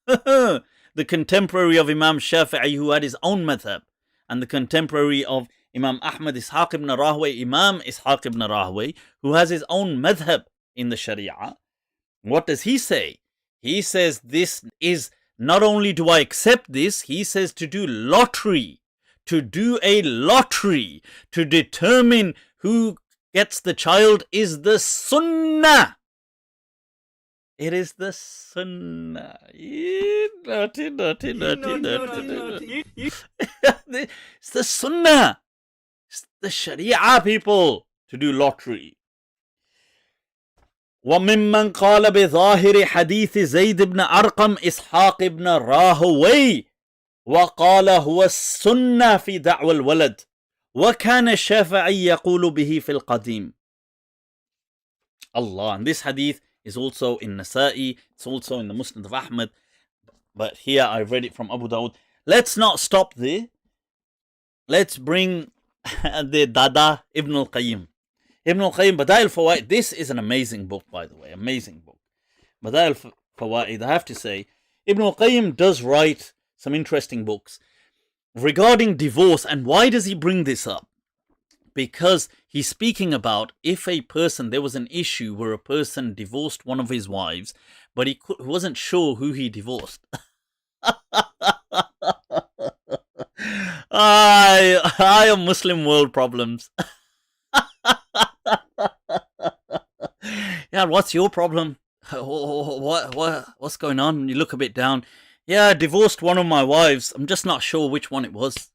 The contemporary of Imam Shafi'i, who had his own madhab, and the contemporary of Imam Ahmad Ishaq ibn Rahaway, Imam Ishaq ibn Rahaway, who has his own madhab in the Shari'ah. What does he say? He says this is, not only do I accept this, he says to do lottery, to do a lottery, to determine who gets the child is the sunnah. It is the sunnah. Naughty. It's the sunnah. It's the Shari'ah people to do lottery. وممن قال بظاهر حديث زيد بن أرقم إسحاق بن راهوي وقال هو السنة في دعوى الولد وكان الشافعي يقول به في القديم. Allah, and this hadith is also in Nasa'i, it's also in the Musnad of Ahmad, but here I've read it from Abu Dawud. Let's not stop there. Let's bring the Dada Ibn al-Qayyim. Ibn al-Qayyim, Badai al-Fawaid, this is an amazing book, by the way, amazing book. Badai al-Fawaid, I have to say, Ibn al-Qayyim does write some interesting books regarding divorce. And why does he bring this up? Because he's speaking about if a person, there was an issue where a person divorced one of his wives, but he wasn't sure who he divorced. I am Muslim world problems. Yeah, what's your problem? What's going on? You look a bit down. Yeah, I divorced one of my wives. I'm just not sure which one it was.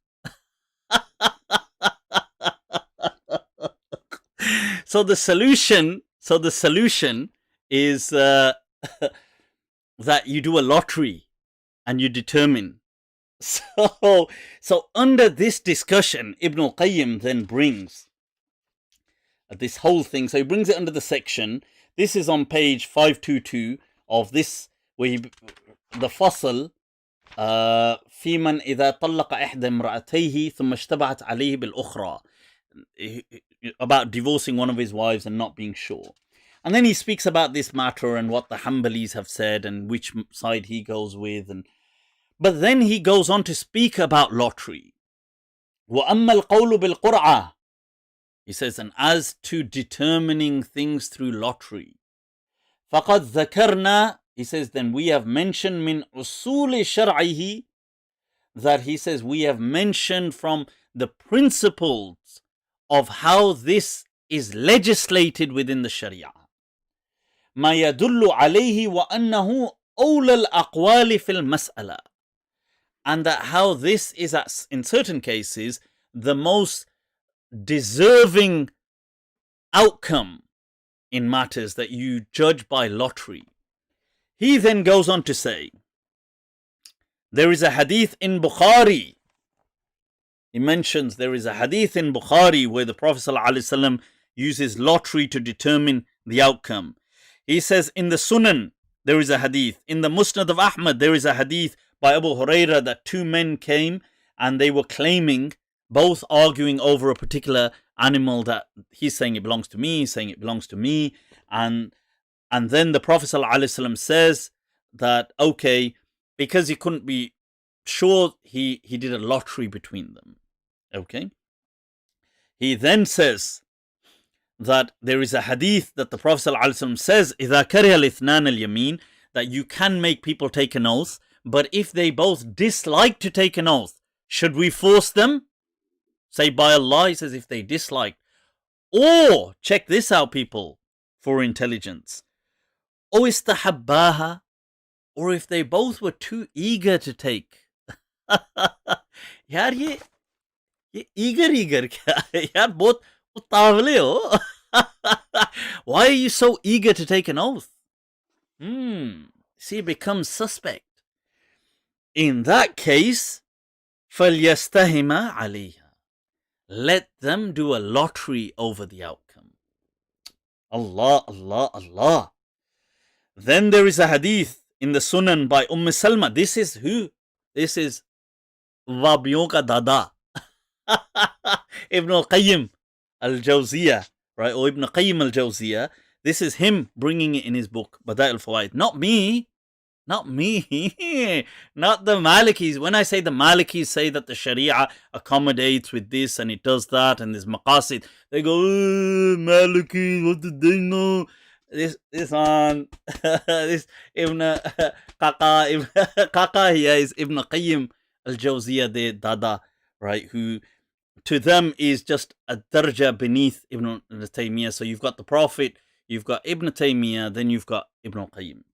So the solution is that you do a lottery and you determine. So under this discussion, Ibn al-Qayyim then brings this whole thing. So he brings it under the section. This is on page 522 of this, where the fasl في من إذا طلق إحدى امرأتيه ثم اشتبهت عليه بالأخرى, about divorcing one of his wives and not being sure. And then he speaks about this matter and what the Hanbalis have said and which side he goes with. But then he goes on to speak about lottery. وَأَمَّا الْقَوْلُ بِالْقُرْعَةِ, he says, and as to determining things through lottery, فَقَدْ ذَكَرْنَا, he says, then we have mentioned min usuli shar'ihi, that he says we have mentioned from the principles of how this is legislated within the Shari'ah. ما يدل عليه وأنه أولى الأقوال في المسألة, and that how this is, in certain cases, the most deserving outcome in matters that you judge by lottery. He then goes on to say, there is a hadith in Bukhari. He mentions there is a hadith in Bukhari where the Prophet ﷺ uses lottery to determine the outcome. He says in the Sunan there is a hadith. In the Musnad of Ahmad there is a hadith by Abu Hurairah that two men came and they were claiming, both arguing over a particular animal, that he's saying it belongs to me, he's saying it belongs to me. And then the Prophet ﷺ says that, okay, because he couldn't be sure, he did a lottery between them. Okay. He then says that there is a hadith that the Prophet ﷺ says, إِذَا كَرِهَ الْإِثْنَانَ الْيَمِينَ, that you can make people take an oath, but if they both dislike to take an oath, should we force them? Say by Allah, he says, if they dislike. Or, check this out, people, for intelligence. أو استحباها, or if they both were too eager to take. यार ये eager क्या है यार, बहुत उतावले हो. Why are you so eager to take an oath? See, it becomes suspect. In that case, فَلْيَسْتَهِمَا عَلَيْهَا, let them do a lottery over the outcome. Allah, Allah, Allah. Then there is a hadith in the Sunan by Salma. This is who? This is Wabiyon ka Dada. Ibn al-Qayyim al-Jawziyah, right? Or Ibn Qayyim al-Jawziyah. This is him bringing it in his book, Badai al-Fawaid. Not me. Not me. Not the Malikis. When I say the Malikis say that the Sharia accommodates with this and it does that and there's maqasid, they go, Malikis, what did they know? This on this Ibn Kaka here is Ibn Qayyim al-Jawziyah, the Dada, right? Who to them is just a darja beneath Ibn Taymiyyah. So you've got the Prophet, you've got Ibn Taymiyyah, then you've got Ibn Qayyim.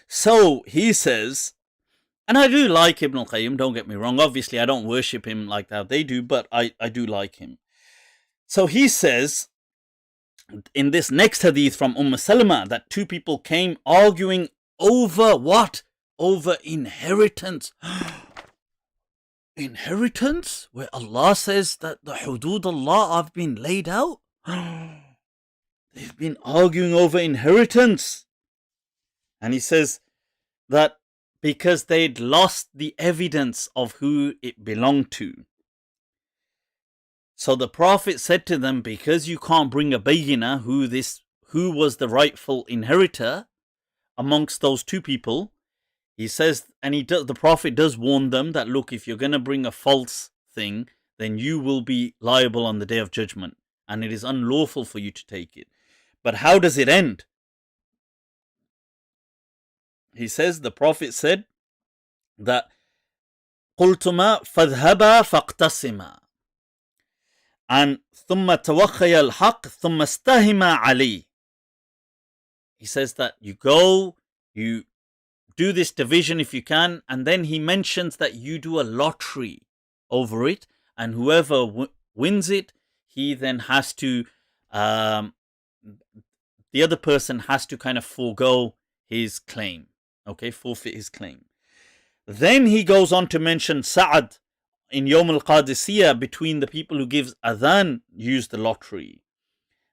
So he says And I do like Ibn al-Qayyim, don't get me wrong. Obviously, I don't worship him like that they do, but I do like him. So he says, in this next hadith from Salama, that two people came arguing over what? Over inheritance. Inheritance? Where Allah says that the hudud Allah have been laid out? They've been arguing over inheritance. And he says that because they'd lost the evidence of who it belonged to. So the Prophet said to them, because you can't bring a bayyinah who was the rightful inheritor amongst those two people, he says, and the Prophet does warn them that, look, if you're going to bring a false thing, then you will be liable on the Day of Judgment, and it is unlawful for you to take it. But how does it end? He says, the Prophet said that قُلْتُمَا فَاذْهَبَا فَاقْتَسِمَا and ثُمَّ تَوَخَّيَ الْحَقِّ ثُمَّ اسْتَهِمَا عَلِيهِ. He says that you go, you do this division if you can, and then he mentions that you do a lottery over it, and whoever wins it, he then has to, the other person has to kind of forego his claim, okay, forfeit his claim. Then he goes on to mention Sa'ad in Yawm al-Qadisiyah, between the people who gives adhan, use the lottery.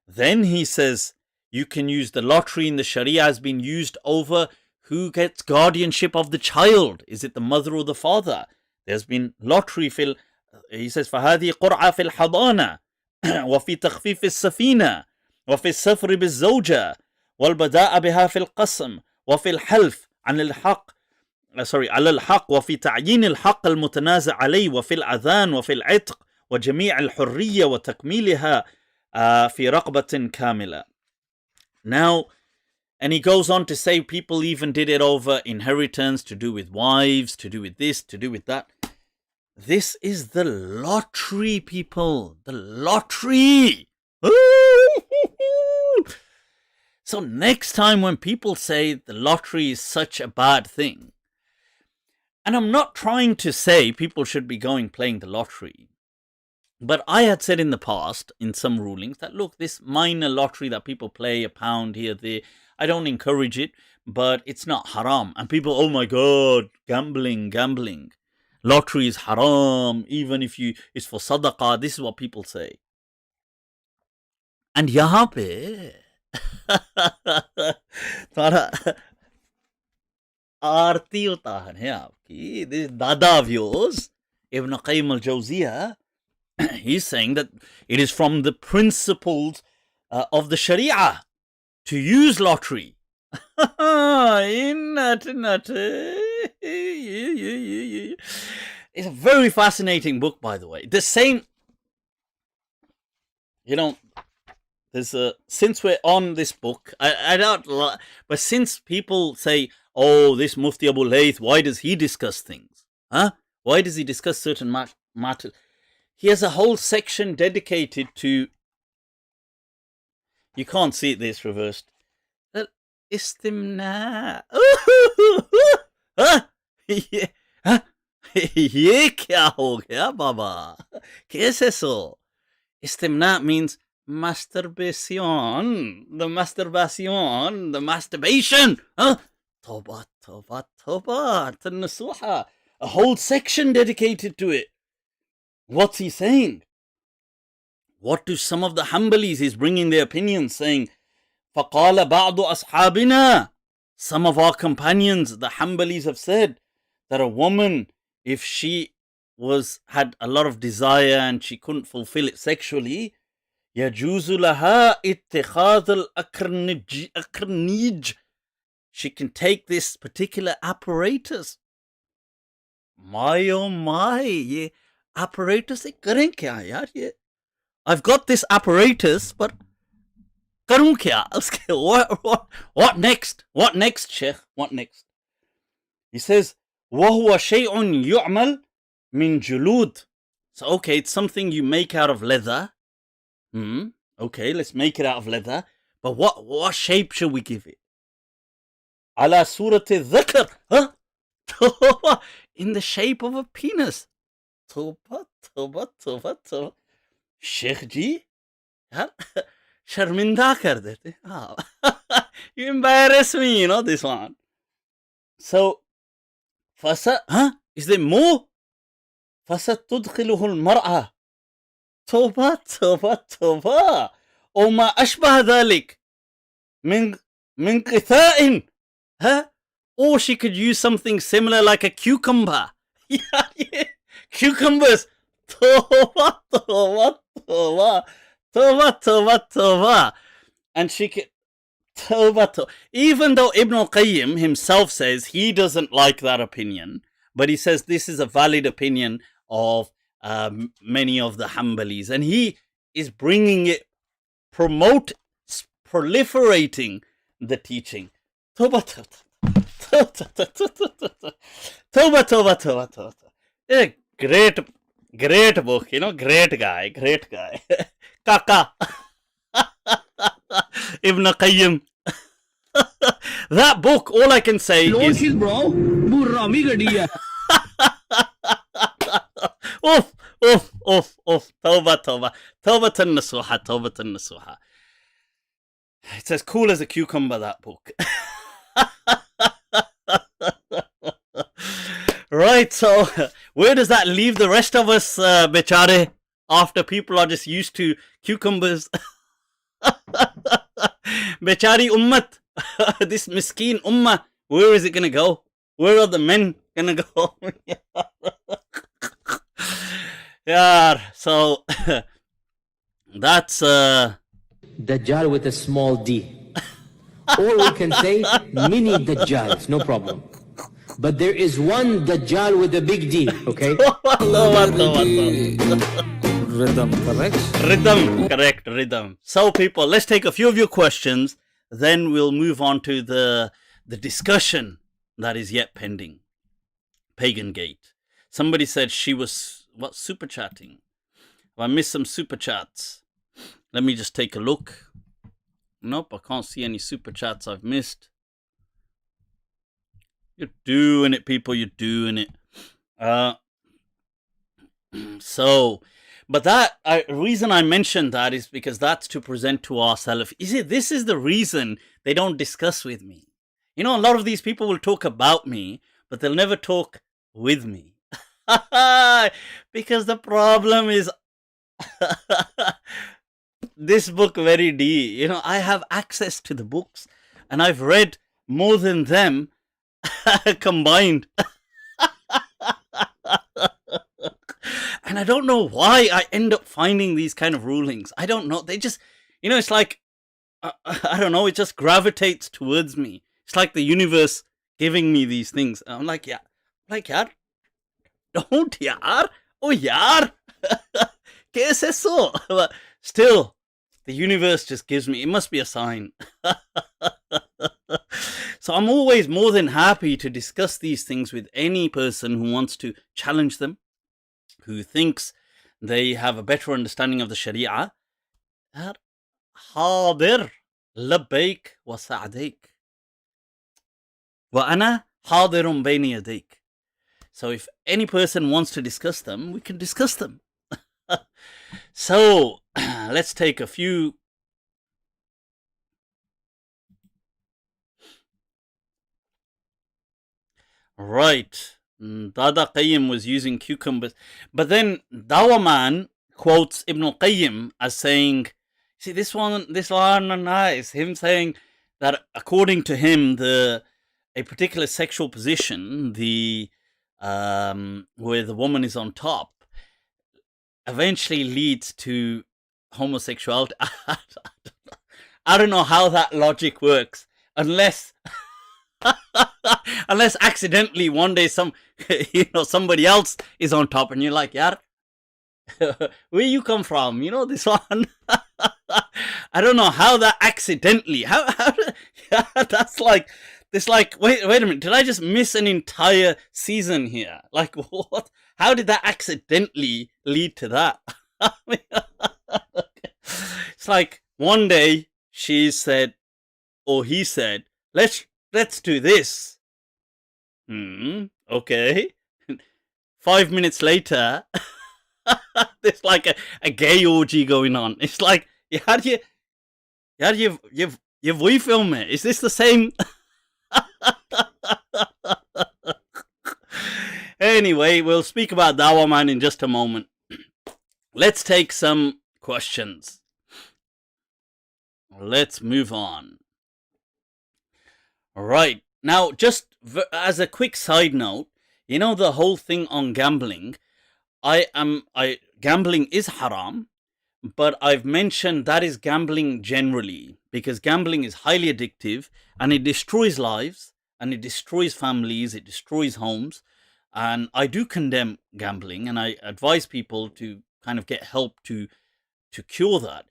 Then he says you can use the lottery in the Shari'ah has been used over who gets guardianship of the child. Is it the mother or the father? There's been lottery he says فَهَذِي قُرْعَةً فِي الْحَضَانَةِ وَفِي تَخْفِيفِ السَّفِينَةِ وَفِي السَّفْرِ بِالزَّوْجَةِ وَالْبَدَاءَ بِهَا فِي الْقَسْمِ وَفِي الْحَلْفِ عَنِ الْحَقِّ على الحق وفي تعيين الحق المتنازع عليه وفي الأذان وفي العتق وجميع الحرية وتكميلها في رقبة كاملة. Now, and he goes on to say people even did it over inheritance, to do with wives, to do with this, to do with that. This is the lottery, people. The lottery. So next time when people say the lottery is such a bad thing, and I'm not trying to say people should be playing the lottery, but I had said in the past, in some rulings, that look, this minor lottery that people play, £1 here, there, I don't encourage it, but it's not haram. And people, oh my God, gambling. Lottery is haram, even if it's for sadaqah. This is what people say. And yahan pe, आरती उतार है आपकी. This dada of yours, Ibn Qayyim al-Jawziyah, he's saying that it is from the principles of the Shari'ah to use lottery. It's a very fascinating book, by the way. The same, there's since we're on this book, I don't, but since people say, oh, this Mufti Abu Layth, why does he discuss things? Huh? Why does he discuss certain matters? He has a whole section dedicated to, you can't see it, this reversed. Istimna. ये क्या हो गया बाबा? कैसे सो? Istimna means masturbation, the masturbation. Huh? Toba, nasuha. A whole section dedicated to it. What's he saying? What do some of the Hanbalis, he's bringing their opinions, saying, فَقَالَ بَعْضُ أَصْحَابِنَا. Some of our companions, the Hanbalis, have said that a woman, if she had a lot of desire and she couldn't fulfill it sexually, يَجُوزُ لَهَا اتِّخَاذَ الْأَكْرْنِيج. She can take this particular apparatus. My oh my, ye apparatus se karen kya yaar ye? I've got this apparatus, but karun kya? What next? What next, Sheikh? What next? He says, وَهُوَ شَيْءٌ يُعْمَلْ مِنْ جُلُودٍ. So okay, it's something you make out of leather. Okay, let's make it out of leather. But what shape shall we give it? على سورة الذكر. Huh? Tawbah in the shape of a penis. Tawbah, tawbah, tawbah, tawbah. Sheikh ji, yaar, sharminda kar dete. You embarrass me, this one. So, is there more? فستدخله المرأة. توبة توبة توبة. أو ما أشبه ذلك من قثاء. Or she could use something similar like a cucumber. Yeah. Cucumbers. توبة توبة توبة توبة توبة توبة. And she could توبة. Even though Ibn al-Qayyim himself says he doesn't like that opinion, but he says this is a valid opinion of many of the Hanbalis, and he is bringing it, proliferating the teaching. Tawbah, Tawbah, Tawbah, Tawbah. A great book, great guy. Kaka. Ibn Qayyim. That book, all I can say is... bro. Oof. Tawbah. Tawbatan nasuha. It's as cool as a cucumber, that book. Right, so where does that leave the rest of us, bechare, after people are just used to cucumbers? Bechari ummat, this miskeen ummah, where is it going to go? Where are the men going to go? Yeah, so that's Dajjal with a small d. Or we can say mini Dajjals, no problem. But there is one Dajjal with a big D, okay? Rhythm, correct? Rhythm. So people, let's take a few of your questions, then we'll move on to the discussion that is yet pending. Pagangate. Somebody said she was, super chatting? I missed some super chats. Let me just take a look. Nope, I can't see any super chats I've missed. You're doing it, people. You're doing it. So, but that reason I mentioned that is because that's to present to our Salafi. This is the reason they don't discuss with me. A lot of these people will talk about me, but they'll never talk with me. Because the problem is this book very deep. I have access to the books, and I've read more than them combined. And I don't know why I end up finding these kind of rulings. I don't know. They just, it's like, I don't know, it just gravitates towards me. It's like the universe giving me these things. I'm like, yeah. Yaar, don't yaar. Oh yaar. Kaise so? But still, the universe just gives me, it must be a sign. So I'm always more than happy to discuss these things with any person who wants to challenge them, who thinks they have a better understanding of the Shari'ah. Hadir, labbaik wa sa'daik. Wa ana hadirun bayni yadayk. So if any person wants to discuss them, we can discuss them. So let's take a few. Right. Dada Qayyim was using cucumbers. But then Dawah Man quotes Ibn al-Qayyim as saying, see, this one is him saying that according to him, a particular sexual position, where the woman is on top, eventually leads to homosexuality. I don't know how that logic works, unless accidentally one day somebody else is on top and you're like, yaar, where you come from? This one. I don't know how that accidentally. How yeah, that's like this. Like, wait a minute. Did I just miss an entire season here? Like, what? How did that accidentally lead to that? It's like one day she said, or he said, let's do this. Okay. 5 minutes later, there's like a gay orgy going on. It's like, you've we film it. Is this the same? Anyway, we'll speak about Dawah Man in just a moment. Let's take some questions. Let's move on. All right. Now, just as a quick side note, you know the whole thing on gambling. Gambling is haram, but I've mentioned that is gambling generally, because gambling is highly addictive and it destroys lives and it destroys families, it destroys homes. And I do condemn gambling, and I advise people to kind of get help to cure that.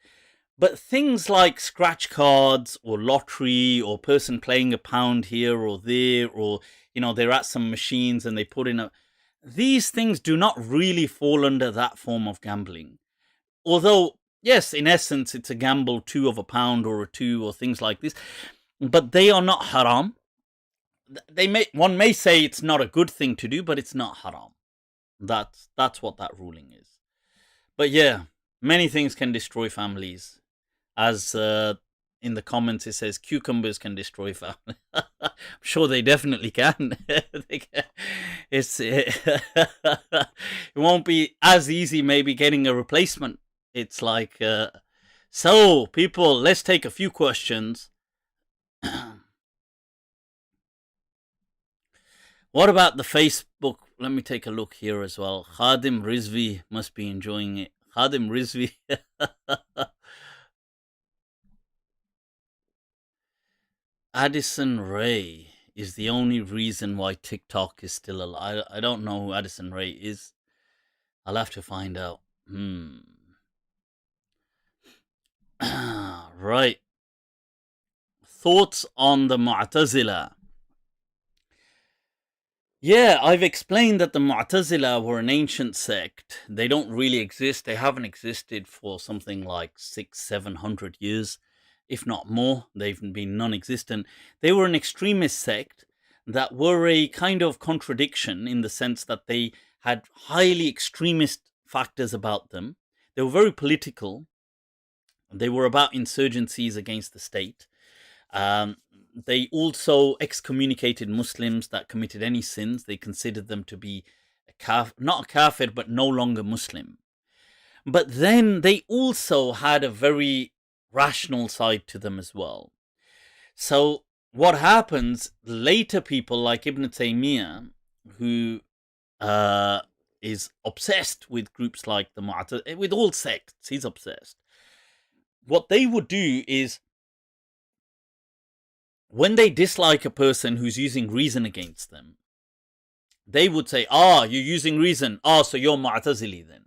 But things like scratch cards or lottery or person playing a pound here or there, or, you know, they're at some machines and they put in these things do not really fall under that form of gambling. Although, yes, in essence, it's a gamble, 2 of a pound or a 2 or things like this, but they are not haram. One may say it's not a good thing to do, but it's not haram. That's what that ruling is. But yeah, many things can destroy families. As in the comments it says, cucumbers can destroy family. I'm sure they definitely can. It won't be as easy maybe getting a replacement. It's like, so people, let's take a few questions. What about the Facebook? Let me take a look here as well. Khadim Rizvi must be enjoying it. Khadim Rizvi. Addison Ray is the only reason why TikTok is still alive. I don't know who Addison Ray is. I'll have to find out. Right. Thoughts on the Mu'tazila? Yeah, I've explained that the Mu'tazila were an ancient sect. They don't really exist. They haven't existed for something like 600-700 years, if not more. They've been non-existent. They were an extremist sect that were a kind of contradiction in the sense that they had highly extremist factors about them. They were very political. They were about insurgencies against the state. They also excommunicated Muslims that committed any sins. They considered them to be not a kafir, but no longer Muslim. But then they also had a very rational side to them as well. So what happens, later people like Ibn Taymiyyah, who is obsessed with groups like the Mu'tazila, with all sects, he's obsessed. What they would do is, when they dislike a person who's using reason against them, they would say, you're using reason. So you're Mu'tazili then.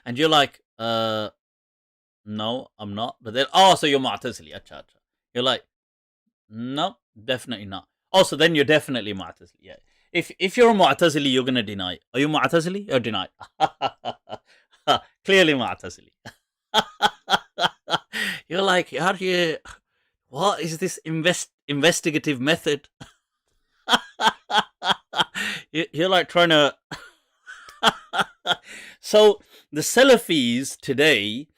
And you're like, no, I'm not. But then, so you're Mu'tazili. Acha. You're like, no, definitely not. So then you're definitely Mu'tazili. Yeah. If you're a Mu'tazili, you're going to deny. Are you Mu'tazili? Or deny? Clearly Mu'tazili. You're like, how do you... What is this investigative method? You're like trying to... So the Salafis today,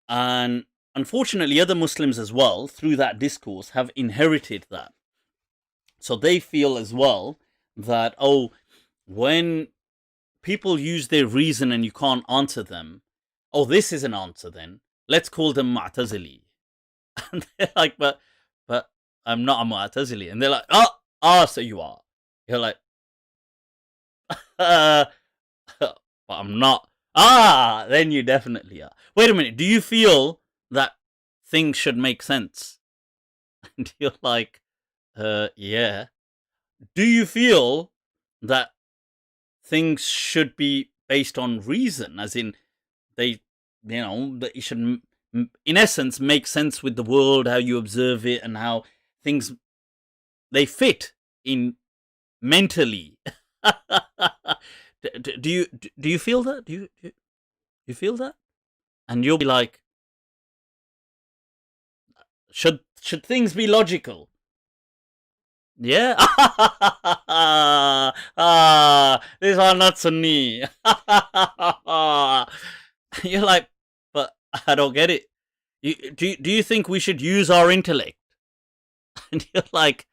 and unfortunately other Muslims as well, through that discourse, have inherited that. So they feel as well that, when people use their reason and you can't answer them, this is an answer then. Let's call them Mu'tazili. And they're like, but I'm not a Mu'tazili. And they're like, so you are. You're like, but I'm not. Then you definitely are. Wait a minute. Do you feel that things should make sense? And you're like, yeah. Do you feel that things should be based on reason? As in, that you should, in essence, make sense with the world, how you observe it, and how things, they fit in mentally. Do you feel that? Do you feel that? And you'll be like, should things be logical? Yeah. These are not Sunni. You're like, but I don't get it. Do you think we should use our intellect? And you're like,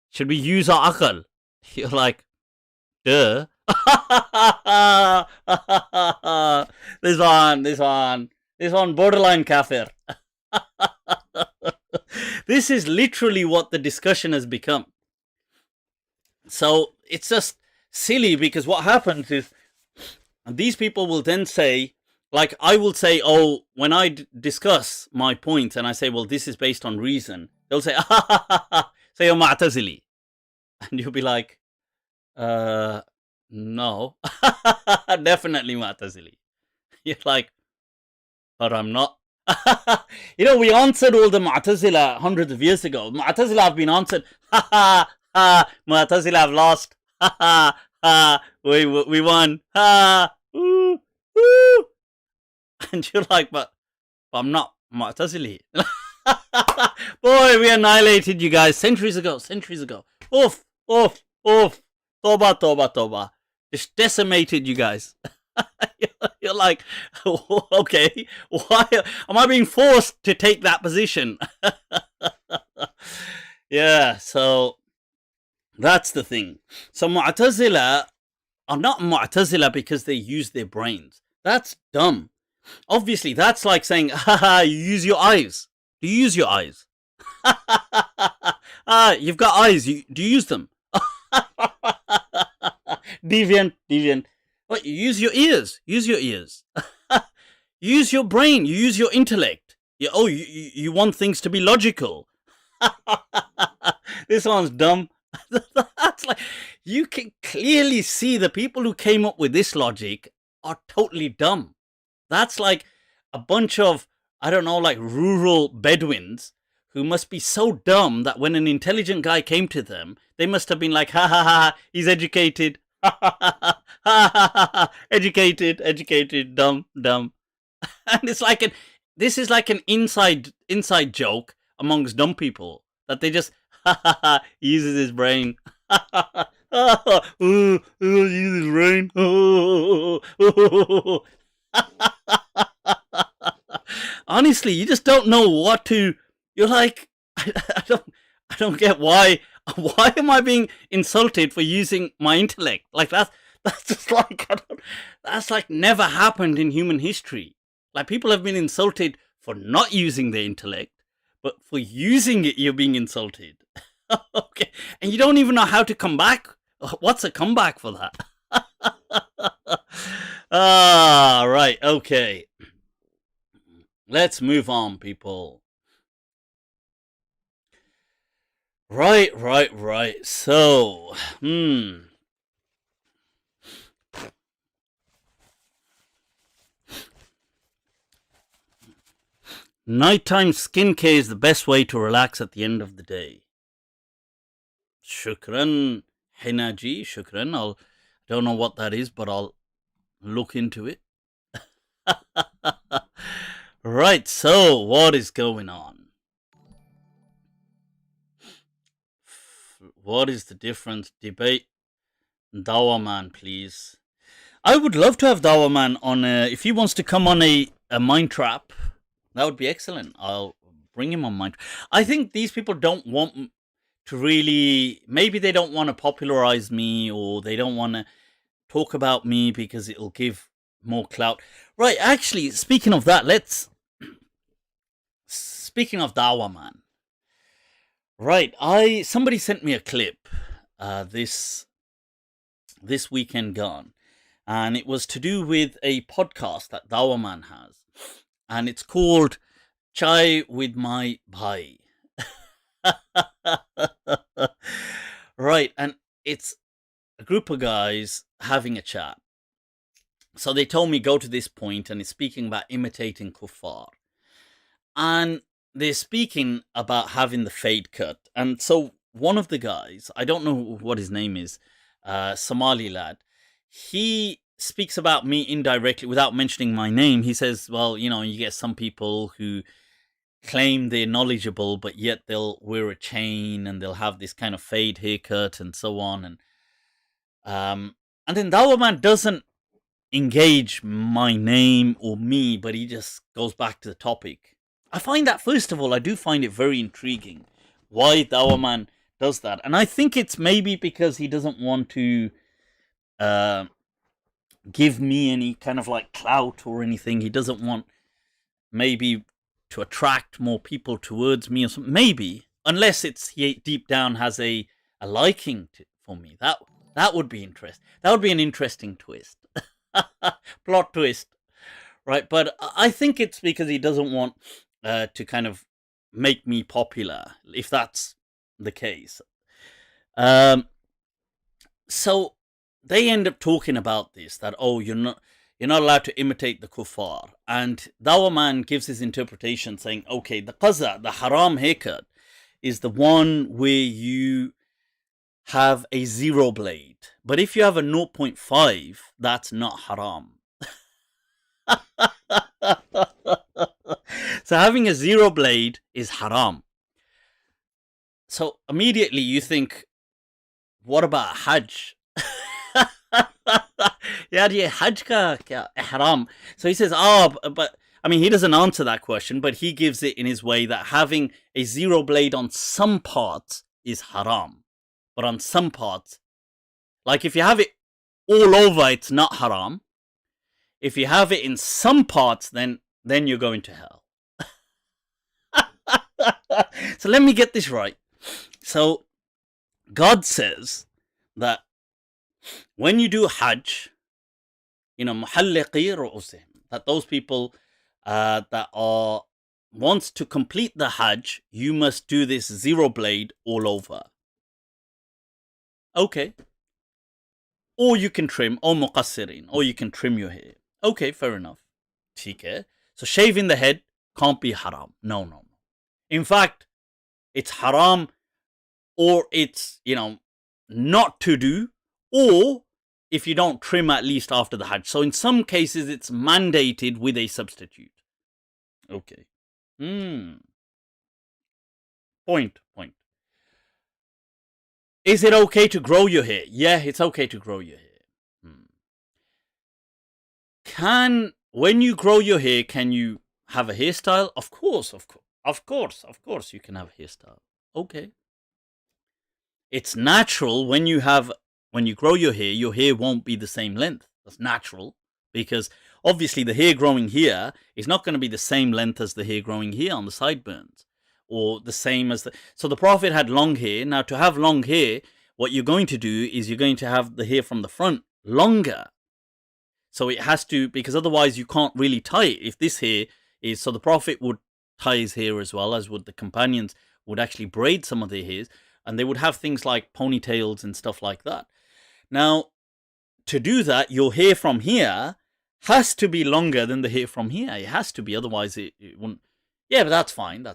should we use our aql? You're like, duh. This one, borderline kafir. This is literally what the discussion has become. So it's just silly, because what happens is these people will then say, like, I will say, oh, when I discuss my point and I say, well, this is based on reason, they'll say, say you're Mu'tazili. And you'll be like, no, definitely Mu'tazili. You're like, but I'm not. We answered all the Mu'tazila hundreds of years ago. Mu'tazila have been answered. Mu'tazila have lost. We won. Woo, woo. And you're like, but I'm not Mu'tazili. Boy, we annihilated you guys centuries ago. Oof. Toba. Just decimated you guys. You're like, okay, why am I being forced to take that position? Yeah, so that's the thing. So Mu'tazila are not Mu'tazila because they use their brains. That's dumb. Obviously, that's like saying, you use your eyes. Do you use your eyes? You've got eyes. Do you use them? Deviant. What? You use your ears. Use your ears. You use your brain. You use your intellect. You want things to be logical. This one's dumb. That's like, you can clearly see the people who came up with this logic are totally dumb. That's like a bunch of, I don't know, like rural Bedouins who must be so dumb that when an intelligent guy came to them, they must have been like, ha, he's educated. Educated, dumb. And it's like this is like an inside joke amongst dumb people, that they just, he uses his brain. He uses his brain. Honestly, you just don't know what to. You're like, I don't get why. Why am I being insulted for using my intellect? Like that's just like, that's like never happened in human history. Like, people have been insulted for not using their intellect, but for using it, you're being insulted. Okay, and you don't even know how to come back. What's a comeback for that? Right, okay. Let's move on, people. Right. So, nighttime skincare is the best way to relax at the end of the day. Shukran, Hinaji, shukran. I don't know what that is, but I'll look into it. Right, so what is going on? What is the difference? Debate Dawah Man, please. I would love to have Dawah Man on if he wants to come on a MindTrap, that would be excellent. I'll bring him on MindTrap. I think these people don't want to really, maybe they don't want to popularize me, or they don't want to talk about me because it'll give more clout. Right, actually, speaking of that, speaking of Dawah Man. Right, somebody sent me a clip this weekend gone, and it was to do with a podcast that Dawah Man has, and it's called Chai with My Bhai. Right, and it's a group of guys having a chat. So they told me go to this point, and it's speaking about imitating kuffar, and they're speaking about having the fade cut. And so one of the guys, I don't know what his name is, Somali lad, he speaks about me indirectly without mentioning my name. He says, well, you get some people who claim they're knowledgeable, but yet they'll wear a chain and they'll have this kind of fade haircut and so on. And then Dawah Man doesn't engage my name or me, but he just goes back to the topic. I find that, first of all, I do find it very intriguing why Dawah Man does that. And I think it's maybe because he doesn't want to give me any kind of like clout or anything. He doesn't want maybe to attract more people towards me or something. Maybe, unless he deep down has a liking for me. That would be interesting. That would be an interesting twist. Plot twist. Right? But I think it's because he doesn't want to kind of make me popular, if that's the case. So they end up talking about this, that, oh, you're not allowed to imitate the kuffar. And Dawah Man gives his interpretation saying, okay, the qaza, the haram haircut, is the one where you have a 0 blade. But if you have a 0.5, that's not haram. So having a 0 blade is haram. So immediately you think, what about Hajj? Yeah, Hajj ka kya ihram? So he says, but I mean, he doesn't answer that question, but he gives it in his way that having a 0 blade on some parts is haram. But on some parts, like if you have it all over, it's not haram. If you have it in some parts, then you're going to hell. So let me get this right. So God says that when you do Hajj, muhalliqi ru'usihim, that those people that wants to complete the Hajj, you must do this 0 blade all over. Okay. Or you can trim, or muqassirin, or you can trim your hair. Okay, fair enough. ठीक है. So shaving the head can't be haram. No. In fact, it's haram, or it's, not to do, or if you don't trim at least after the Hajj. So in some cases, it's mandated with a substitute. Okay. Point. Is it okay to grow your hair? Yeah, it's okay to grow your hair. When you grow your hair, can you have a hairstyle? Of course, you can have a hairstyle. Okay. It's natural when you grow your hair won't be the same length. That's natural, because obviously the hair growing here is not going to be the same length as the hair growing here on the sideburns, or the same as so the Prophet had long hair. Now, to have long hair, what you're going to do is you're going to have the hair from the front longer. So it has to, because otherwise you can't really tie it. If this hair is, so the Prophet would tie his hair as well, as would the companions, would actually braid some of their hairs, and they would have things like ponytails and stuff like that. Now, to do that, your hair from here has to be longer than the hair from here. It has to be, otherwise it wouldn't. Yeah, but that's fine.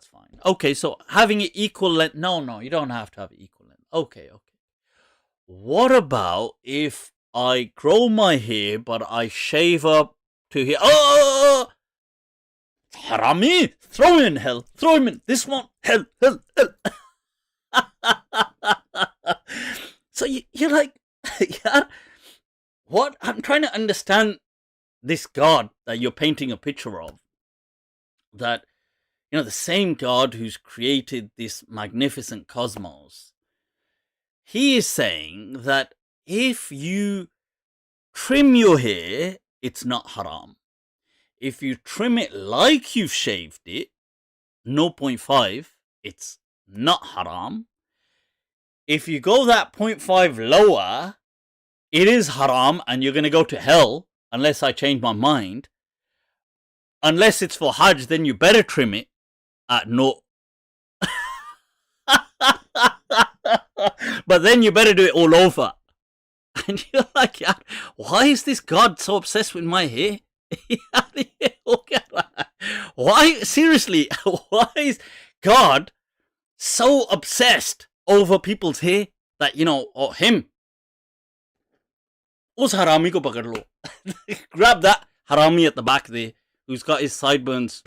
Okay, so having it equal length. No, you don't have to have it equal length. Okay. What about if I grow my hair, but I shave up to here? Oh! Harami! Throw him in hell. Throw him in. This one, hell. So you're like, yeah, what? I'm trying to understand this God that you're painting a picture of. That, the same God who's created this magnificent cosmos. He is saying that if you trim your hair, it's not haram. If you trim it like you've shaved it, 0.5, it's not haram. If you go that 0.5 lower, it is haram, and you're going to go to hell unless I change my mind. Unless it's for Hajj, then you better trim it at no. But then you better do it all over. And you're like, yeah, why is this God so obsessed with my hair? Why, seriously, why is God so obsessed over people's hair that, or him? Us harami ko pakad lo. Grab that harami at the back there, who's got his sideburns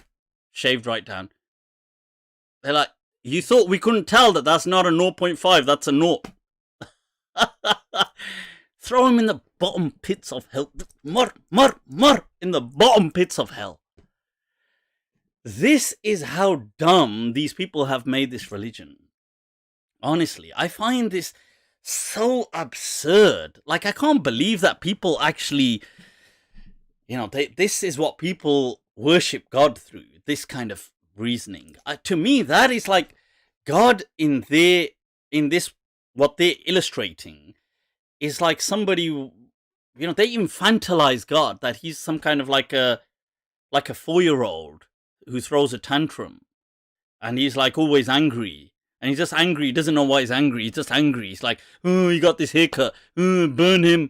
shaved right down. They're like, you thought we couldn't tell that that's not a 0.5, that's a 0. Throw him in the bottom pits of hell. Mur, in the bottom pits of hell. This is how dumb these people have made this religion. Honestly, I find this so absurd. Like, I can't believe that people actually, this is what people worship God through, this kind of reasoning. To me, that is like God in this, what they're illustrating is like somebody, they infantilize God, that he's some kind of like a 4-year-old who throws a tantrum, and he's like always angry, and he's just angry, he doesn't know why he's angry, he's just angry, he's like, oh, you got this haircut, burn him.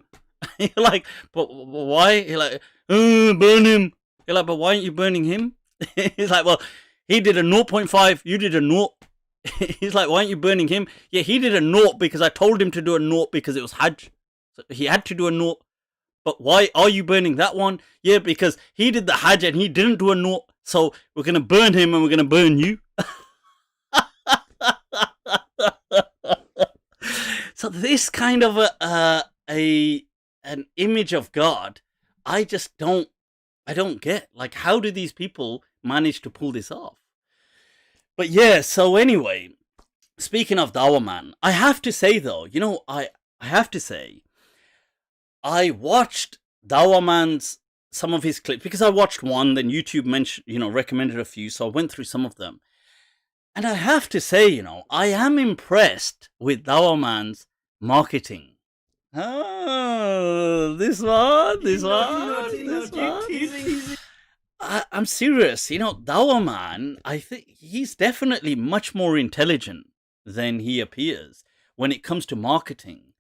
You're like, but why? You're like, burn him. You're like, but why aren't you burning him? He's like, well, he did a 0.5, you did a 0. He's like, why aren't you burning him? Yeah, he did a 0 because I told him to do a 0 because it was Hajj. So he had to do a 0. But why are you burning that one? Yeah, because he did the Hajj and he didn't do a 0. So we're going to burn him and we're going to burn you. So this kind of an image of God, I don't get. Like, how do these people manage to pull this off? But yeah, so anyway, speaking of Dawah Man, I have to say though, I have to say, I watched Dawah Man's, some of his clips, because I watched one, then YouTube recommended a few, so I went through some of them. And I have to say, I am impressed with Dawah Man's marketing. Oh, this one. I'm serious. Dawah Man, I think he's definitely much more intelligent than he appears when it comes to marketing.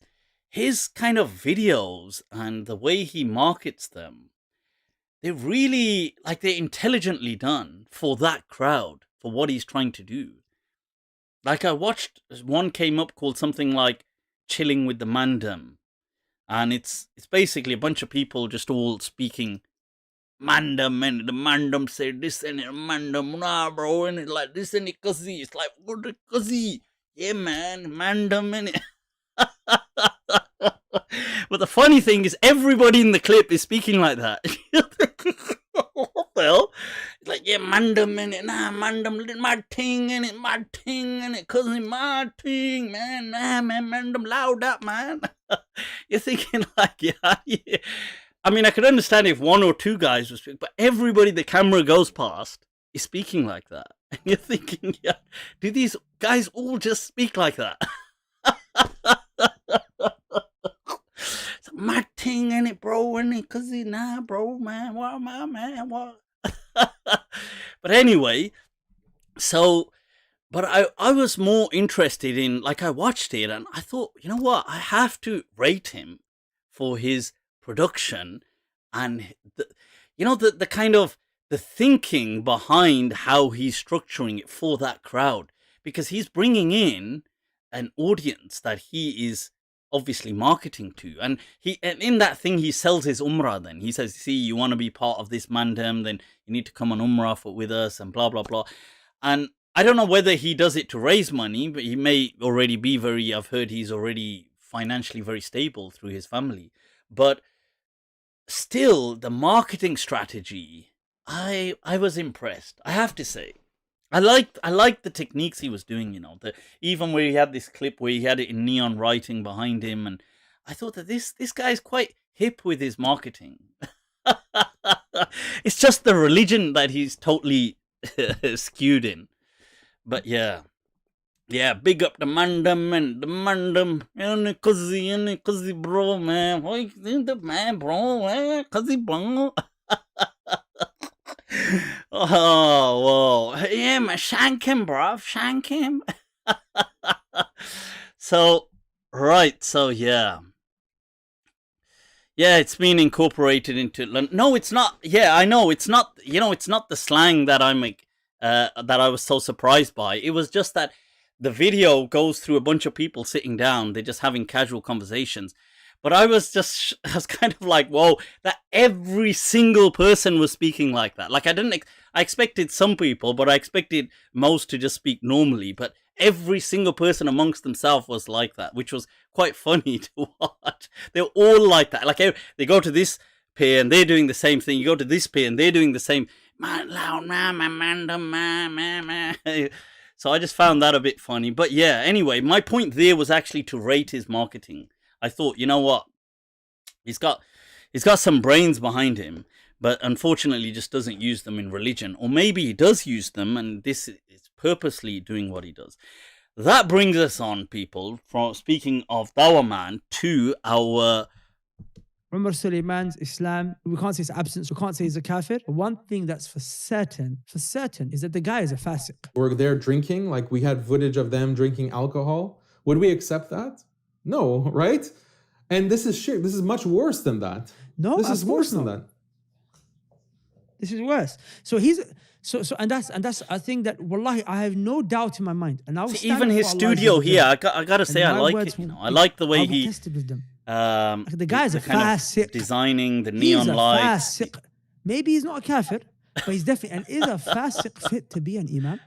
His kind of videos and the way he markets them, they're really, they're intelligently done for that crowd, for what he's trying to do. Like, I watched one came up called something like Chilling with the Mandem. And it's basically a bunch of people just all speaking Mandem, and the Mandem said this, and the Mandem, nah, bro, and it's like this, and it kazi. It's like, what the kazi? Yeah, man, Mandem, and it. But the funny thing is, everybody in the clip is speaking like that. What the hell? It's like, yeah, Mandem, and it, nah, Mandem, my ting, and it, cousin, my ting, man, nah, man, Mandem, loud up, man. You're thinking like, yeah. I mean, I could understand if one or two guys were speaking, but everybody the camera goes past is speaking like that. And you're thinking, yeah, do these guys all just speak like that? So, my ting in it, bro, and it, cause he, nah, bro, man, what, my man, what? But anyway, so, but I was more interested in, like, I watched it and I thought, you know what, I have to rate him for his production and the kind of the thinking behind how he's structuring it for that crowd, because he's bringing in an audience that he is obviously marketing to, and in that thing he sells his umrah. Then he says, see, you want to be part of this mandem, then you need to come on umrah with us and blah blah blah. And I don't know whether he does it to raise money, but he may already be I've heard he's already financially very stable through his family. But still, the marketing strategy, I was impressed, I have to say. I liked the techniques he was doing, even where he had this clip where he had it in neon writing behind him, and I thought that this guy is quite hip with his marketing. It's just the religion that he's totally skewed in. But yeah, big up the mandem, any cuzzy, bro, man. What you think the man, bro, man? Cuzzy, bro. Oh, whoa. Yeah, man, shank him, bro. Shank him. So, right, so yeah. Yeah, it's been incorporated into... No, it's not. Yeah, I know. It's not, it's not the slang that that I was so surprised by. It was just that the video goes through a bunch of people sitting down. They're just having casual conversations. But I was kind of like, whoa, that every single person was speaking like that. Like, I I expected some people, but I expected most to just speak normally. But every single person amongst themselves was like that, which was quite funny to watch. They're all like that. Like they go to this peer and they're doing the same thing. You go to this peer and they're doing the same. So I just found that a bit funny. But yeah, anyway, my point there was actually to rate his marketing. I thought, you know what? He's got some brains behind him, but unfortunately just doesn't use them in religion. Or maybe he does use them and this is purposely doing what he does. That brings us on, people, from speaking of Dawah Man to our Omar Suleiman's Islam. We can't say it's absence, we can't say he's a kafir. One thing that's for certain is that the guy is a fasiq. Were there drinking, like we had footage of them drinking alcohol? Would we accept that? No, right? And this is shirk. This is much worse than that. No, this is worse than that. This is worse. So that's a thing that, wallahi, I have no doubt in my mind. And even his studio here, I gotta say, I like it. I like the way he tested with them. The guy is a fasiq. Designing the neon lights. Maybe he's not a kafir, but he's definitely, and is a fasiq fit to be an imam?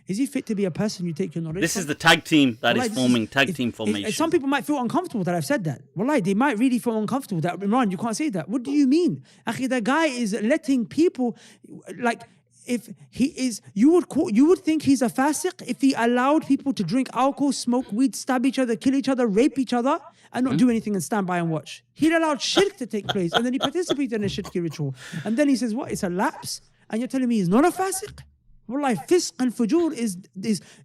Is he fit to be a person you take your knowledge This from? is the tag team that is forming tag team formation. Some people might feel uncomfortable that I've said that. Wallahi, they might really feel uncomfortable that, Imran, you can't say that. What do you mean? Akhi, the guy is letting people, like, if he is, you would think he's a fasiq if he allowed people to drink alcohol, smoke weed, stab each other, kill each other, rape each other, and not do anything and stand by and watch. He allowed shirk to take place, and then he participated in a shirky ritual. And then he says, what, it's a lapse? And you're telling me he's not a fasiq? Wallahi, fisq and fujur is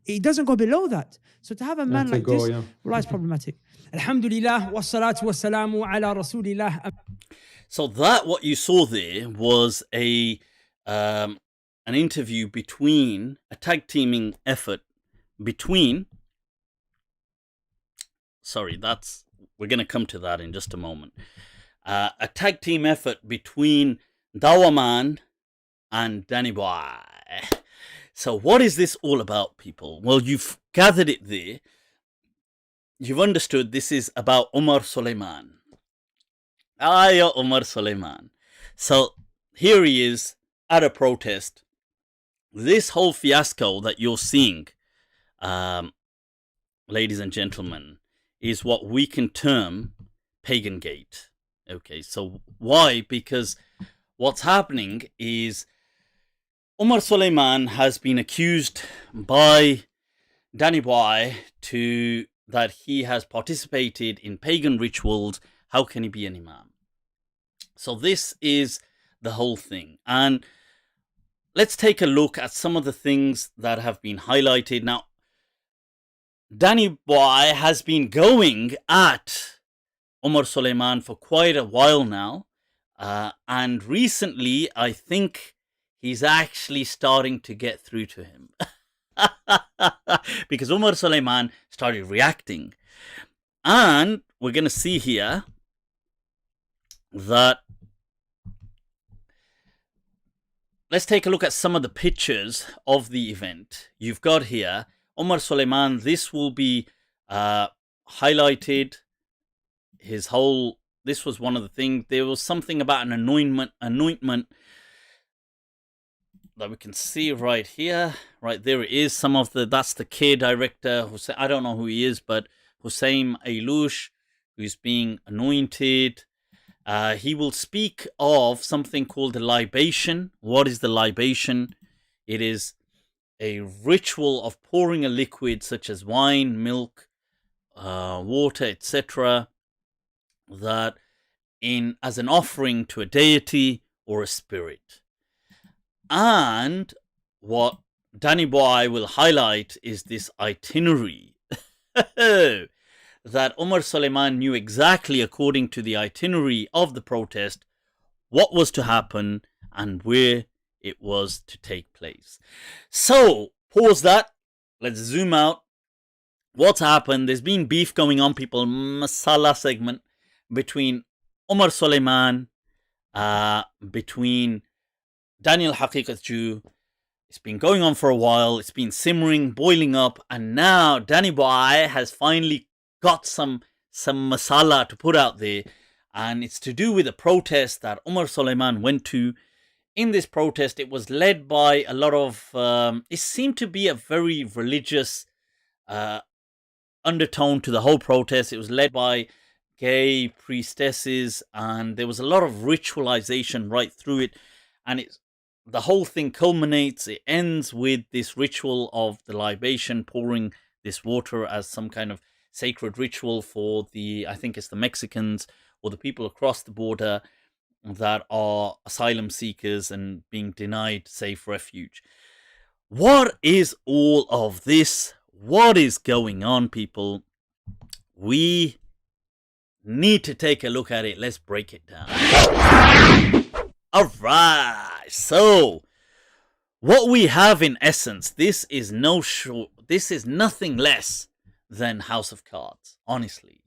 it doesn't go below that. So to have a man like this, wallahi, is problematic. Alhamdulillah, wassalatu wassalamu ala rasulillah. So that, what you saw there, was an interview between, a tag teaming effort between, we're going to come to that in just a moment. A tag team effort between Dawah Man and Danny Boy. So what is this all about, people? Well, you've gathered it there. You've understood this is about Omar Suleiman. Omar Suleiman. So here he is at a protest. This whole fiasco that you're seeing, ladies and gentlemen, is what we can term Pagangate. Okay, so why? Because what's happening is Omar Suleiman has been accused by Danny Boy that he has participated in pagan rituals. How can he be an imam? So this is the whole thing. And let's take a look at some of the things that have been highlighted. Now, Danny Boy has been going at Omar Suleiman for quite a while now. And recently, I think he's actually starting to get through to him. Because Omar Suleiman started reacting. And we're going to see here that, let's take a look at some of the pictures of the event. You've got here Omar Suleiman. This will be highlighted. This was one of the things. There was something about an anointment that we can see right here. Right there it is. That's the care director. I don't know who he is, but Hussein Ailush, who's being anointed. He will speak of something called the libation. What is the libation? It is a ritual of pouring a liquid such as wine, milk, water, etc., that as an offering to a deity or a spirit. And what Danny Boy will highlight is this itinerary that Omar Suleiman knew exactly, according to the itinerary of the protest, what was to happen and where it was to take place. So, pause that. Let's zoom out. What's happened? There's been beef going on, people. Masala Segment between Omar Suleiman, between Daniel Haqiqatjou. It's been going on for a while. It's been simmering, boiling up, and now Danny Boy has finally got some masala to put out there, and it's to do with a protest that Omar Suleiman went to in this protest, it was led by a lot of, it seemed to be a very religious undertone to the whole protest. It was led by gay priestesses, and there was a lot of ritualization right through it. And the whole thing culminates, it ends with this ritual of the libation, pouring this water as some kind of sacred ritual for I think it's the Mexicans or the people across the border that are asylum seekers and being denied safe refuge. What is all of this? What is going on, people? We need to take a look at it. Let's break it down. All right. So, what we have in essence, this is nothing less than House of Cards. Honestly,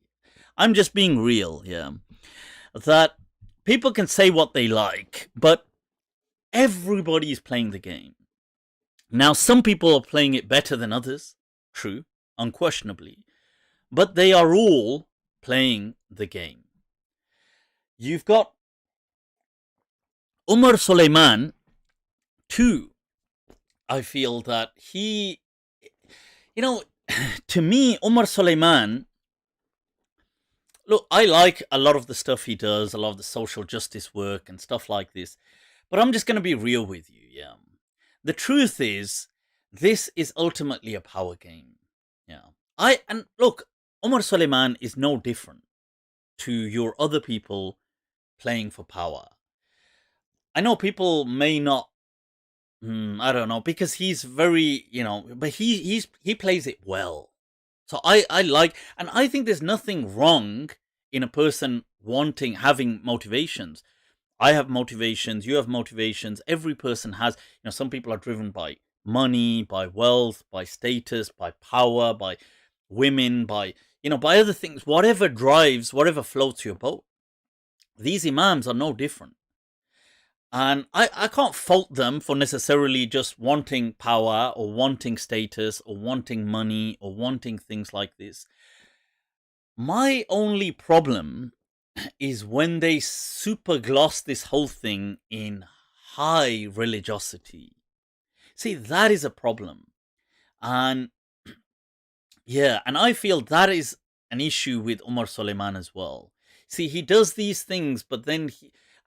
I'm just being real here. That people can say what they like, but everybody is playing the game. Now, some people are playing it better than others. True, unquestionably. But they are all playing the game. You've got Omar Suleiman, too. I feel that he, to me, Omar Suleiman, look, I like a lot of the stuff he does, a lot of the social justice work and stuff like this. But I'm just going to be real with you, yeah. The truth is, this is ultimately a power game. Yeah. And look, Omar Suleiman is no different to your other people playing for power. I know people may not, I don't know, because he's very, but he plays it well. So I like, and I think there's nothing wrong in a person having motivations. I have motivations, you have motivations, every person has, some people are driven by money, by wealth, by status, by power, by women, by other things, whatever floats your boat. These imams are no different. And I can't fault them for necessarily just wanting power or wanting status or wanting money or wanting things like this. My only problem is when they super gloss this whole thing in high religiosity. See, that is a problem. And yeah, and I feel that is an issue with Omar Suleiman as well. See, he does these things, but then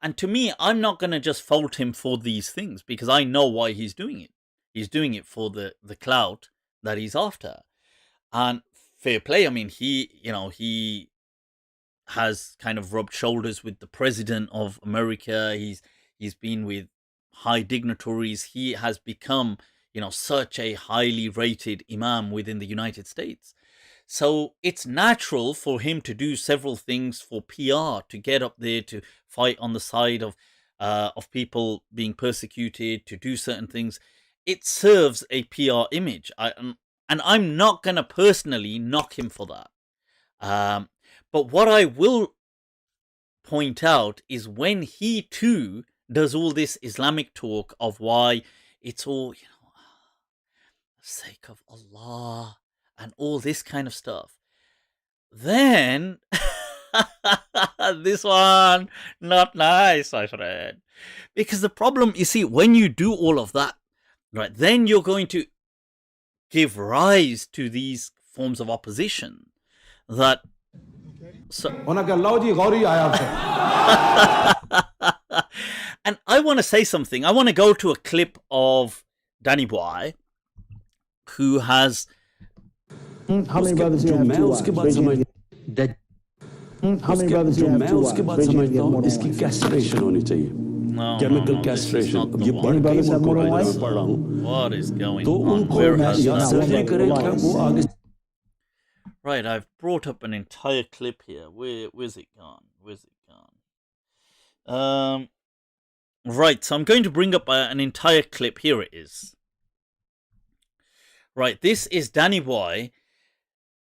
and to me, I'm not going to just fault him for these things because I know why he's doing it. He's doing it for the clout that he's after. And fair play. I mean, he has kind of rubbed shoulders with the president of America. He's been with high dignitaries. He has become, such a highly rated imam within the United States. So it's natural for him to do several things for PR, to get up there, to fight on the side of people being persecuted, to do certain things. It serves a PR image. And I'm not going to personally knock him for that. But what I will point out is when he too does all this Islamic talk of why it's all, the sake of Allah and all this kind of stuff, then this one, not nice, my friend. Because the problem, you see, when you do all of that, right, then you're going to give rise to these forms of opposition that... And I want to say something. I want to go to a clip of Danny Boy, who has... How many brothers do you have? How many brothers do you have? उसके बाद समझता हूँ इसकी castration होनी चाहिए. Chemical castration. ये बड़े brothers have more than wives. What is going तो on? उनको surgery करें क्या वो आगे. Right, I've brought up an entire clip here. Where's it gone? Right, so I'm going to bring up an entire clip. Here it is. Right, this is Danny Boy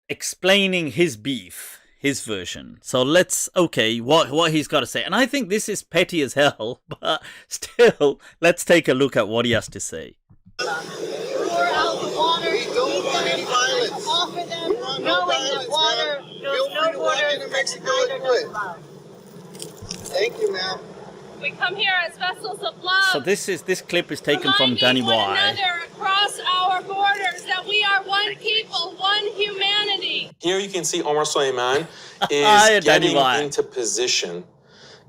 explaining his beef, his version. So what he's got to say. And I think this is petty as hell, but still, let's take a look at what he has to say. Pour out the water. We don't want any violence. Offer them knowing that water knows no borders and neither does love. Thank you, ma'am. We come here as vessels of love. So this clip is taken from reminding Danny one Y. another across our borders that we are one people, one humanity. Here you can see Omar Suleiman Danny is getting Y. into position.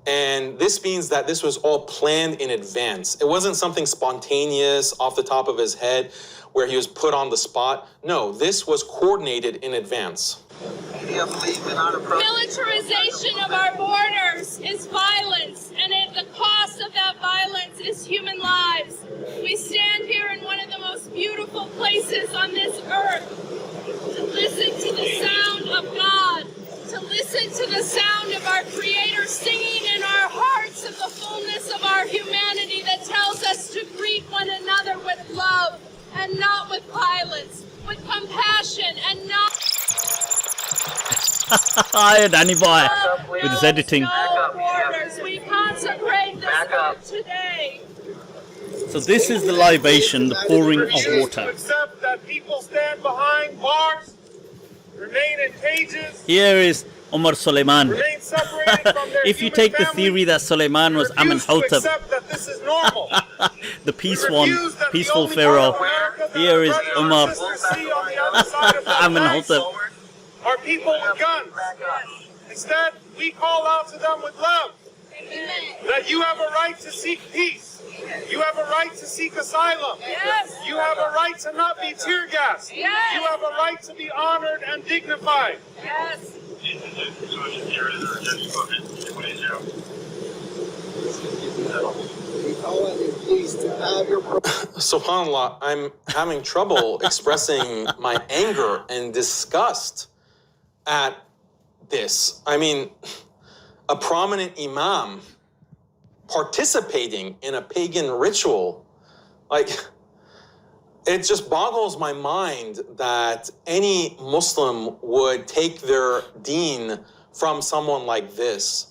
And this means that this was all planned in advance. It wasn't something spontaneous off the top of his head where he was put on the spot. No, this was coordinated in advance. Militarization of our borders is violence, and at the cost of that violence is human lives. We stand here in one of the most beautiful places on this earth to listen to the sound of God, to listen to the sound of our Creator singing in our hearts of the fullness of our humanity that tells us to greet one another with love and not with violence, with compassion and not... Hi, Danny Boy, with his editing. Borders. We consecrate this work today. So this is the libation, the pouring of water. Accept that people stand behind bars, remain in cages. Here is Omar Suleiman. Remain separated from their If you human take the family, theory that Suleiman was Amenhotep, accept that this is normal. the peaceful pharaoh, here is Omar Amenhotep. Are people with guns. Instead, we call out to them with love. That you have a right to seek peace. You have a right to seek asylum. Yes. You have a right to not be tear gassed. Yes. You have a right to be honored and dignified. Yes. SubhanAllah, I'm having trouble expressing my anger and disgust at this. I mean, a prominent imam participating in a pagan ritual, like, it just boggles my mind that any Muslim would take their deen from someone like this.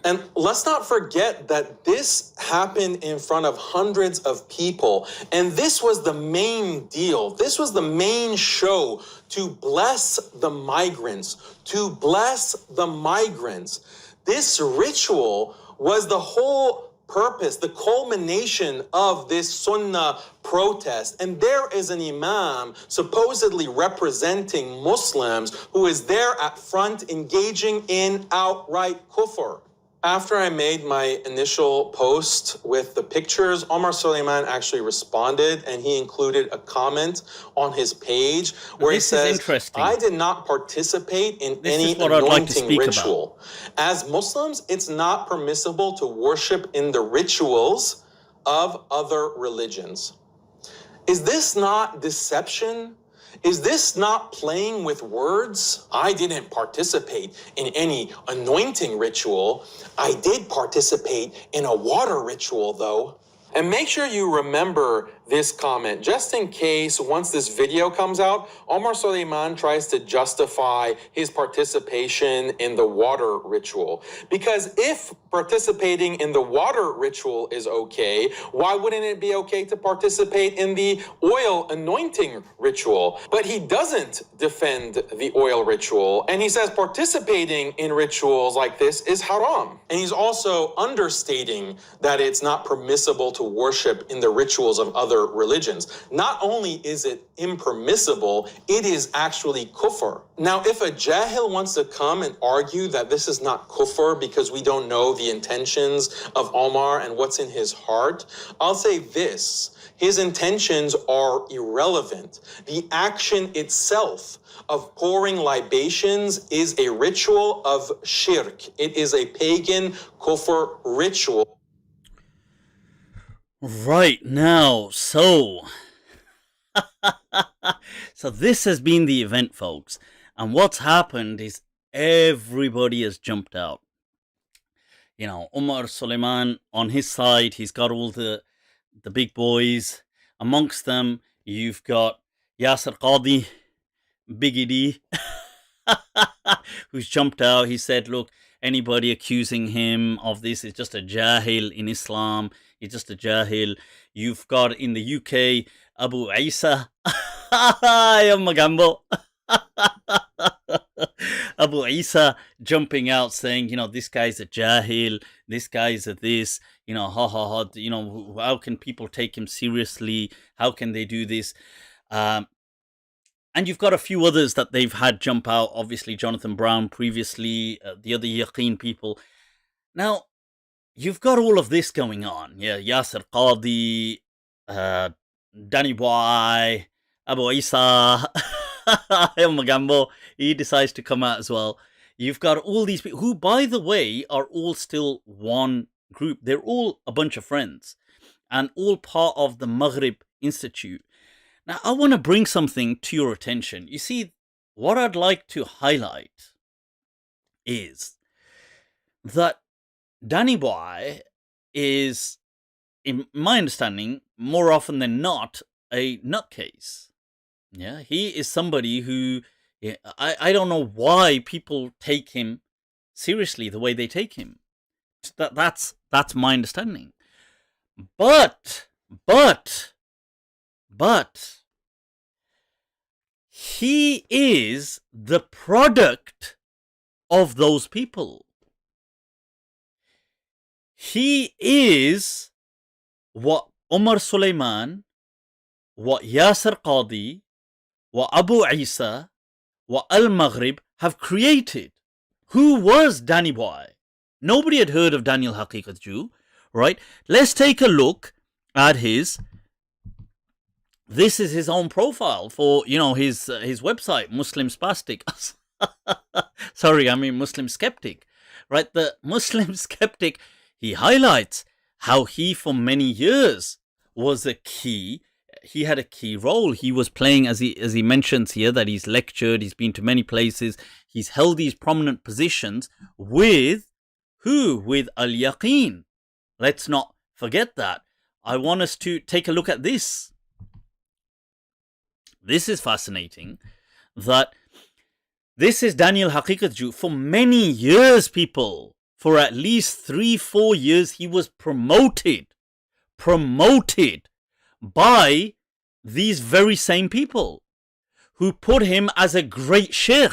And let's not forget that this happened in front of hundreds of people. And this was the main deal. This was the main show, to bless the migrants, to bless the migrants. This ritual was the whole purpose, the culmination of this Sunnah protest. And there is an imam supposedly representing Muslims who is there at front engaging in outright kufr. After I made my initial post with the pictures, Omar Suleiman actually responded, and he included a comment on his page where he says, I did not participate in any anointing ritual. As Muslims, it's not permissible to worship in the rituals of other religions. Is this not deception? Is this not playing with words? I didn't participate in any anointing ritual. I did participate in a water ritual, though. And make sure you remember this comment, just in case once this video comes out, Omar Suleiman tries to justify his participation in the water ritual. Because if participating in the water ritual is okay, why wouldn't it be okay to participate in the oil anointing ritual? But he doesn't defend the oil ritual, and he says participating in rituals like this is haram. And he's also understating that it's not permissible to worship in the rituals of other religions. Not only is it impermissible, it is actually kufr. Now, if a jahil wants to come and argue that this is not kufr because we don't know the intentions of Omar and what's in his heart, I'll say this: his intentions are irrelevant. The action itself of pouring libations is a ritual of shirk. It is a pagan kufr ritual. Right now, so this has been the event, folks, and what's happened is everybody has jumped out. You know, Omar Suleiman on his side, he's got all the big boys. Amongst them, you've got Yasser Qadi, Biggie D, who's jumped out. He said, look, anybody accusing him of this is just a jahil in Islam. He's just a jahil. You've got in the UK, Abu Isa. Magambo. Abu Isa jumping out saying, this guy's a jahil, this guy's a this, ha ha ha, how can people take him seriously? How can they do this? And you've got a few others that they've had jump out. Obviously, Jonathan Brown previously, the other Yaqeen people. Now, you've got all of this going on. Yeah, Yasser Qadi, Danny Boy, Abu Isa, Magambo, he decides to come out as well. You've got all these people who, by the way, are all still one group. They're all a bunch of friends and all part of the Maghrib Institute. Now, I want to bring something to your attention. You see, what I'd like to highlight is that Danny Boy is, in my understanding, more often than not, a nutcase. Yeah, he is somebody who, I don't know why people take him seriously the way they take him. That's my understanding. But he is the product of those people. He is what Omar Suleiman, what Yasser Qadi, what Abu Isa, what al-Maghrib have created. Who was Danny Boy? Nobody had heard of Daniel Haqiqatjou, right? Let's take a look at his. This is his own profile for, his website, Muslim Spastic. Sorry, I mean Muslim Skeptic, right? The Muslim Skeptic, he highlights how he, for many years, was a key. He had a key role. He was playing, as he mentions here, that he's lectured, he's been to many places, he's held these prominent positions with who? With Al-Yaqeen. Let's not forget that. I want us to take a look at this. This is fascinating, that this is Daniel Haqiqatjou. For many years, people, for at least 3-4 years, he was promoted by these very same people who put him as a great sheikh,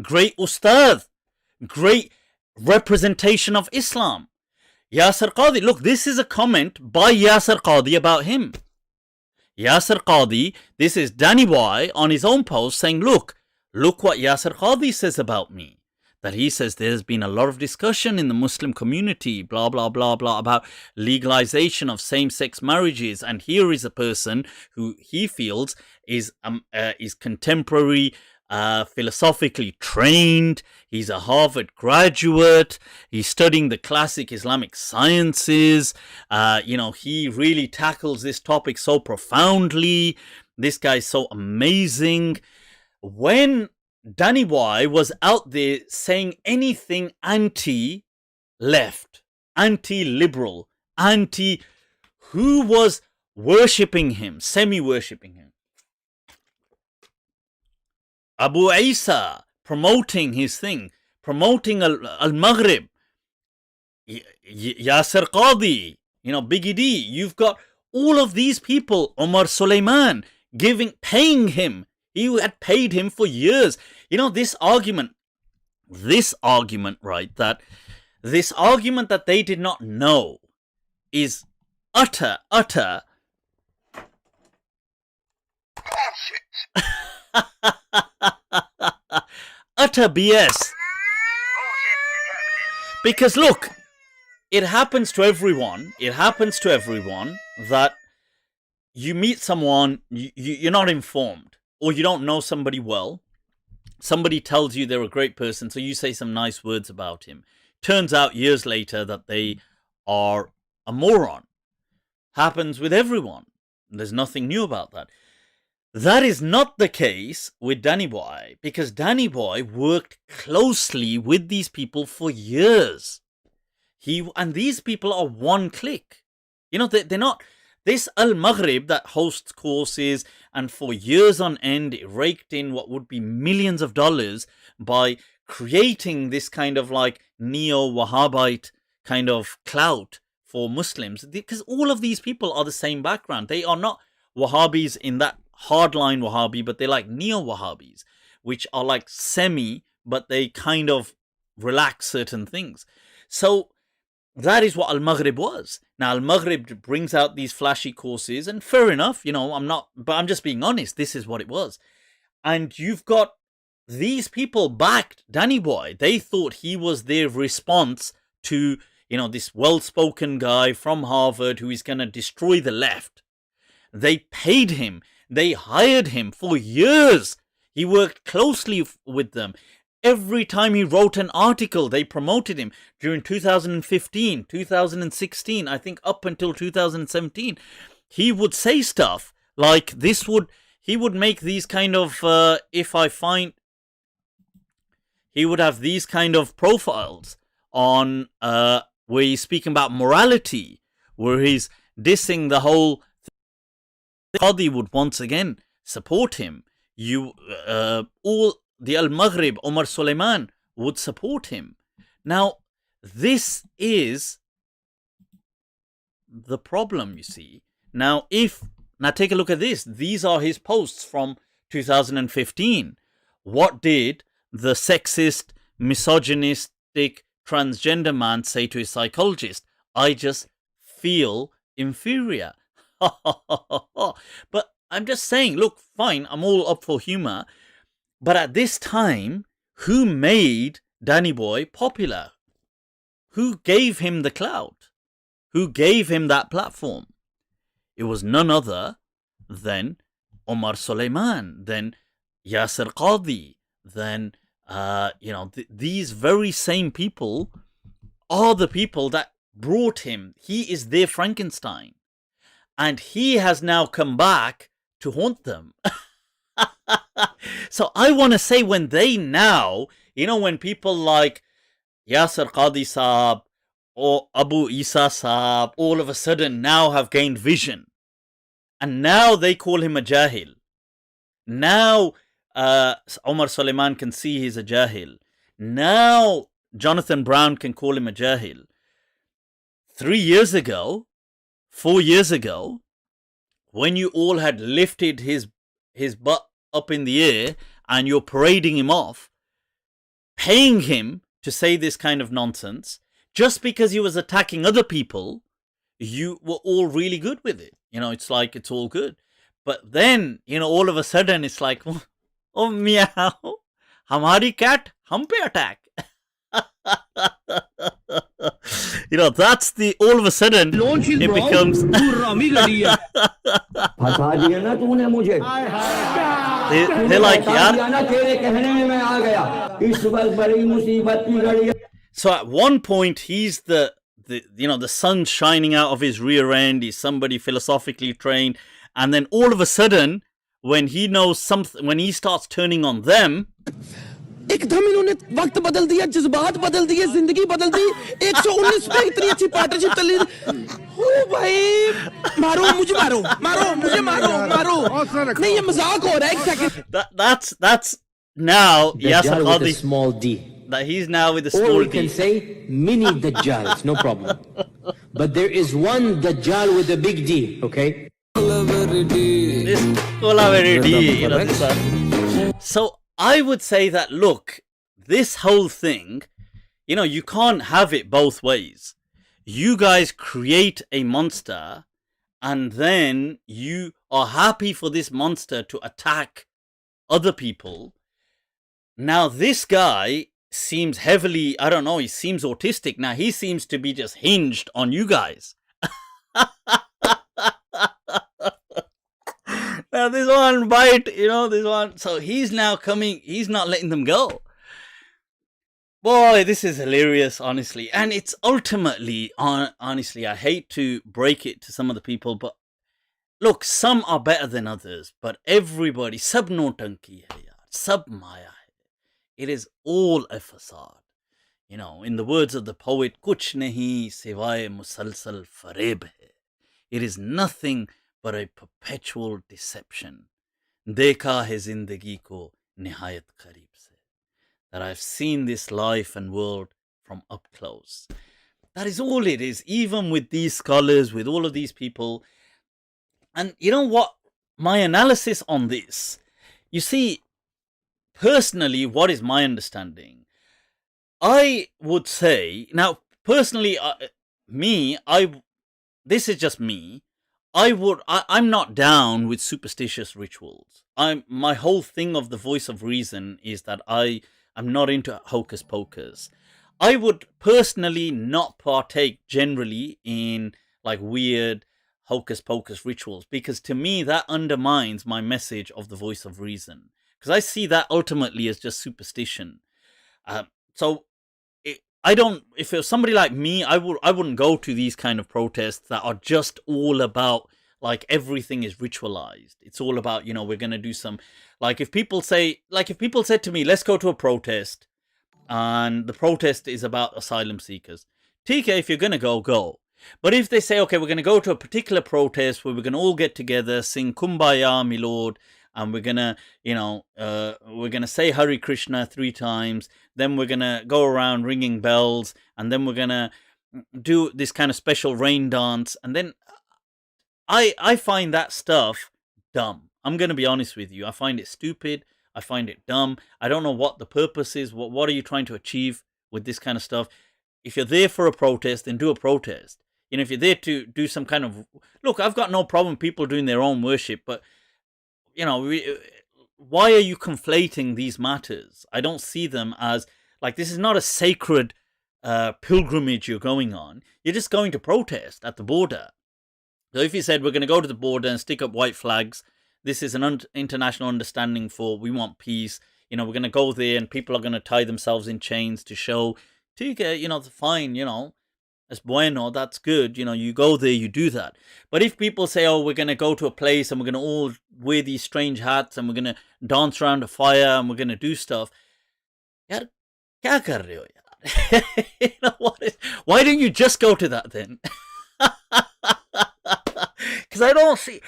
great ustad, great representation of Islam. Yasser Qadi, look, this is a comment by Yasser Qadi about him. Yasser Qadi, this is Danny Boy on his own post saying, look what Yasser Qadi says about me. That he says there's been a lot of discussion in the Muslim community, blah, blah, blah, blah, about legalization of same-sex marriages. And here is a person who he feels is contemporary, philosophically trained. He's a Harvard graduate. He's studying the classic Islamic sciences. He really tackles this topic so profoundly. This guy's so amazing. When Danny Boy was out there saying anything anti-left, anti-liberal, who was worshipping him, semi-worshipping him? Abu Isa, promoting his thing, promoting al-Maghrib. Yasser Qadi, Biggie D. You've got all of these people, Omar Suleiman, paying him. He had paid him for years. This argument, right, this argument that they did not know is utter BS. Because look, it happens to everyone that you meet someone, you're not informed, or you don't know somebody well. Somebody tells you they're a great person, so you say some nice words about him. Turns out years later that they are a moron. Happens with everyone. There's nothing new about that. That is not the case with Danny Boy, because Danny Boy worked closely with these people for years. And these people are one clique. They're not. This al-Maghrib that hosts courses and for years on end it raked in what would be millions of dollars by creating this kind of like neo-Wahhabite kind of clout for Muslims, because all of these people are the same background. They are not Wahhabis in that hardline Wahhabi, but they're like neo-Wahhabis which are like semi, but they kind of relax certain things. So that is what Al-Maghrib was. Now, Al-Maghrib brings out these flashy courses, and fair enough, I'm just being honest, this is what it was. And you've got these people backed Danny Boy. They thought he was their response to, this well-spoken guy from Harvard who is going to destroy the left. They paid him. They hired him for years. He worked closely with them. Every time he wrote an article, they promoted him during 2015, 2016, I think up until 2017. He would say stuff like he would make these kind of, he would have these kind of profiles on where he's speaking about morality, where he's dissing the whole thing. Qadi would once again support him. The al-Maghrib, Omar Suleiman, would support him. Now, this is the problem, you see. Now take a look at this. These are his posts from 2015. What did the sexist, misogynistic, transgender man say to his psychologist? I just feel inferior. But I'm just saying, look, fine, I'm all up for humor. But at this time, who made Danny Boy popular? Who gave him the clout? Who gave him that platform? It was none other than Omar Suleiman, than Yasir Qadi, than, these very same people are the people that brought him. He is their Frankenstein. And he has now come back to haunt them. So I want to say, when they now, when people like Yasir Qadi Saab or Abu Isa Saab all of a sudden now have gained vision, and now they call him a jahil. Now Omar Suleiman can see he's a jahil. Now Jonathan Brown can call him a jahil. 3 years ago, 4 years ago, when you all had lifted his butt up in the air and you're parading him off, paying him to say this kind of nonsense, just because he was attacking other people, you were all really good with it. It's like, it's all good. But then, all of a sudden it's like, oh meow, hamari cat, hum pe attack. That's all of a sudden it becomes they're like, so at one point he's the sun's shining out of his rear end, he's somebody philosophically trained, and then all of a sudden when he knows something, when he starts turning on them, एकदम इन्होंने वक्त बदल दिया, जज्बात बदल दिए, जिंदगी बदल दी। 119 पे इतनी अच्छी पार्टनरशिप चली। ओ भाई, मारो मुझे, मारो मुझे, मारो। नहीं, ये मजाक हो रहा है, एक second. That's now Yasir Qadi, small d. That he's now with a small d. Or we can say mini Dajjals, no problem. But there is one Dajjal with a big D, okay? So I would say that, look, this whole thing, you can't have it both ways. You guys create a monster and then you are happy for this monster to attack other people. Now this guy seems heavily, I don't know, he seems autistic. Now he seems to be just hinged on you guys. Now this one bite, this one. So he's now coming, he's not letting them go. Boy, this is hilarious, honestly. And it's ultimately, honestly, I hate to break it to some of the people, but look, some are better than others, but everybody, sab notanki hai yaar, sab maya hai. It is all a facade. In the words of the poet, kuch nahi sivaye musalsal fareb hai. It is nothing but a perpetual deception. Dekha hai zindagi ko nihayat kareeb se. That I've seen this life and world from up close. That is all it is, even with these scholars, with all of these people. And you know what? My analysis on this, you see, personally, what is my understanding? I would say, now, personally, this is just me. I'm not down with superstitious rituals. My whole thing of the voice of reason is that I'm not into hocus pocus. I would personally not partake generally in like weird hocus pocus rituals, because to me that undermines my message of the voice of reason, because I see that ultimately as just superstition. So I don't, if it was somebody like me, I wouldn't go to these kind of protests that are just all about, like, everything is ritualized. It's all about, we're going to do some, like, if people said to me, let's go to a protest, and the protest is about asylum seekers. TK, if you're going to go. But if they say, okay, we're going to go to a particular protest where we're going to all get together, sing Kumbaya, my lord, and we're going to, we're going to say Hare Krishna 3 times, then we're going to go around ringing bells, and then we're going to do this kind of special rain dance, and then I find that stuff dumb. I'm going to be honest with you. I find it stupid. I find it dumb. I don't know what the purpose is. What are you trying to achieve with this kind of stuff? If you're there for a protest, then do a protest. If you're there to do some kind of... Look, I've got no problem people doing their own worship, but, why are you conflating these matters? I don't see them as... Like, this is not a sacred pilgrimage you're going on. You're just going to protest at the border. So if you said, we're going to go to the border and stick up white flags, this is an international understanding for we want peace. We're going to go there and people are going to tie themselves in chains to show, fine, it's bueno, that's good. You go there, you do that. But if people say, oh, we're going to go to a place and we're going to all wear these strange hats and we're going to dance around a fire and we're going to do stuff, yaar, kya kar rahe ho, yaar? Why don't you just go to that then? Because I don't see...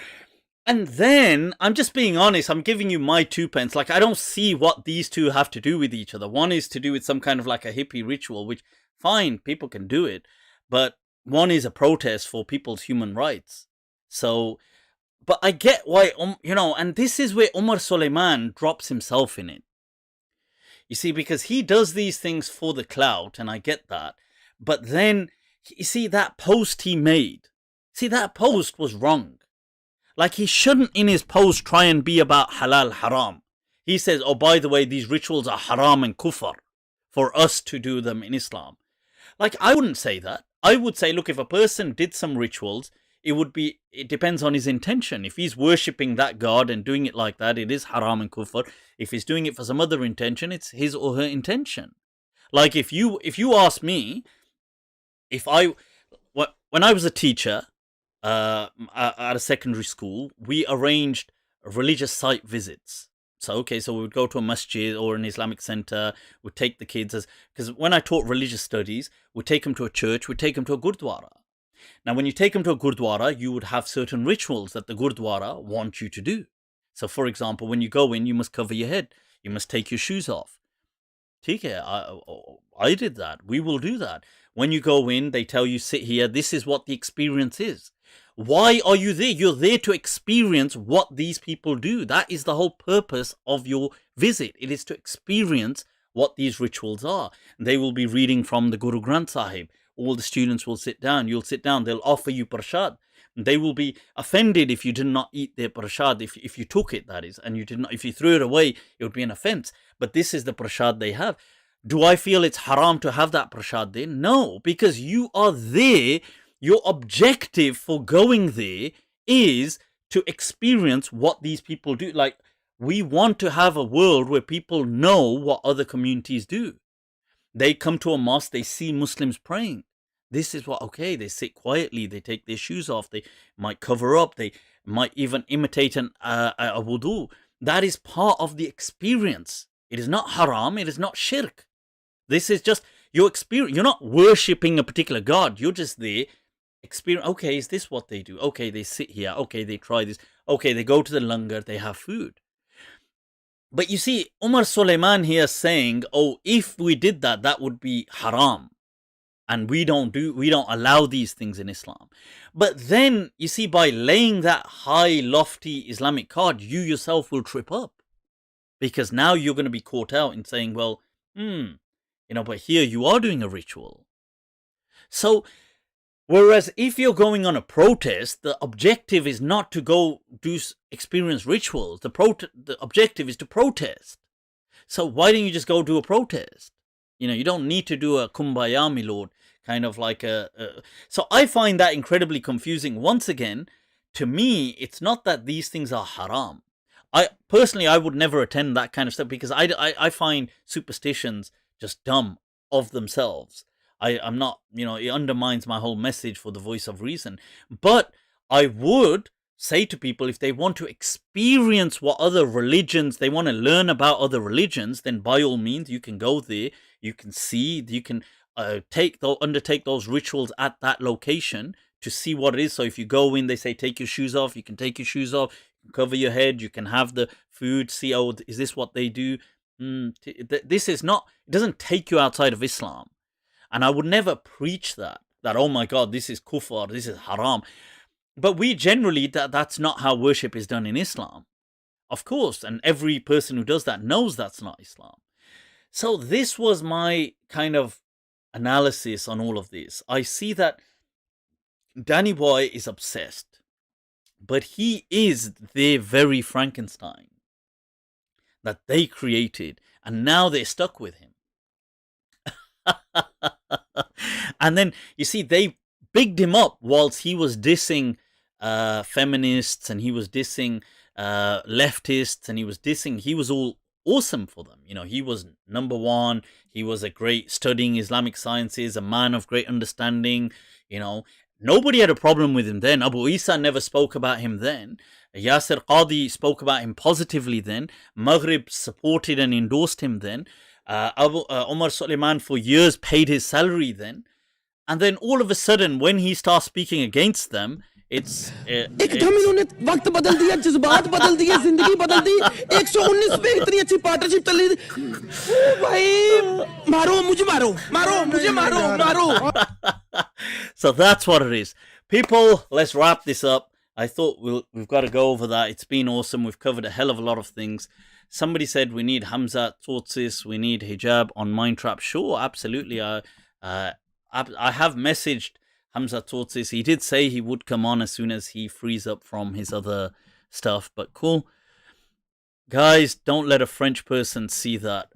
And then, I'm just being honest, I'm giving you my 2 pence. Like, I don't see what these two have to do with each other. One is to do with some kind of like a hippie ritual, which, fine, people can do it. But one is a protest for people's human rights. So, but I get why, and this is where Omar Suleiman drops himself in it. You see, because he does these things for the clout, and I get that. But then, you see, that post he made, that post was wrong. Like, he shouldn't in his post try and be about halal haram. He says, oh, by the way, these rituals are haram and kufr for us to do them in Islam. Like, I wouldn't say that. I would say, look, if a person did some rituals, it depends on his intention. If he's worshipping that God and doing it like that, it is haram and kufr. If he's doing it for some other intention, it's his or her intention. Like, if you ask me, when I was a teacher, at a secondary school, we arranged religious site visits. So we would go to a masjid or an Islamic center, we'd take the kids, because when I taught religious studies, we'd take them to a church, we'd take them to a gurdwara. Now, when you take them to a gurdwara, you would have certain rituals that the gurdwara want you to do. So, for example, when you go in, you must cover your head, you must take your shoes off. I did that. We will do that. When you go in, they tell you, sit here, this is what the experience is. Why are you there? You're there to experience what these people do. That is the whole purpose of your visit. It is to experience what these rituals are. They will be reading from the Guru Granth Sahib. All the students will sit down. You'll sit down. They'll offer you prashad. They will be offended if you did not eat their prashad, if you took it, that is, and you did not. If you threw it away, it would be an offense. But this is the prashad they have. Do I feel it's haram to have that prashad there? No, because you are there. Your objective for going there is to experience what these people do. Like, we want to have a world where people know what other communities do. They come to a mosque, they see Muslims praying. This is what, okay, they sit quietly, they take their shoes off, they might cover up, they might even imitate a wudu. That is part of the experience. It is not haram, it is not shirk. This is just your experience. You're not worshipping a particular God, you're just there. Experience. Okay, is this what they do? Okay, they sit here. Okay, they try this. Okay, they go to the langar, they have food. But you see, Omar Suleiman here saying, oh, if we did that, that would be haram. And we don't allow these things in Islam. But then, you see, by laying that high, lofty Islamic card, you yourself will trip up. Because now you're going to be caught out in saying, well, but here you are doing a ritual. So, whereas if you're going on a protest, the objective is not to go experience rituals. The objective is to protest. So why don't you just go do a protest? You don't need to do a kumbaya, my lord, kind of like So I find that incredibly confusing. Once again, to me, it's not that these things are haram. I would never attend that kind of stuff because I find superstitions just dumb of themselves. I'm not, it undermines my whole message for the voice of reason. But I would say to people, if they want to experience what other religions, they want to learn about other religions, then by all means, you can go there, you can see, you can undertake those rituals at that location to see what it is. So if you go in, they say, take your shoes off, you can take your shoes off, you can cover your head, you can have the food, see, oh, is this what they do? This is not, it doesn't take you outside of Islam. And I would never preach that, oh my God, this is kufr, this is haram. But we generally, that's not how worship is done in Islam. Of course, and every person who does that knows that's not Islam. So this was my kind of analysis on all of this. I see that Danny Boy is obsessed, but he is their very Frankenstein that they created, and now they're stuck with him. And then, you see, they bigged him up whilst he was dissing feminists, and he was dissing leftists, and he was all awesome for them. He was number one. He was a great studying Islamic sciences, a man of great understanding. Nobody had a problem with him then. Abu Isa never spoke about him then. Yasir Qadi spoke about him positively then. Maghrib supported and endorsed him then. Omar Suleiman for years paid his salary then. And then all of a sudden, when he starts speaking against them, it's एकदम इन्होंने वक्त बदल दिया, जज्बात बदल दिए, जिंदगी बदल दी. 119 पे इतनी अच्छी पार्टनरशिप चल रही थी. ओ भाई, मारो मुझे, मारो मुझे, मारो. So that's what it is. People, let's wrap this up. I thought we've got to go over that. It's been awesome. We've covered a hell of a lot of things. Somebody said we need Hamza, Tzortzis, we need hijab on MindTrap. Sure, absolutely. I have messaged Hamza Tzortzis. He did say he would come on as soon as he frees up from his other stuff, but cool. Guys, don't let a French person see that.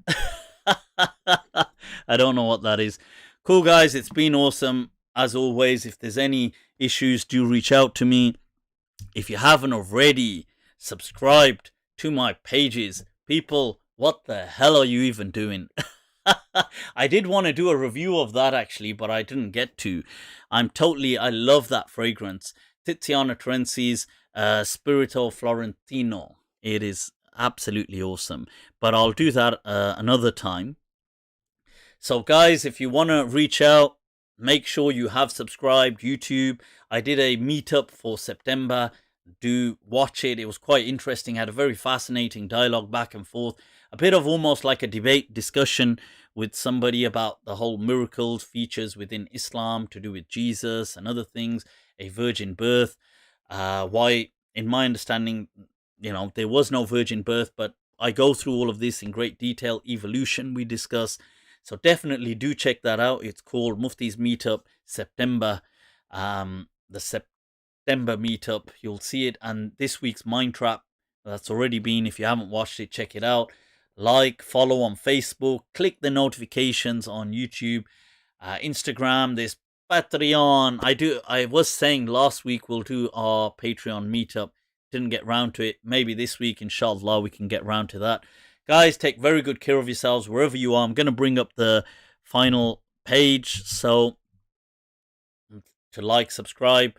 I don't know what that is. Cool, guys, it's been awesome. As always, if there's any issues, do reach out to me. If you haven't already subscribed to my pages, people, what the hell are you even doing? I did want to do a review of that actually, but I didn't get to. I love that fragrance. Tiziana Terenzi's Spirito Florentino. It is absolutely awesome. But I'll do that another time. So guys, if you want to reach out, make sure you have subscribed. YouTube, I did a meetup for September. Do watch it. It was quite interesting. I had a very fascinating dialogue back and forth. A bit of almost like a debate discussion with somebody about the whole miracles features within Islam to do with Jesus and other things, a virgin birth. Why, in my understanding, there was no virgin birth, but I go through all of this in great detail. Evolution we discuss. So definitely do check that out. It's called Mufti's Meetup September. The September meetup, you'll see it. And this week's MindTrap, that's already been. If you haven't watched it, check it out. Like, follow on Facebook, click the notifications on YouTube, Instagram. There's Patreon. I was saying last week we'll do our Patreon meetup. Didn't get round to it. Maybe this week, inshallah, we can get round to that. Guys, take very good care of yourselves wherever you are. I'm going to bring up the final page. So, to like, subscribe.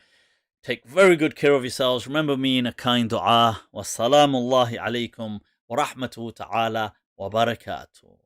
Take very good care of yourselves. Remember me in a kind dua. Wassalamu alaikum wa rahmatuhu ta'ala wa barakatuh.